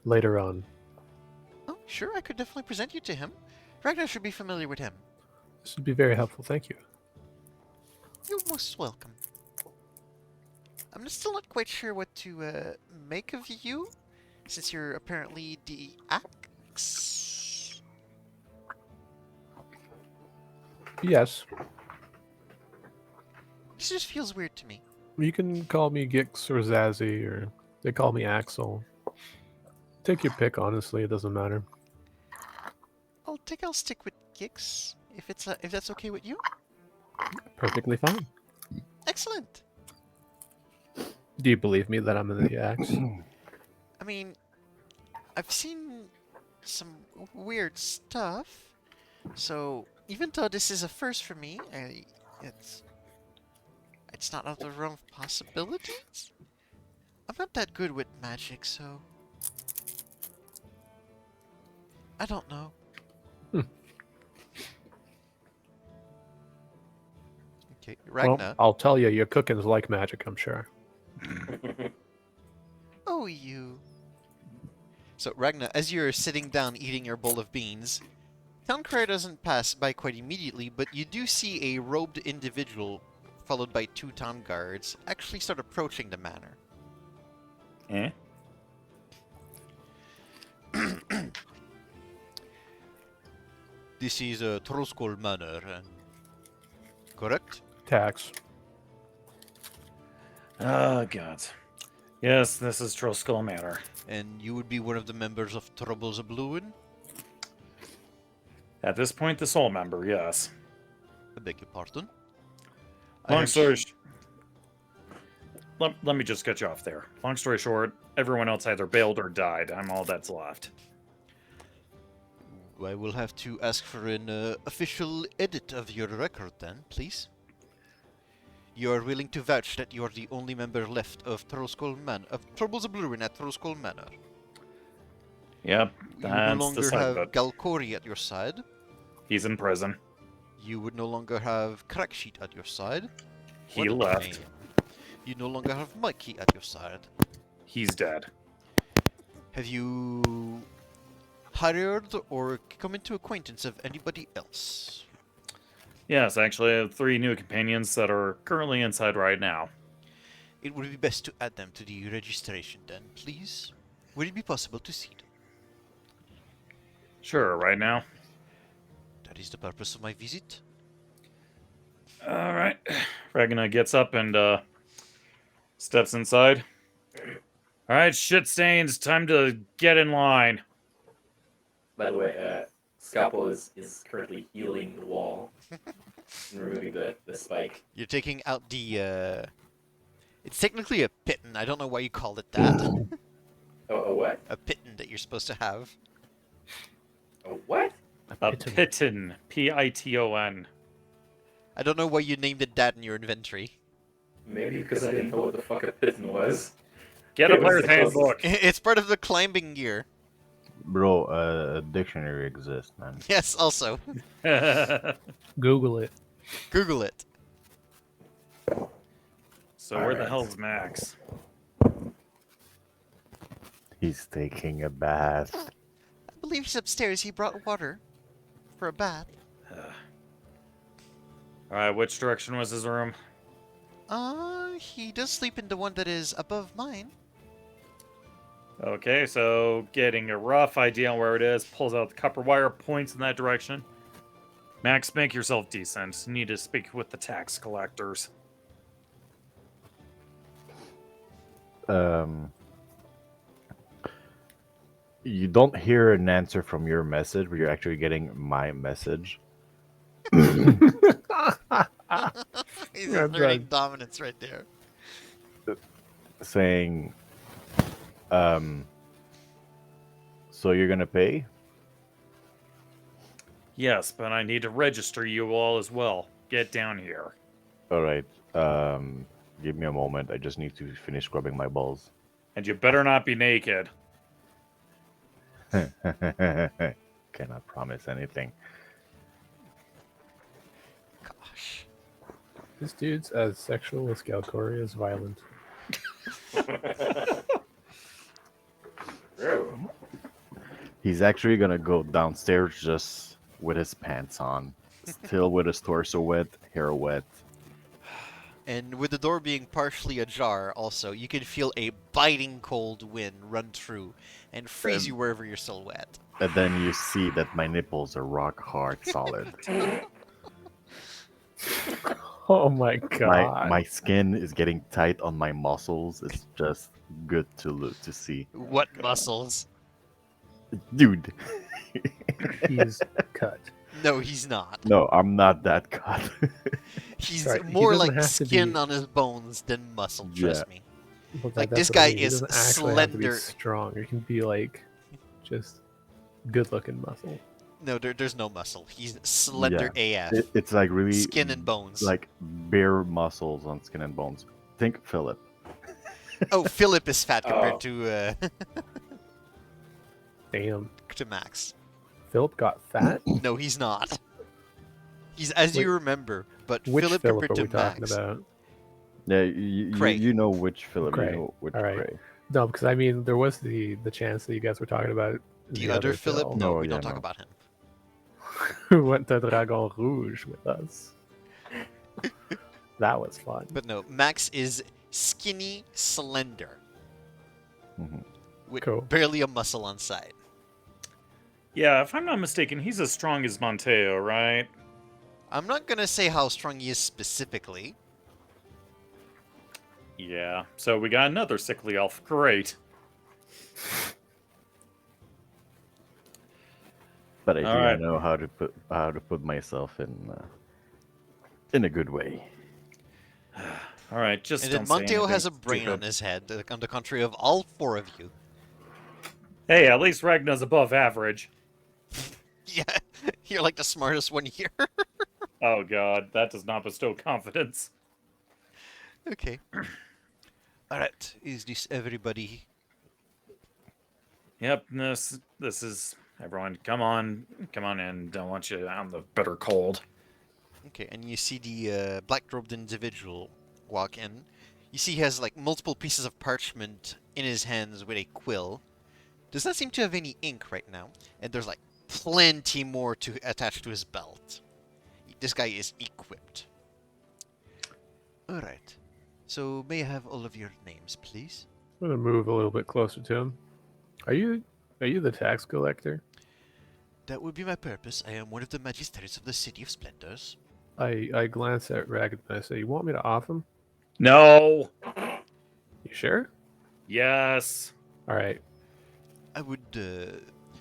later on? Oh, sure, I could definitely present you to him. Ragnar should be familiar with him. This would be very helpful. Thank you. You're most welcome. I'm still not quite sure what to make of you, since you're apparently the axe. Yes, This just feels weird to me. you can call me Gix or Zazzy, or they call me Axel. Take your pick. Honestly, it doesn't matter. I'll stick with Gix if that's okay with you. Perfectly fine. Excellent. Do you believe me that I'm in the axe? I mean, I've seen some weird stuff, so even though this is a first for me, it's not out of the realm of possibilities. I'm not that good with magic, so I don't know. Okay, Ragnar. Well, I'll tell you, your cooking's like magic, I'm sure. Oh, you. So, Ragnar, as you're sitting down eating your bowl of beans, town crier doesn't pass by quite immediately, but you do see a robed individual, followed by 2 town guards, actually start approaching the manor. Eh? This is a Troskol Manor, correct? Tax. Oh, God. Yes, this is Troskull Manor. And you would be one of the members of Troubles Bluin? At this point, the sole member, yes. I beg your pardon? I Long heard story let me just get you off there. Long story short, everyone else either bailed or died. I'm all that's left. I will have to ask for an official edit of your record then, please. You are willing to vouch that you are the only member left of Troubles Bluin at Troskol Manor. Yep, You no that's longer the side have of it. Galkori at your side. He's in prison. You would no longer have Cracksheet at your side. He What a left. name. You no longer have Mikey at your side. He's dead. Have you hired or come into acquaintance of anybody else? Yes, actually, I have 3 new companions that are currently inside right now. It would be best to add them to the registration then, please. Would it be possible to see them? Sure, right now. That is the purpose of my visit. All right. Ragnar gets up and steps inside. All right, shit stains. Time to get in line. by the way, Scalpel is currently healing the wall and removing the spike. You're taking out the, It's technically a pitten. I don't know why you called it that. Oh, what? A pitten that you're supposed to have. Oh, what? A Piton. Piton. I don't know why you named it that in your inventory. Maybe because I didn't know what the fuck a piton was. Get a It was player's the closest- handbook. It's part of the climbing gear. Bro, a dictionary exists, man. Yes, also. Google it. Google it. So where the Alright. hell's Max? He's taking a bath. I believe he's upstairs. He brought water for a bath. Alright, which direction was his room? He does sleep in the one that is above mine. Okay, so getting a rough idea on where it is, pulls out the copper wire, points in that direction. Max, make yourself decent. Need to speak with the tax collectors. You don't hear an answer from your message, but you're actually getting my message. He's Yeah, asserting dominance right there. Saying, so you're gonna pay? Yes, but I need to register you all as well. Get down here. All right. Give me a moment. I just need to finish scrubbing my balls. And you better not be naked. Cannot promise anything. Gosh. This dude's as sexual as Galcori is violent. He's actually gonna go downstairs just with his pants on, still with his torso wet, hair wet. And with the door being partially ajar, also, you can feel a biting cold wind run through and freeze you wherever you're still wet. And then you see that my nipples are rock hard solid. Oh my god. My skin is getting tight on my muscles. It's just good to look to see. What muscles? Dude. He's cut. No, he's not. No, I'm not that cut. He's Sorry, he more doesn't like have to skin be- on his bones than muscle, trust me. Well, Like, that's this what I guy mean. He is doesn't actually have to be slender. strong. It can be like just good-looking muscle. No, there's no muscle. He's slender AF. It's like really Skin and bones. like bare muscles on skin and bones. Think Philip. Oh, Philip is fat compared Oh. Damn. to Max. Philip got fat? No, he's not. He's as you Wait, remember, but Which Philip Philip compared are we to talking Max. about? Yeah, you Craig. you know which Philip. Craig. You know which All right. Craig. No, because I mean, there was the chance that you guys were talking about The other Philip? Phil No, No, we yeah, don't talk no. about him. who went to Dragon Rouge with us. That was fun. But no, Max is skinny, slender, Mhm. with Cool. barely a muscle on side. Yeah, if I'm not mistaken, he's as strong as Monteo, right? I'm not gonna say how strong he is specifically. Yeah, so we got another sickly elf. Great. But I do Alright. know how to put myself in a good way. All right, just And then don't say Monteo has a anything brain on stupid. his head, on the contrary of all four of you. Hey, at least Ragna's above average. Yeah, you're like the smartest one here. Oh god, that does not bestow confidence. Okay. Alright, is this everybody? Yep, this is everyone. Come on in. Don't want you out in the bitter cold. Okay, and you see the black-robed individual walk in. You see he has like multiple pieces of parchment in his hands with a quill. Does not seem to have any ink right now, and there's like plenty more to attach to his belt. This guy is equipped. Alright, so may I have all of your names, please? I'm gonna move a little bit closer to him. Are you the tax collector? That would be my purpose. I am one of the magistrates of the City of Splendors. I glance at Ragged and I say, "You want me to off him? No. You sure?" Yes. All right. I would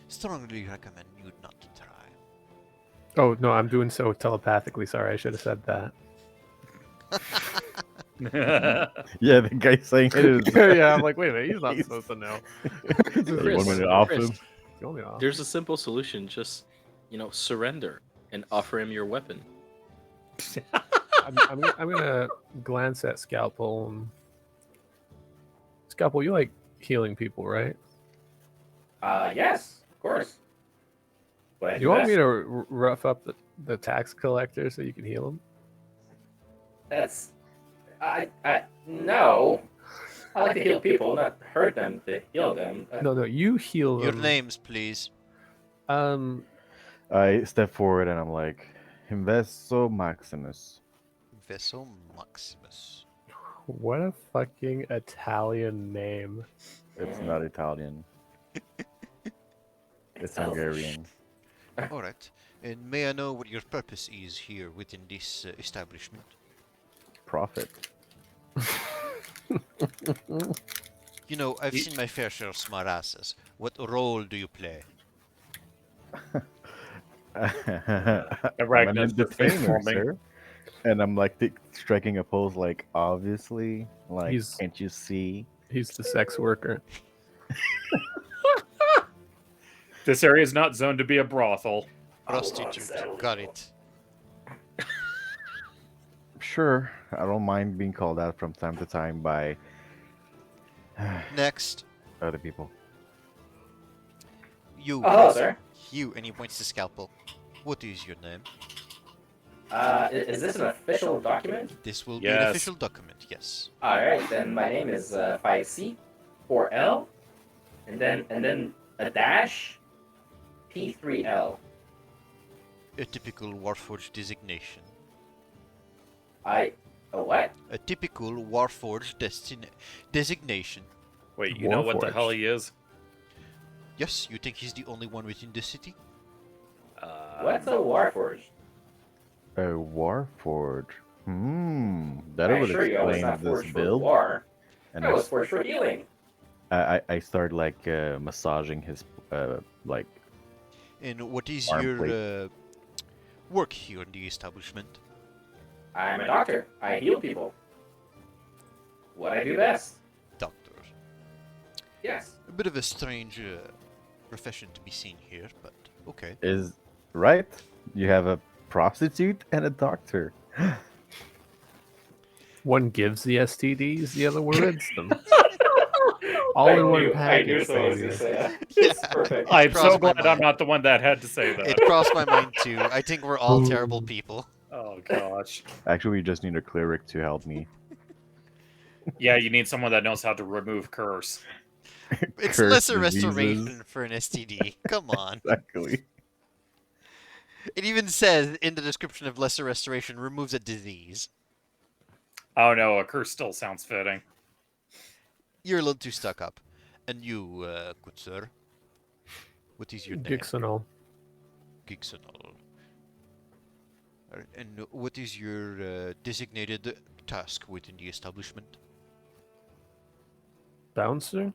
strongly recommend you not to try. Oh no, I'm doing so telepathically. Sorry, I should have said that. Yeah, the guy saying it is. yeah, I'm like, wait a minute, he's not He's- supposed to know. You want me Chris, to off Chris, him? You want me to off? There's a simple solution. Just, surrender and offer him your weapon. I'm gonna glance at Scalpel. Scalpel, you like healing people, right? Yes, of course. But You want me to rough up the tax collector so you can heal him? That's. No. I like to heal people, not hurt them to heal them. No, you heal Your them. names, please. I step forward and I'm like, Investo Maximus. Veso Maximus. What a fucking Italian name. It's not Italian. It's Hungarian. Alright. And may I know what your purpose is here within this establishment? Profit. You know, I've seen my fair share of smartasses. What role do you play? I'm an Ragna's just entertainer, informing. sir. And I'm like striking a pose, like obviously, like He's- can't you see? He's the sex worker. This area is not zoned to be a brothel. Prostitute. Got it. Sure, I don't mind being called out from time to time by Next, other people. you. Oh, hello, sir. You, and he points to Scalpel. What is your name? Is this an official document? This will be an Yes. official document, yes. All right, then my name is 5C, 4L, and then a dash, P3L. A typical Warforged designation. A what? A typical Warforged designation. Wait, you know what the hell Warforged. he is? Yes, you think he's the only one within the city? What's a Warforged? A Warforge. That I would assure you, I was explain not this forged for build. war. And I was forged for healing. I start like massaging his like And what is Arm your plate. work here in the establishment? I'm a doctor. I heal people. What I do best. Doctor. Yes. A bit of a strange profession to be seen here, but okay. is right. You have a prostitute and a doctor. One gives the STDs, the other rids them. All in one I knew package. someone was baby. gonna say that. Yeah. It's perfect. I'm crossed so my glad I'm mind. not the one that had to say that. It crossed my mind too. I think we're all terrible people. Oh gosh. Actually, we just need a cleric to help me. Yeah, you need someone that knows how to remove curse. It's Curse lesser diseases. restoration for an STD. Come on. Exactly. It even says in the description of lesser restoration removes a disease. Oh no, a curse still sounds fitting. You're a little too stuck up. And you, good sir, what is your name? Gixonol. Gixonol. Alright, and what is your designated task within the establishment? Bouncer.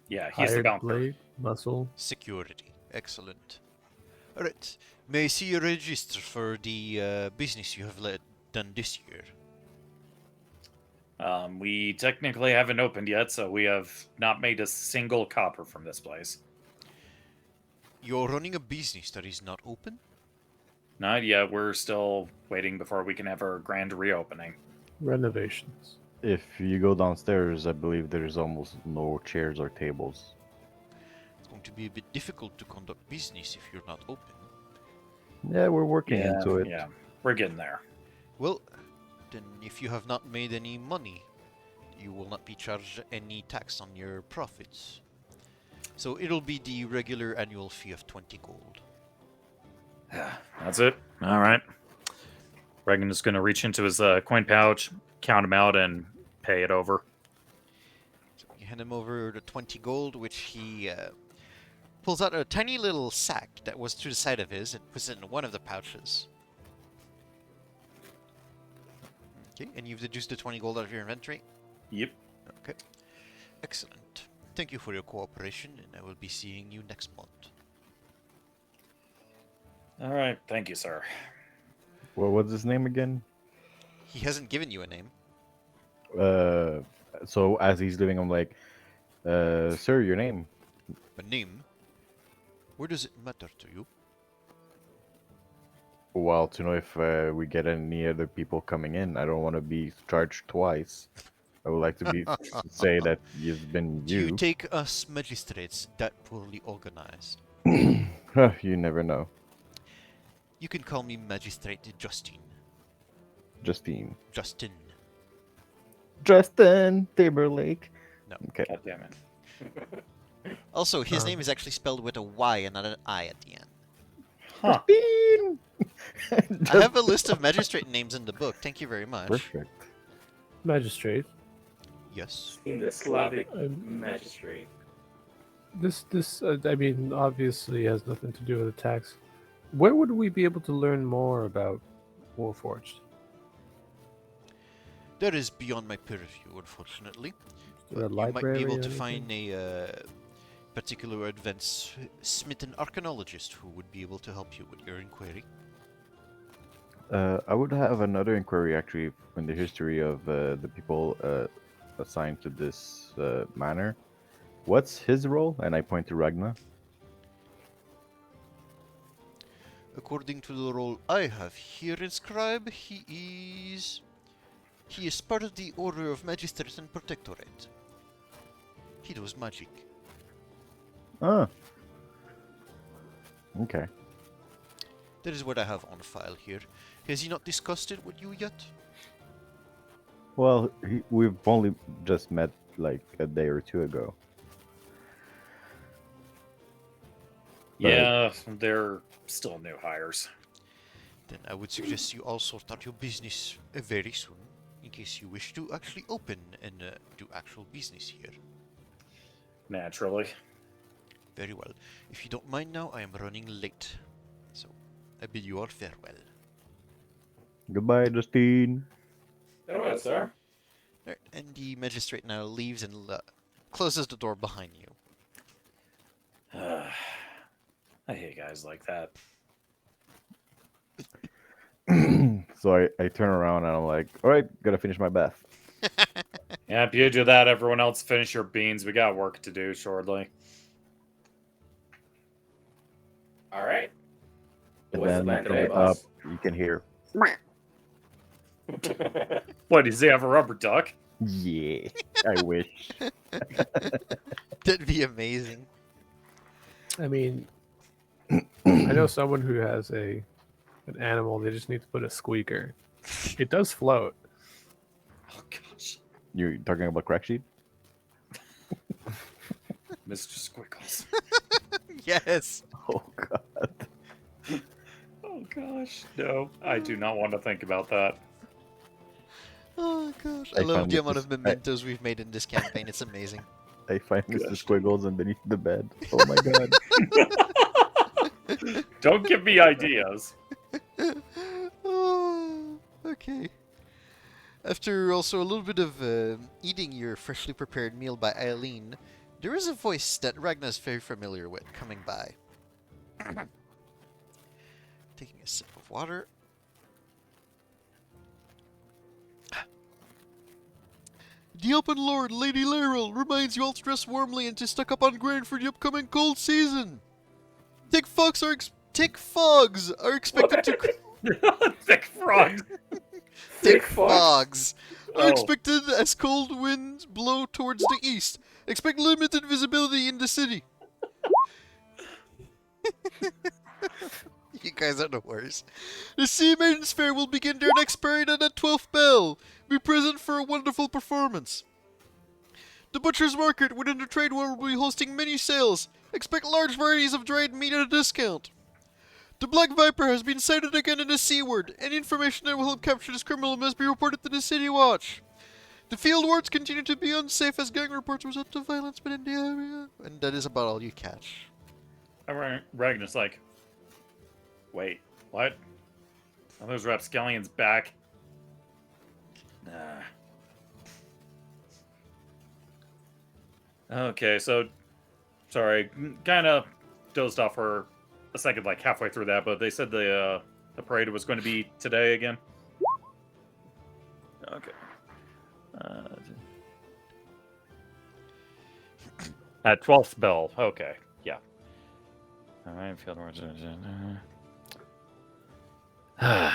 Yeah, he's the Hired bouncer. blade. Muscle. Security. Excellent. Alright, may I see your register for the business you have done this year? We technically haven't opened yet, so we have not made a single copper from this place. You're running a business that is not open? Not yet. We're still waiting before we can have our grand reopening. Renovations. If you go downstairs, I believe there's almost no chairs or tables. It's going to be a bit difficult to conduct business if you're not open. Yeah, we're working into it. Yeah, we're getting there. Well, then if you have not made any money, you will not be charged any tax on your profits. So it'll be the regular annual fee of 20 gold. That's it. All right. Regan is going to reach into his coin pouch, count them out, and pay it over. So you hand him over the 20 gold, which he pulls out a tiny little sack that was to the side of his and puts it in one of the pouches. Okay, and you've deduced the 20 gold out of your inventory? Yep. Okay. Excellent. Thank you for your cooperation, and I will be seeing you next month. All right. Thank you, sir. Well, what's his name again? He hasn't given you a name. So as he's leaving, I'm like, sir, your name? A name? Where does it matter to you? Well, to know if we get any other people coming in. I don't want to be charged twice. I would like to be say that you've been Do you you. take us magistrates that poorly organized? You never know. You can call me Magistrate Justine. Justine. Justin. Justin Timberlake. No. Okay. God damn it. Also, his name is actually spelled with a Y and not an I at the end. Huh. Justine. I have a list of magistrate names in the book. Thank you very much. Perfect. Magistrate. Yes. In the Slavic Um, magistrate. This I mean, obviously has nothing to do with the tax. Where would we be able to learn more about Warforged? That is beyond my purview, unfortunately. Is there a But you might library be able or to anything? find a particular advanced smitten archaeologist who would be able to help you with your inquiry. I would have another inquiry actually in the history of the people assigned to this manor. What's his role? And I point to Ragna. According to the role I have here inscribed, he is part of the Order of Magistrates and Protectorate. He does magic. Ah. Okay. That is what I have on file here. Has he not discussed it with you yet? Well, we've only just met like a day or two ago. Yeah, they're still new hires. Then I would suggest you also start your business very soon, in case you wish to actually open and do actual business here. Naturally. Very well. If you don't mind now, I am running late. So, I bid you all farewell. Goodbye, Justine. Farewell, sir. Alright, and the magistrate now leaves and closes the door behind you. I hate guys like that. So I turn around and I'm like, all right, gotta finish my bath. Yeah, if you do that, everyone else finish your beans. We got work to do shortly. All right. And What's the then plan from today, up, boss? you can hear, What, does he have a rubber duck? yeah, I wish. That'd be amazing. I mean, I know someone who has an animal. They just need to put a squeaker. It does float. Oh, gosh. You're talking about crack sheet? Mr. Squiggles. Yes! Oh god. Oh, gosh. No, I do not want to think about that. Oh gosh, I I love found the this amount is- of mementos we've made in this campaign. It's amazing. I find Mr. Gosh. Squiggles underneath the bed. Oh my god. Don't give me ideas. Oh, okay. After also a little bit of eating your freshly prepared meal by Eileen, there is a voice that Ragna is very familiar with coming by. Taking a sip of water. The Open Lord, Lady Laurel, reminds you all to dress warmly and to stock up on grain for the upcoming cold season. Thick fogs are expected to... Thick frogs. Thick fogs? fogs are Oh. expected as cold winds blow towards the east. Expect limited visibility in the city. You guys are the worst. The Sea Maidens Fair will begin their next parade at the 12th bell. Be present for a wonderful performance. The Butcher's Market within the trade world will be hosting many sales. Expect large varieties of dried meat at a discount. The Black Viper has been sighted again in the Seaward. Any information that will help capture this criminal must be reported to the City Watch. The field wards continue to be unsafe as gang reports result to violence within the area. And that is about all you catch. Ragnar's like, wait, what? Are those rapscallions back? Nah. Okay, so, sorry, kind of dozed off for a second, like halfway through that, but they said the parade was going to be today again. Okay. At 12th bell. Okay, yeah. All right, field wards. All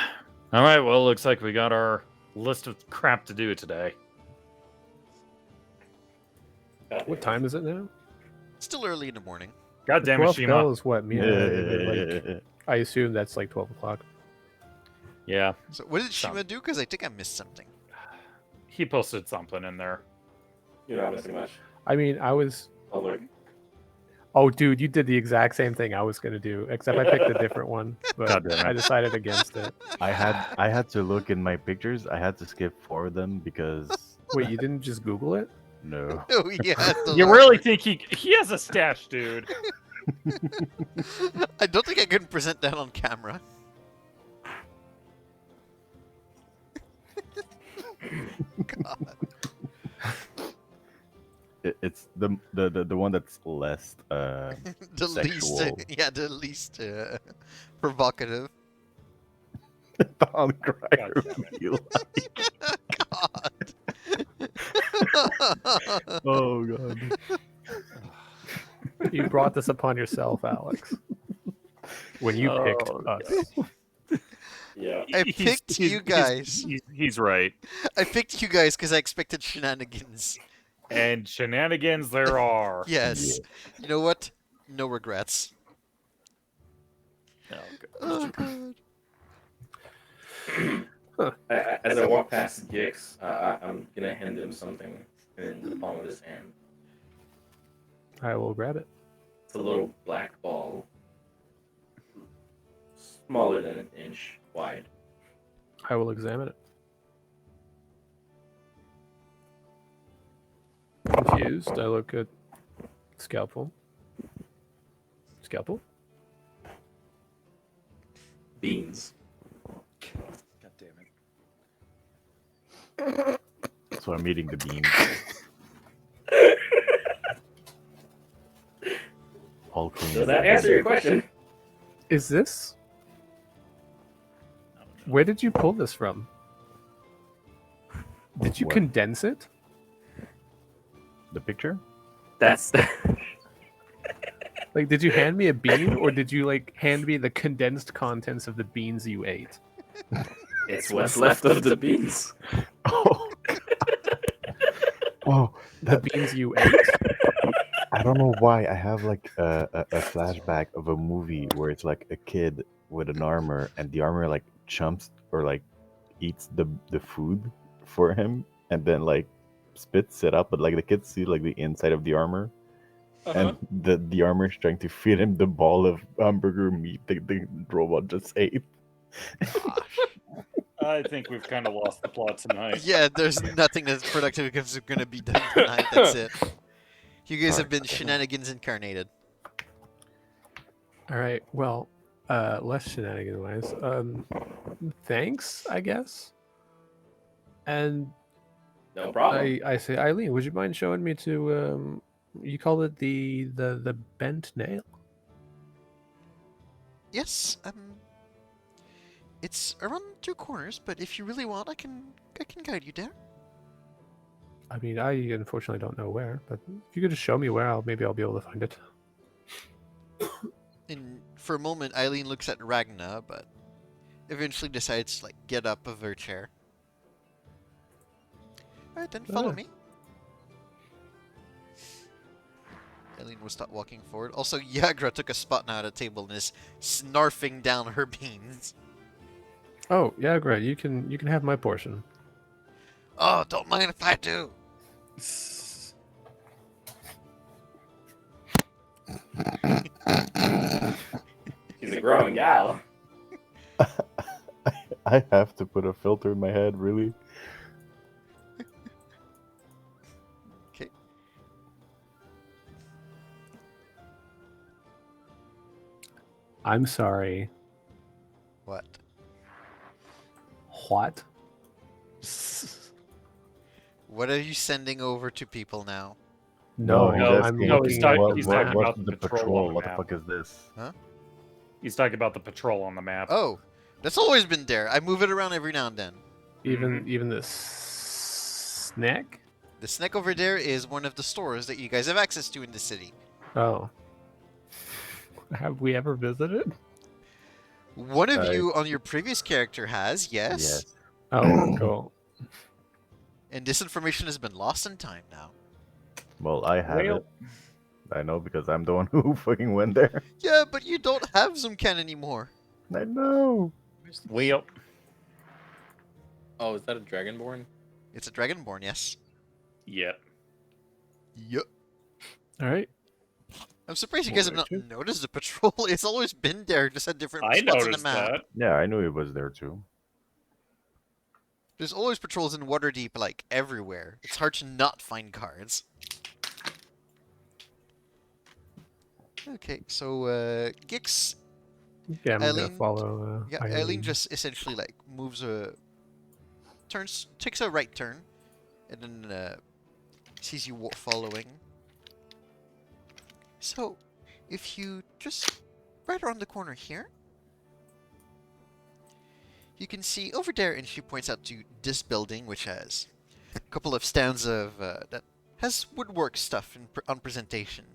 right, well, looks like we got our list of crap to do today. What time is it now? Still early in the morning. God damn it, 12th bell Shima. is what me and like, I assume that's like 12 o'clock. Yeah, So what did Some- Shima do? Because I think I missed something. he posted something in there. You're not missing much. I mean, I was. Oh, look. Oh, dude, you did the exact same thing I was gonna do, except I picked a different one. But God damn it. I decided against it. I had to look in my pictures. I had to skip 4 of them because Wait, you didn't just Google it? no. Oh yeah. You really think he has a stash, dude? I don't think I can present that on camera. God. It's the one that's less The least, sexual. the least provocative. The on crier God damn would be like, God. oh god. You brought this upon yourself, Alex. When you picked Oh, us. Yeah. I picked you guys. He's right. I picked you guys because I expected shenanigans. And shenanigans there are. Yes. You know what? No regrets. Oh, God. Oh god. As I walk past Gix, I'm gonna hand him something in the palm of his hand. I will grab it. It's a little black ball, smaller than an inch wide. I will examine it. Confused, I look at Scalpel. Scalpel? Beans. God damn it. So I'm eating the beans. All clean. Does that answer your question? Is this? Where did you pull this from? Did you What? condense it? The picture? That's Like, did you hand me a bean, or did you like hand me the condensed contents of the beans you ate? it's what's left of the beans. Oh, oh, The that beans you ate? I don't know why I have like a flashback of a movie where it's like a kid with an armor and the armor like chumps or like eats the food for him and then like spits it up, but like the kid sees like the inside of the armor and the armor is trying to feed him the ball of hamburger meat the robot just ate. I think we've kind of lost the plot tonight. Yeah, there's nothing that's productive because going to be done tonight. That's it. You guys have been shenanigans incarnated. All right. Well, less shenanigan wise. Thanks, I guess. And No problem. I say, Eileen, would you mind showing me to you call it the bent nail? Yes, it's around 2 corners, but if you really want, I can guide you there. I mean, I unfortunately don't know where, but if you could just show me where, maybe I'll be able to find it. And for a moment, Eileen looks at Ragna, but eventually decides to like get up of her chair. All right, then follow me. Eileen will start walking forward. Also, Yagra took a spot now at a table and is snarfing down her beans. Oh yeah, great. You can have my portion. Oh, don't mind if I do. She's a growing gal. I have to put a filter in my head, really. Okay. I'm sorry. What? What? What are you sending over to people now? No, he's no, I'm asking no, looking he's at talking- what, he's the talking map. about what's the the patrol patrol? on the What the map. fuck is this? He's talking about the patrol on the map. Oh, that's always been there. I move it around every now and then. Even the snack. The snack over there is one of the stores that you guys have access to in the city. Oh. Have we ever visited? One of you on your previous character has, yes. Yes. Oh, cool. And this information has been lost in time now. Well, I have Well- it. I know because I'm the one who fucking went there. Yeah, but you don't have Zoomcan anymore. I know. Well, Oh, is that a Dragonborn? It's a Dragonborn, yes. yeah. Yep. All right. I'm surprised you guys have not Richard? noticed the patrol. It's always been there, just at different I spots on the noticed map. that. Yeah, I knew it was there too. There's always patrols in Waterdeep, like, everywhere. It's hard to not find cards. Okay, so, Gix... Yeah, I'm Eileen- gonna follow. Yeah, Eileen just essentially, like, moves takes a right turn, and then, sees you following. So, if you just right around the corner here, You can see over there, and she points out to this building, which has a couple of stands of that has woodwork stuff on presentation.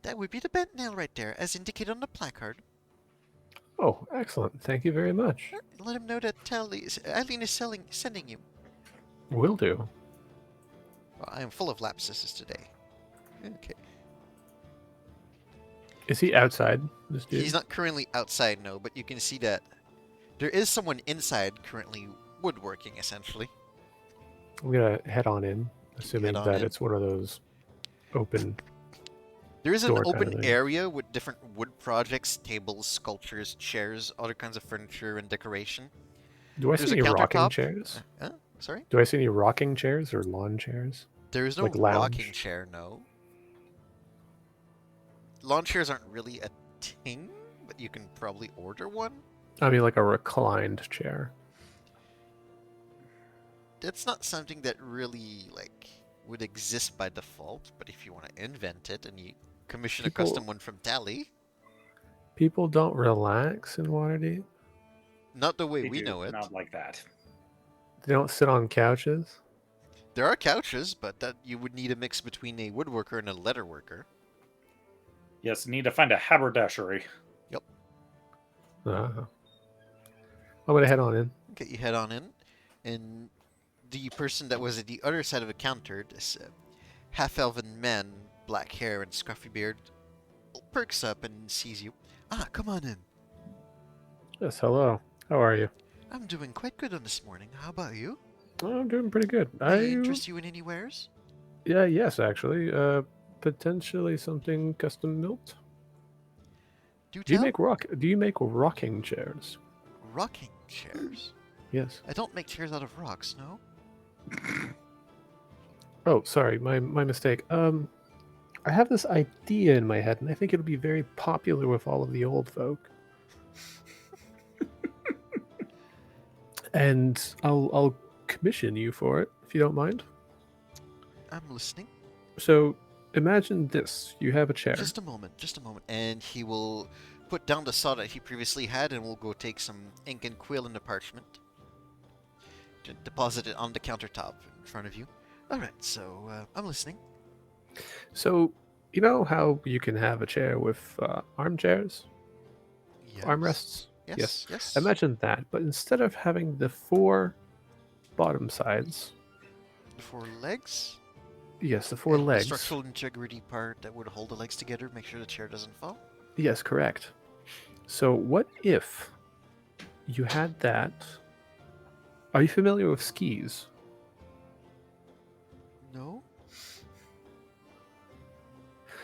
That would be the bent nail right there, as indicated on the placard. Oh, excellent. Thank you very much. Let him know that Eileen is sending you. Will do. Well, I am full of lapses today. Okay. Is he outside, this dude? He's not currently outside, no, but you can see that there is someone inside currently woodworking, essentially. I'm going to head on in, assuming on that in. it's one of those open... There is an door kind of open thing. area with different wood projects, tables, sculptures, chairs, other kinds of furniture and decoration. Do I There's see a any rocking countertop. chairs? Sorry? Do I see any rocking chairs or lawn chairs? There is no Like rocking lounge? chair, no. Lawn chairs aren't really a thing, but you can probably order one. I mean, like a reclined chair. That's not something that really, like, would exist by default, but if you want to invent it and you commission a People- custom one from Tally, People don't relax in Waterdeep. not the way They we do, know it. Not like that. They don't sit on couches. There are couches, but that you would need a mix between a woodworker and a leatherworker. Yes, need to find a haberdashery. I'm going to head on in. Okay, you head on in, and the person that was at the other side of the counter, this half-elven man, black hair and scruffy beard, perks up and sees you. Ah, come on in. Yes, hello. How are you? I'm doing quite good on this morning. How about you? Oh, I'm doing pretty good. May I interest you in any wares? Yeah, yes, actually. Potentially something custom built. Do Do you tell. make rocking chairs? Rocking chairs? Yes. I don't make chairs out of rocks, no? Oh, sorry, my mistake. I have this idea in my head, and I think it'll be very popular with all of the old folk. And I'll commission you for it, if you don't mind. I'm listening. So imagine this: you have a chair. Just a moment, and he will put down the saw that he previously had, and we'll go take some ink and quill and the parchment. Deposit it on the countertop in front of you. All right, so I'm listening. So you know how you can have a chair with armchairs, Yes. armrests. Yes. Yes. Imagine that, but instead of having the 4 bottom sides, The 4 legs. yes, the 4 and legs. The structural integrity part that would hold the legs together, make sure the chair doesn't fall. Yes, correct. So what if you had that? Are you familiar with skis? No.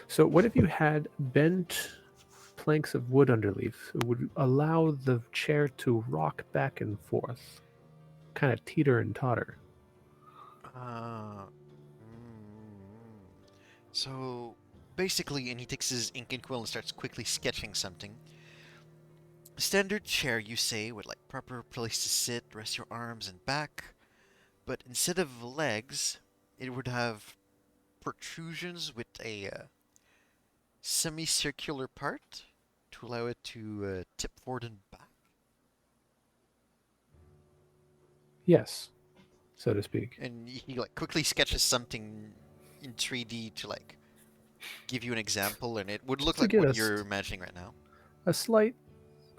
So what if you had bent planks of wood underneath? It would allow the chair to rock back and forth, kind of teeter and totter. So basically, and he takes his ink and quill and starts quickly sketching something. Standard chair, you say, with like proper place to sit, rest your arms and back, but instead of legs, it would have protrusions with a semicircular part to allow it to tip forward and back. Yes, so to speak. And he like quickly sketches something in 3D to like give you an example, and it would look To like get what us- you're imagining right now. A slight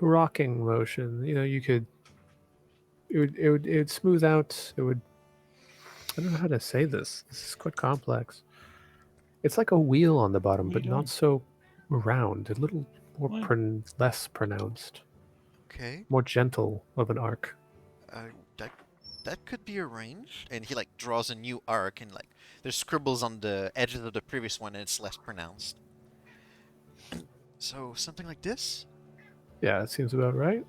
rocking motion. You know, you could. It would smooth out. It would. I don't know how to say this. This is quite complex. It's like a wheel on the bottom, What are but you not doing? so round. A little more What? less pronounced, Okay. more gentle of an arc. That could be arranged. And he like draws a new arc, and like there's scribbles on the edges of the previous one, and it's less pronounced. So something like this. Yeah, that seems about right.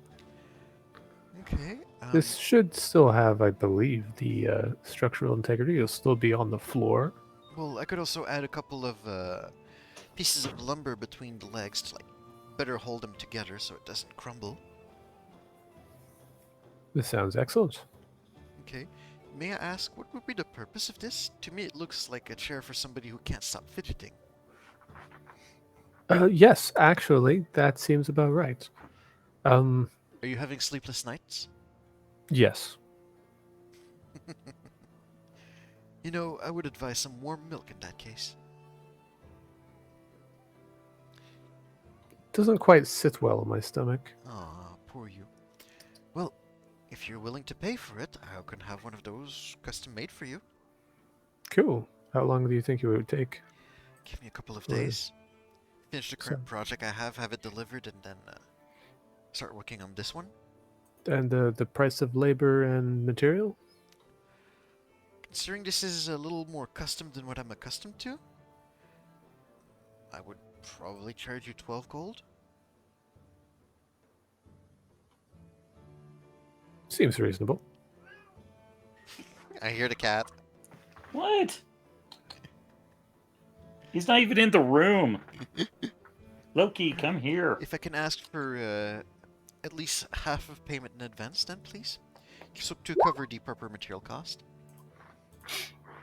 Okay. This should still have, I believe, the structural integrity. It'll still be on the floor. Well, I could also add a couple of pieces of lumber between the legs to like better hold them together so it doesn't crumble. This sounds excellent. Okay. May I ask, what would be the purpose of this? To me, it looks like a chair for somebody who can't stop fidgeting. Yes, actually, that seems about right. Are you having sleepless nights? Yes. You know, I would advise some warm milk in that case. Doesn't quite sit well in my stomach. Ah, poor you. Well, if you're willing to pay for it, I can have one of those custom made for you. Cool. How long do you think it would take? Give me a couple of Right. days. Finish the current So- project I have it delivered, and then start working on this one. And the price of labor and material? Considering this is a little more custom than what I'm accustomed to, I would probably charge you 12 gold. Seems reasonable. I hear the cat. What? He's not even in the room. Loki, come here. If I can ask for at least half of payment in advance, then please. So to cover the proper material cost.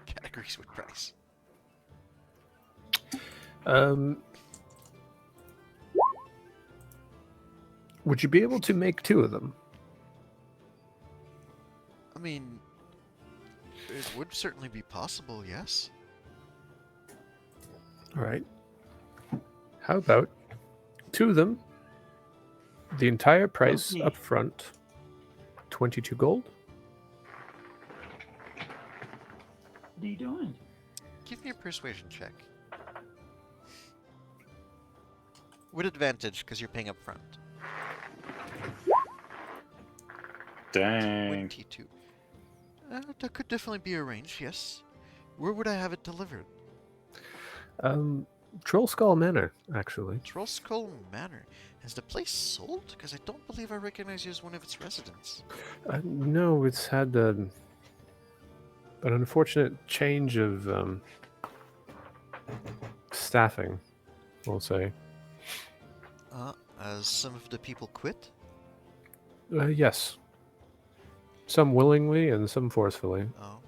Cat agrees with price. Would you be able to make 2 of them? I mean, it would certainly be possible, yes. All right. How about 2 of them? The entire price Okay. up front, 22 gold. What are you doing? Give me a persuasion check. With advantage, because you're paying up front. Dang. 22. That could definitely be arranged, yes. Where would I have it delivered? Troll Skull Manor, actually. Troll Skull Manor. Has the place sold? Because I don't believe I recognize you as one of its residents. No, it's had an unfortunate change of staffing, we'll say. As some of the people quit? Yes. Some willingly and some forcefully. Oh.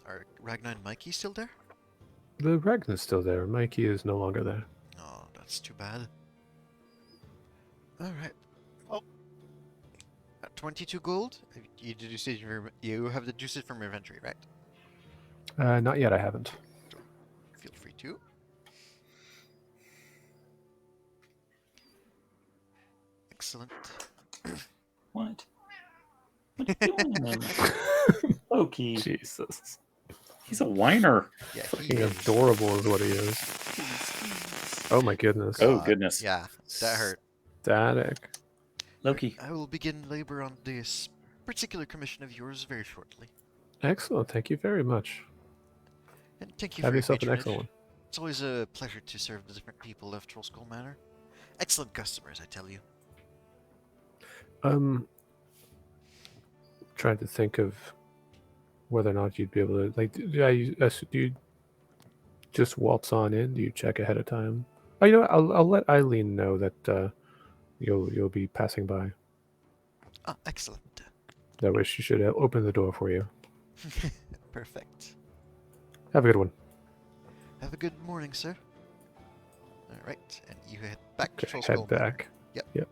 Are Ragnar and Mikey still there? The Ragnar's still there. Mikey is no longer there. Oh, that's too bad. Alright. Oh. 22 gold? You deduced it you have deduced it from your inventory, right? Not yet, I haven't. Feel free to. Excellent. What? What are you doing? Then? Loki. Jesus. He's a whiner. Yeah, he Fucking is. adorable is what he is. Oh my goodness. Oh, goodness. Yeah, that hurt. Static. Loki. I will begin labor on this particular commission of yours very shortly. Excellent. Thank you very much. And thank you Have for your yourself an patronage. excellent one. It's always a pleasure to serve the different people of Troll Skull Manor. Excellent customers, I tell you. Trying to think of whether or not you'd be able to, like, do you just waltz on in? Do you check ahead of time? Oh, you know what? I'll let Eileen know that you'll be passing by. Ah, excellent. That way she should open the door for you. Perfect. Have a good one. Have a good morning, sir. Alright, and you head back to Okay, Troll head Skull Manor. back. Yep.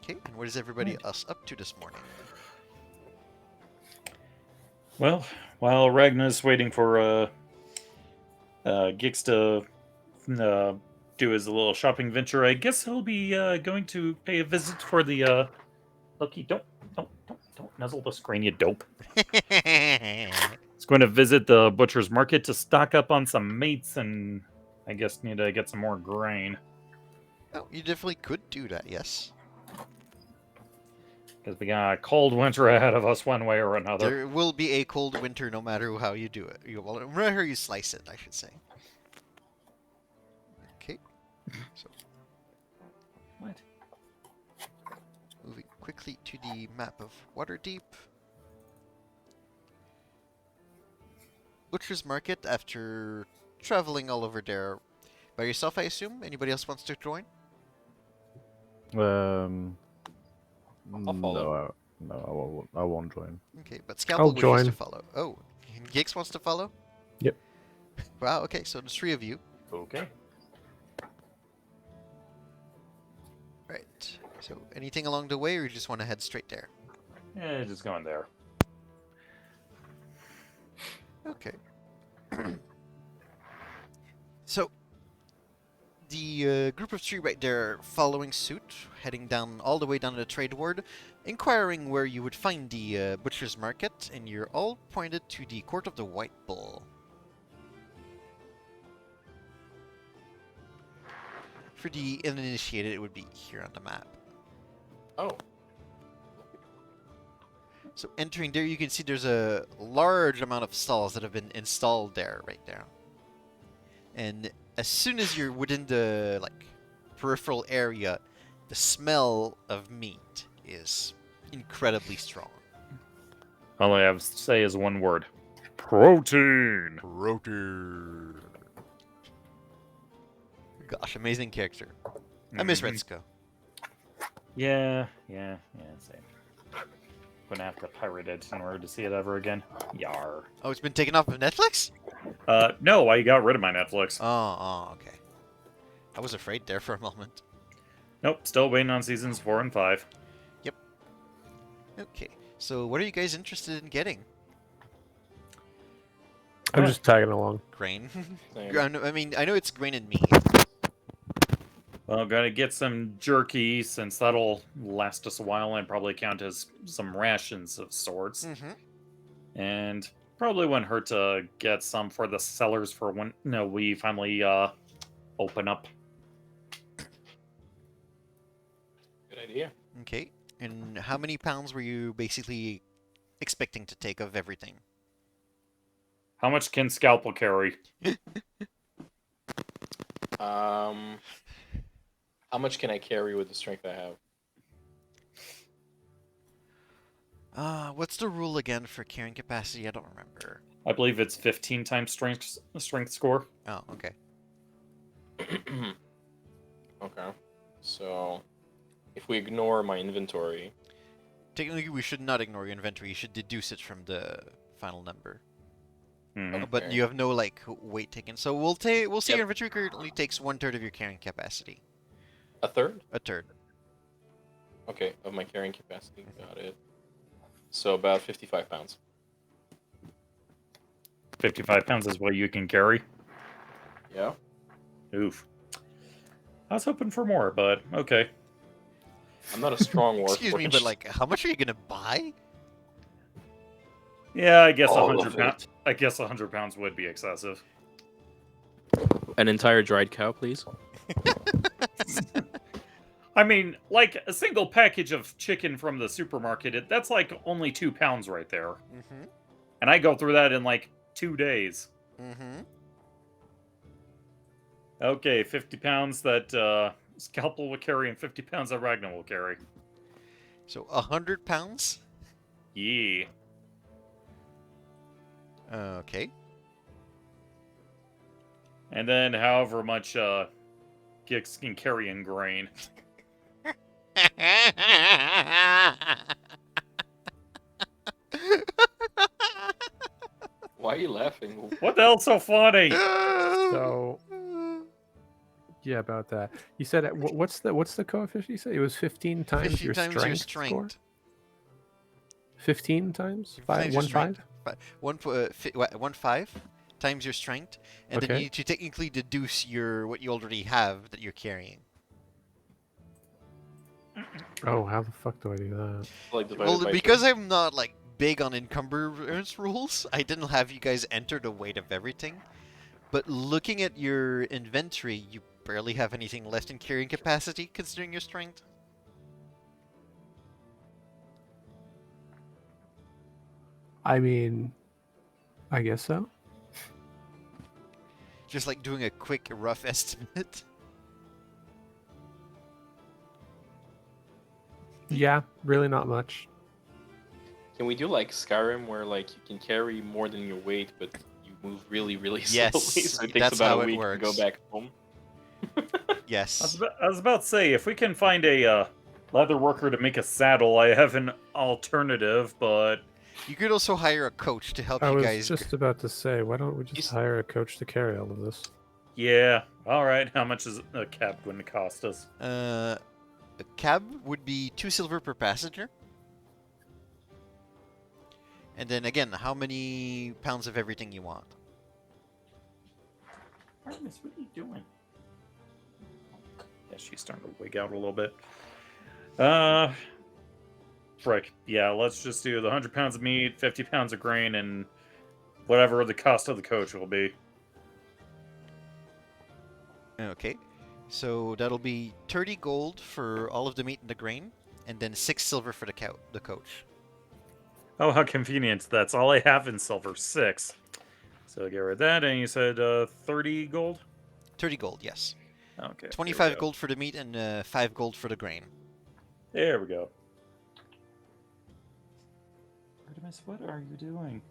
Okay, and what is everybody else up to this morning? Well, while Ragnar's waiting for Gix to do his little shopping venture, I guess he'll be going to pay a visit for the Loki, don't nuzzle the screen, you dope. He's going to visit the butcher's market to stock up on some meats and I guess need to get some more grain. Oh, you definitely could do that, yes. Because we got a cold winter ahead of us one way or another. There will be a cold winter no matter how you do it. Well, no matter how you slice it, I should say. Okay. So, What? moving quickly to the map of Waterdeep. Butcher's Market, after traveling all over there by yourself, I assume? Anybody else wants to join? follow. I won't join. Okay, but Scalpel wishes to join. follow. Oh, Gix wants to follow? Yep. Wow. Okay, so there's 3 of you. Okay. Right. So anything along the way, or you just want to head straight there? Yeah, just going there. Okay. So the group of 3 right there following suit, heading down all the way down to the trade ward, inquiring where you would find the butcher's market, and you're all pointed to the court of the White Bull. For the uninitiated, it would be here on the map. Oh, So entering there, you can see there's a large amount of stalls that have been installed there, right there. And as soon as you're within the peripheral area, the smell of meat is incredibly strong. All I have to say is one word: protein. Rotor. Gosh, amazing character. I miss Mhm. Retsuko. Yeah, same. Gonna have to pirate it in order to see it ever again. Yar. Oh, it's been taken off of Netflix? No, I got rid of my Netflix. Oh, okay. I was afraid there for a moment. Nope, still waiting on seasons 4 and 5. Okay, so what are you guys interested in getting? I'm just tagging along. Grain? same. I mean, I know it's grain and meat. Well, gotta get some jerky, since that'll last us a while and probably count as some rations of sorts. Mm-hmm. And probably wouldn't hurt to get some for the sellers for when we finally open up. Good idea. Okay, and how many pounds were you basically expecting to take of everything? How much can Scalpel carry? How much can I carry with the strength I have? What's the rule again for carrying capacity? I don't remember. I believe it's 15 times strength score. Oh, okay. Okay. So, if we ignore my inventory, Technically, we should not ignore your inventory. You should deduce it from the final number. Mhm. But Okay. you have no weight taken. So we'll say Yep. your inventory currently takes 1/3 of your carrying capacity. a third? A third. Okay, of my carrying capacity. Got it. So about 55 pounds. 55 pounds is what you can carry. Yeah. Oof. I was hoping for more, but okay. I'm not a strong warforged. Excuse me, but how much are you gonna buy? Yeah, I guess All 100 of pounds. it. I guess 100 pounds would be excessive. An entire dried cow, please. I mean, like a single package of chicken from the supermarket, that's like only 2 pounds right there. Mm-hmm. And I go through that in like 2 days. Mm-hmm. Okay, 50 pounds that Scalpel will carry and 50 pounds that Ragnar will carry. So 100 pounds. Yeah. Okay. And then however much Gix can carry in grain. Why are you laughing? What the hell's so funny? So yeah, about that. You said what's the coefficient? You said it was 15 times 50 your times strength, your score. strength. 15 times 15 five, times your 1 strength. 5. 1.5 times your strength, and then Okay. you need to technically deduce what you already have that you're carrying. Oh, how the fuck do I do that? Like divided Well, by because two? I'm not big on encumbrance rules, I didn't have you guys enter the weight of everything. But looking at your inventory, you barely have anything left in carrying capacity, considering your strength. I mean, I guess so. Just doing a quick rough estimate. Yeah, really not much. Can we do like Skyrim, where you can carry more than your weight, but you move really, really Yes, slowly, so it takes that's about how a it week to works. go back home? Yes. I was about to say, if we can find a leather worker to make a saddle, I have an alternative, but You could also hire a coach to help I you was guys. just about to say, why don't we just He's- hire a coach to carry all of this? Yeah. All right. How much is a cab going to cost us? A cab would be 2 silver per passenger. And then again, how many pounds of everything you want? Artemis, what are you doing? Yeah, she's starting to wig out a little bit. Frick. Yeah, let's just do the 100 pounds of meat, 50 pounds of grain, and whatever the cost of the coach will be. Okay. So that'll be 30 gold for all of the meat and the grain, and then 6 silver for the coach. Oh, how convenient. That's all I have in silver. 6. So get rid of that, and you said 30 gold? 30 gold, yes. Okay. there we 25 go. gold for the meat and 5 gold for the grain. There we go. Artemis, what are you doing?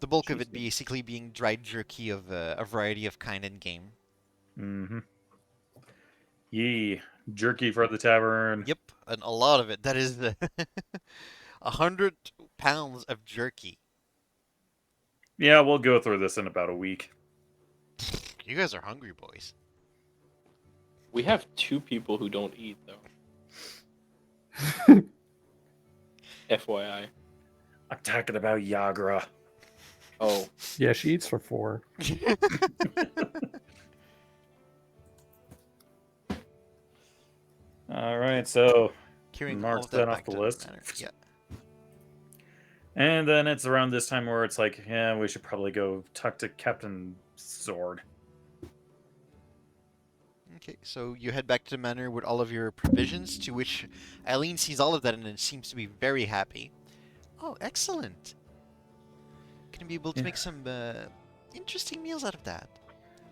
The bulk of She's it basically being dried jerky of a variety of kind and game. Mm-hmm. Yee. Jerky for the tavern. Yep, and a lot of it. That is the 100 pounds of jerky. Yeah, we'll go through this in about a week. You guys are hungry, boys. We have 2 people who don't eat though. FYI. I'm talking about Yagra. Oh, Yeah, she eats for 4. All right, so Carrying Mark all of that that off back the to list. manor. Yeah. And then it's around this time where it's like, yeah, we should probably go talk to Captain Sword. Okay, so you head back to the manor with all of your provisions, to which Eileen sees all of that and then seems to be very happy. Oh, excellent. Gonna be able to Yeah. make some interesting meals out of that.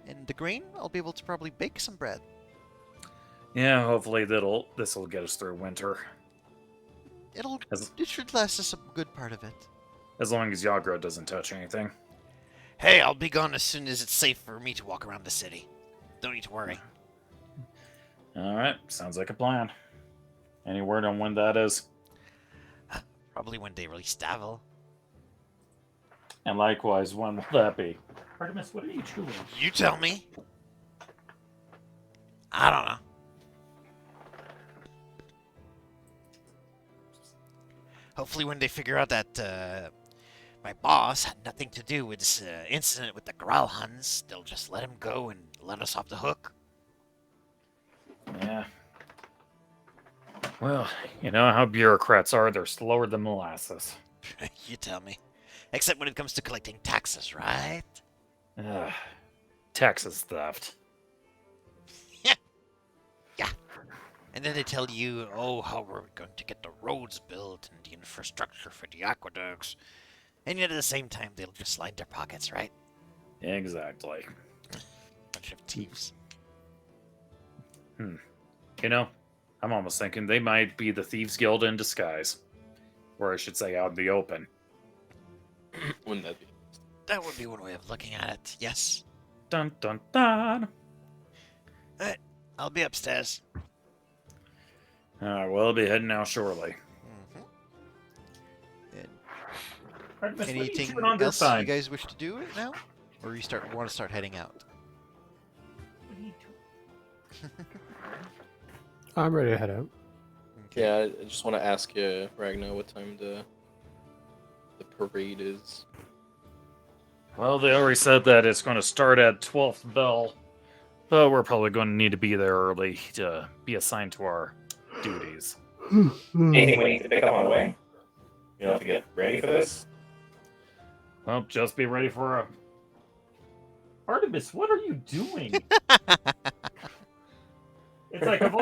And the grain, I'll be able to probably bake some bread. Yeah, hopefully this'll get us through winter. It should last us a good part of it. As long as Yagra doesn't touch anything. Hey, I'll be gone as soon as it's safe for me to walk around the city. Don't need to worry. All right, sounds like a plan. Any word on when that is? Probably when they release Davil. And likewise, when will that be? Artemis, what are you doing? You tell me. I don't know. Hopefully when they figure out that my boss had nothing to do with this incident with the Growlhuns, they'll just let him go and let us off the hook. Yeah. Well, you know how bureaucrats are. They're slower than molasses. You tell me. Except when it comes to collecting taxes, right? Ugh. Taxes theft. Yeah. And then they tell you, oh, how we're going to get the roads built and the infrastructure for the aqueducts. And yet at the same time, they'll just line their pockets, right? Exactly. Bunch of thieves. You know, I'm almost thinking they might be the Thieves Guild in disguise. Or I should say out in the open. wouldn't that be? That would be one way of looking at it, yes. Dun dun dun! I'll be upstairs. Alright, well, I'll be heading now shortly. Artemis, what are you Anything doing on this else you side? guys wish to do right now? Or you want to start heading out? I'm ready to head out. Okay. Yeah, I just want to ask Ragnar what time the parade is. Well, they already said that it's going to start at 12th bell. But we're probably going to need to be there early to be assigned to our duties. Anything we need to pick up on the way? You have to get ready for this? Well, just be ready for a... Artemis, what are you doing? It's like I've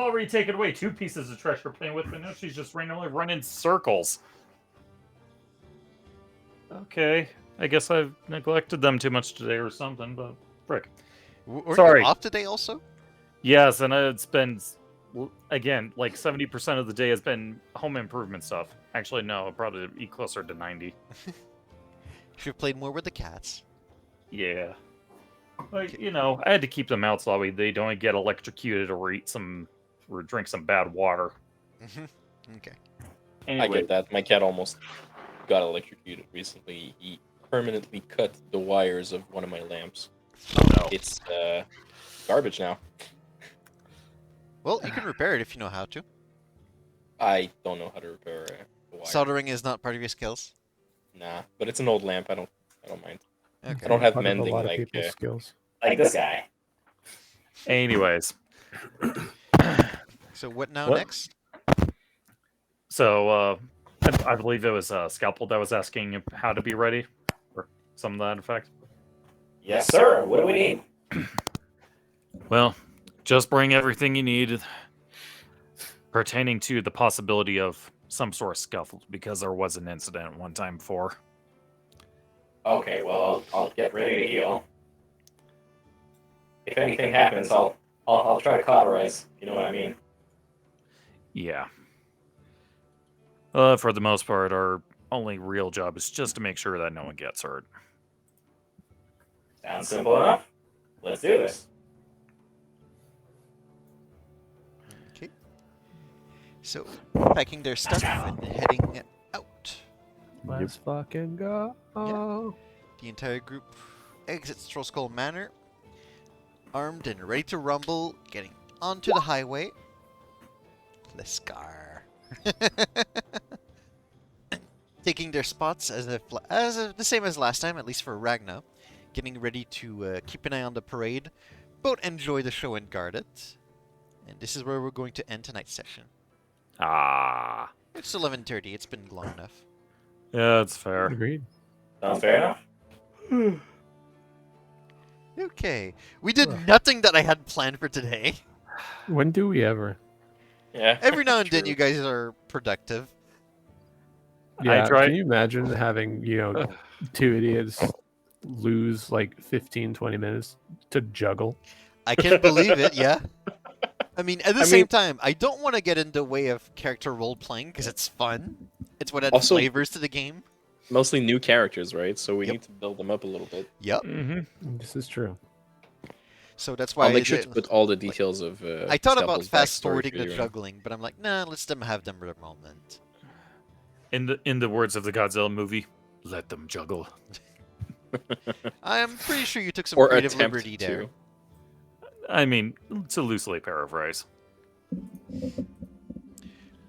already taken away 2 pieces of treasure playing with, but now she's just randomly running circles. Okay, I guess I've neglected them too much today or something, but frick. Weren't Sorry. you off today also? Yes, and it's been, again, like 70% of the day has been home improvement stuff. Actually, no, it'll probably be closer to 90. Should have played more with the cats. Yeah. Like, you know, I had to keep them out so they don't get electrocuted or eat some or drink some bad water. Okay. I Anyway, get that. My cat almost got electrocuted recently. He permanently cut the wires of one of my lamps. Oh no. It's garbage now. Well, you can repair it if you know how to. I don't know how to repair a wire. Soldering is not part of your skills. Nah, but it's an old lamp. I don't mind. Okay. I don't have Part of mending a lot of like people's skills. Like this guy. Anyways, So what now What? next? so I believe it was Scalpel that was asking how to be ready, or something to that effect. Yes, sir. What do we need? Well, just bring everything you need pertaining to the possibility of some sort of scuffle, because there was an incident one time before. Okay, well, I'll get ready to heal. If anything happens, I'll try to cauterize. You know what I mean? Yeah. For the most part, our only real job is just to make sure that no one gets hurt. Sounds simple enough. Let's do this. Okay. So packing their stuff and heading out. Let's fucking go. The entire group exits Trollskull Manor, armed and ready to rumble, getting onto the highway. Leskar. Taking their spots as if the same as last time, at least for Ragna. Getting ready to keep an eye on the parade, both enjoy the show and guard it. And this is where we're going to end tonight's session. Ah. It's 11:30. It's been long enough. Yeah, that's fair. Agreed. Sounds fair enough. Okay, we did Ugh. nothing that I had planned for today. When do we ever? Yeah. Every now and then, True. you guys are productive. Yeah, tried- can you imagine having, two idiots lose like 15, 20 minutes to juggle? I can't believe it. Yeah. I mean, at the I same mean- time, I don't want to get in the way of character role playing because it's fun. It's what adds Also- flavors to the game. Mostly new characters, right? So we Yep. need to build them up a little bit. Yep. Mm-hmm. This is true. So that's why I'll make sure I to put all the details of. I thought about Scalpel's fast backstory forwarding for the you, and- juggling, but I'm like, nah, let's have them for a moment. In the words of the Godzilla movie, let them juggle. I'm pretty sure you took some Or creative attempt liberty there. to. I mean, it's a loosely paraphrase.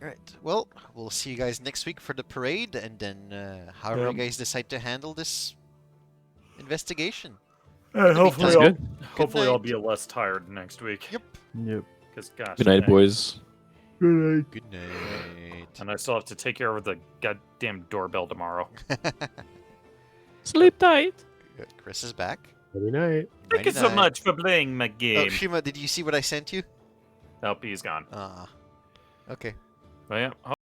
Alright, well, we'll see you guys next week for the parade, and then however you Yep. guys decide to handle this investigation. And hopefully hopefully, I'll- hopefully I'll night. be less tired next week. Yep. Yep. Because gosh, Good night, dang. boys. Good night. And I still have to take care of the goddamn doorbell tomorrow. Sleep tight. Good. Chris is back. Good night. Thank you so Nighty-night. much for playing my Oh, game. Shima, did you see what I sent you? Nope, he's gone. Ah. Okay. But yeah,